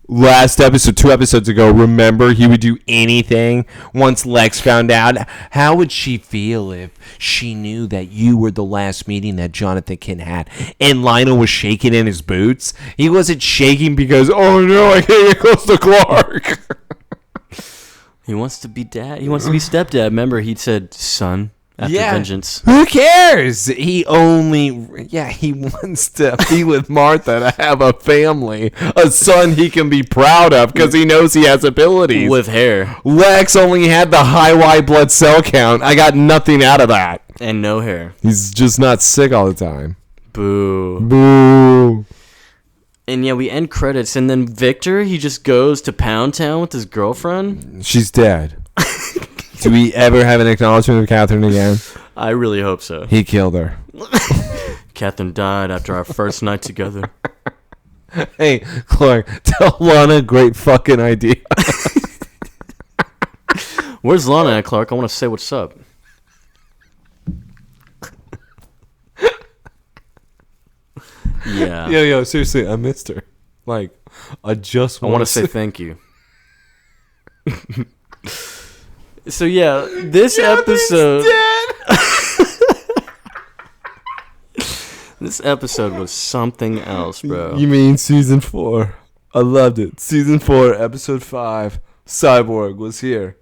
Speaker 2: Last episode, 2 episodes ago, remember he would do anything once Lex found out. How would she feel if she knew that you were the last meeting that Jonathan Kent had? And Lionel was shaking in his boots. He wasn't shaking because, oh no, I can't get close to Clark.
Speaker 1: He wants to be dad. He wants to be stepdad. Remember, he said son after vengeance.
Speaker 2: Who cares? He wants to be with Martha, to have a family, a son he can be proud of because he knows he has abilities.
Speaker 1: With hair.
Speaker 2: Lex only had the high white blood cell count. I got nothing out of that.
Speaker 1: And no hair.
Speaker 2: He's just not sick all the time.
Speaker 1: Boo.
Speaker 2: Boo.
Speaker 1: And yeah, we end credits, and then Victor, he just goes to Pound Town with his girlfriend.
Speaker 2: She's dead. Do we ever have an acknowledgement of Catherine again?
Speaker 1: I really hope so.
Speaker 2: He killed her.
Speaker 1: Catherine died after our first night together.
Speaker 2: Hey, Clark, tell Lana a great fucking idea.
Speaker 1: Where's Lana at, Clark? I want to say what's up. Yeah.
Speaker 2: Yo, seriously, I missed her. I just
Speaker 1: I want to say thank you. So yeah, this episode this episode was something else, bro.
Speaker 2: You mean season 4? I loved it. Season 4, episode 5. Cyborg was here.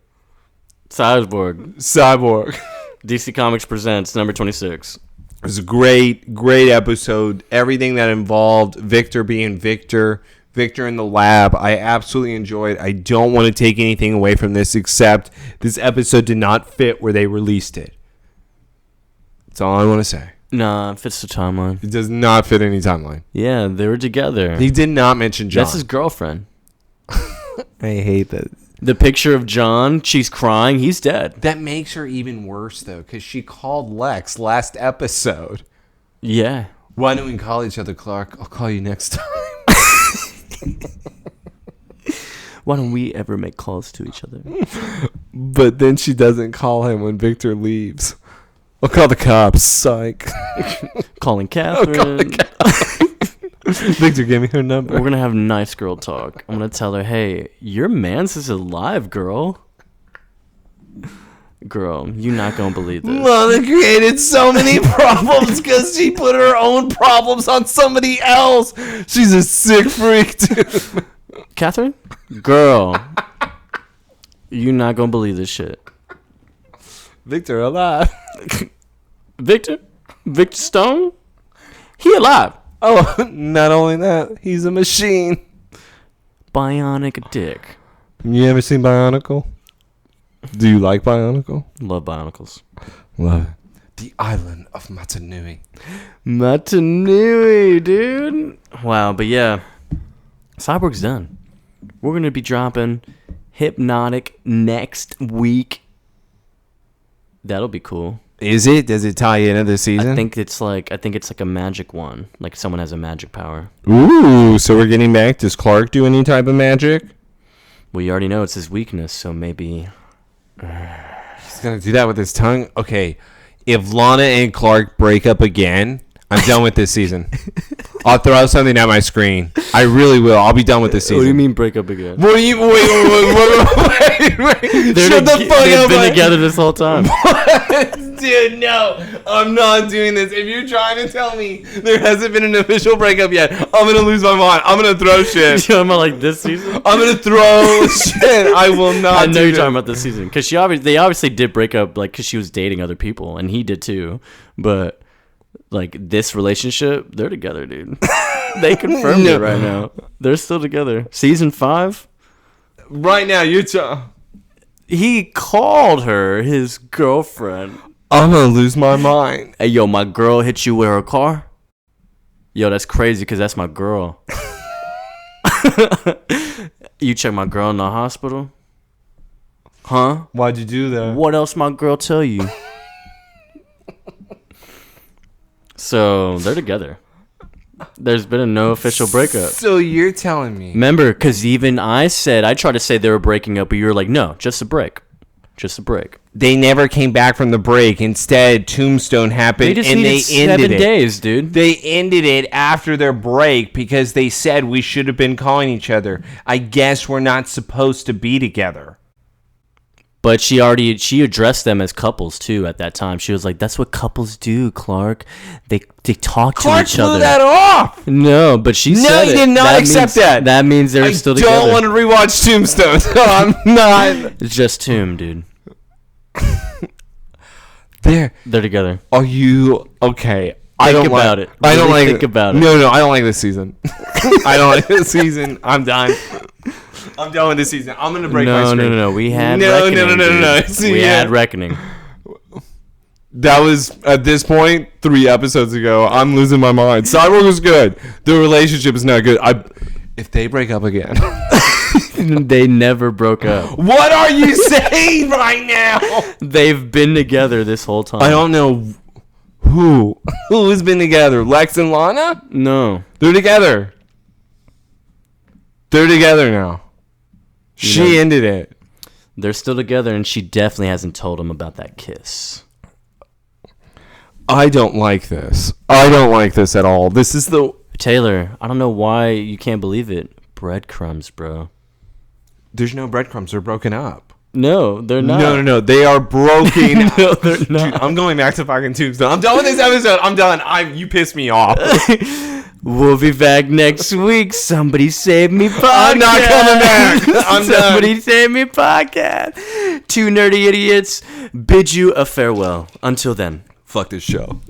Speaker 1: Cyborg.
Speaker 2: Cyborg.
Speaker 1: DC Comics presents number 26.
Speaker 2: It was a great episode. Everything that involved Victor being Victor in the lab, I absolutely enjoyed. I don't want to take anything away from this, except this episode did not fit where they released it. That's all I want to say.
Speaker 1: Nah, it fits the timeline.
Speaker 2: It does not fit any timeline.
Speaker 1: Yeah, they were together.
Speaker 2: He did not mention John.
Speaker 1: That's his girlfriend.
Speaker 2: I hate that.
Speaker 1: The picture of John, she's crying, he's dead.
Speaker 2: That makes her even worse, though, because she called Lex last episode.
Speaker 1: Yeah.
Speaker 2: Why don't we call each other, Clark? I'll call you next time.
Speaker 1: Why don't we ever make calls to each other?
Speaker 2: But then she doesn't call him when Victor leaves. I'll call the cops. Psych.
Speaker 1: Calling Catherine.
Speaker 2: Victor gave me her number.
Speaker 1: We're going to have nice girl talk. I'm going to tell her, hey, your man's is alive, girl. Girl, you're not going to believe this.
Speaker 2: Lana created so many problems because she put her own problems on somebody else. She's a sick freak, dude.
Speaker 1: Catherine? Girl, you're not going to believe this shit.
Speaker 2: Victor alive.
Speaker 1: Victor Stone? He alive.
Speaker 2: Oh, not only that, he's a machine.
Speaker 1: Bionic dick.
Speaker 2: You ever seen Bionicle? Do you like Bionicle?
Speaker 1: Love Bionicles.
Speaker 2: Love it. The island of Matanui.
Speaker 1: Matanui, dude. Wow, but yeah. Cyborg's done. We're going to be dropping Hypnotic next week. That'll be cool.
Speaker 2: Is it? Does it tie into the season?
Speaker 1: I think it's like a magic one. Like someone has a magic power.
Speaker 2: Ooh, so we're getting back. Does Clark do any type of magic?
Speaker 1: Well, you already know it's his weakness, so maybe
Speaker 2: He's gonna do that with his tongue. Okay, if Lana and Clark break up again, I'm done with this season. I'll throw something at my screen. I really will. I'll be done with this season.
Speaker 1: What do you mean break up again?
Speaker 2: What do you wait? Shut the fuck up!
Speaker 1: They've been together this whole time.
Speaker 2: Dude, no, I'm not doing this. If you're trying to tell me there hasn't been an official breakup yet, I'm gonna lose my mind. I'm gonna throw shit.
Speaker 1: You're talking about like this season?
Speaker 2: I'm gonna throw shit. I will not.
Speaker 1: I know you're talking about this season because they obviously did break up, like because she was dating other people and he did too. But like this relationship, they're together, dude. They confirmed it right now. They're still together. Season 5.
Speaker 2: Right now,
Speaker 1: He called her his girlfriend.
Speaker 2: I'm gonna lose my mind.
Speaker 1: Hey, yo, my girl hit you with her car? Yo, that's crazy because that's my girl. You check my girl in the hospital? Huh?
Speaker 2: Why'd you do that?
Speaker 1: What else my girl tell you? So, they're together. There's been no official breakup.
Speaker 2: So you're telling me.
Speaker 1: Remember, because even I tried to say they were breaking up, but you were like, no, just a break. Just a break.
Speaker 2: They never came back from the break. Instead, Tombstone happened, and they ended it. 7
Speaker 1: days, dude.
Speaker 2: They ended it after their break because they said we should have been calling each other. I guess we're not supposed to be together.
Speaker 1: But she addressed them as couples too at that time. She was like, "That's what couples do, Clark. They talk to each other."
Speaker 2: Clark blew that off.
Speaker 1: No, but she said
Speaker 2: No, he did not accept that.
Speaker 1: That means they're still together.
Speaker 2: I don't want to rewatch Tombstone. So I'm not.
Speaker 1: It's just Tomb, dude.
Speaker 2: They're
Speaker 1: together.
Speaker 2: Are you okay?
Speaker 1: Think about it.
Speaker 2: I don't like.
Speaker 1: Think about it.
Speaker 2: No, I don't like this season. I don't like this season. I'm done. I'm done with this season. I'm gonna break my screen.
Speaker 1: No. We had Reckoning. No. We had Reckoning.
Speaker 2: That was, at this point, 3 episodes ago. I'm losing my mind. Cyborg was good. The relationship is not good. If they break up again.
Speaker 1: They never broke up.
Speaker 2: What are you saying right now?
Speaker 1: They've been together this whole time.
Speaker 2: I don't know who has been together. Lex and Lana?
Speaker 1: No.
Speaker 2: They're together. They're together now. She ended it.
Speaker 1: They're still together, and she definitely hasn't told him about that kiss.
Speaker 2: I don't like this. I don't like this at all. This is
Speaker 1: Taylor, I don't know why you can't believe it. Breadcrumbs, bro.
Speaker 2: There's no breadcrumbs. They're broken up.
Speaker 1: No, they're not.
Speaker 2: No. They are broken.
Speaker 1: No, they're not.
Speaker 2: Dude, I'm going back to fucking Tombstone. I'm done with this episode. I'm done. You pissed me off.
Speaker 1: We'll be back next week. Somebody save me podcast.
Speaker 2: I'm not coming back. I'm
Speaker 1: Somebody
Speaker 2: done.
Speaker 1: save me podcast. 2 nerdy idiots bid you a farewell. Until then,
Speaker 2: Fuck this show.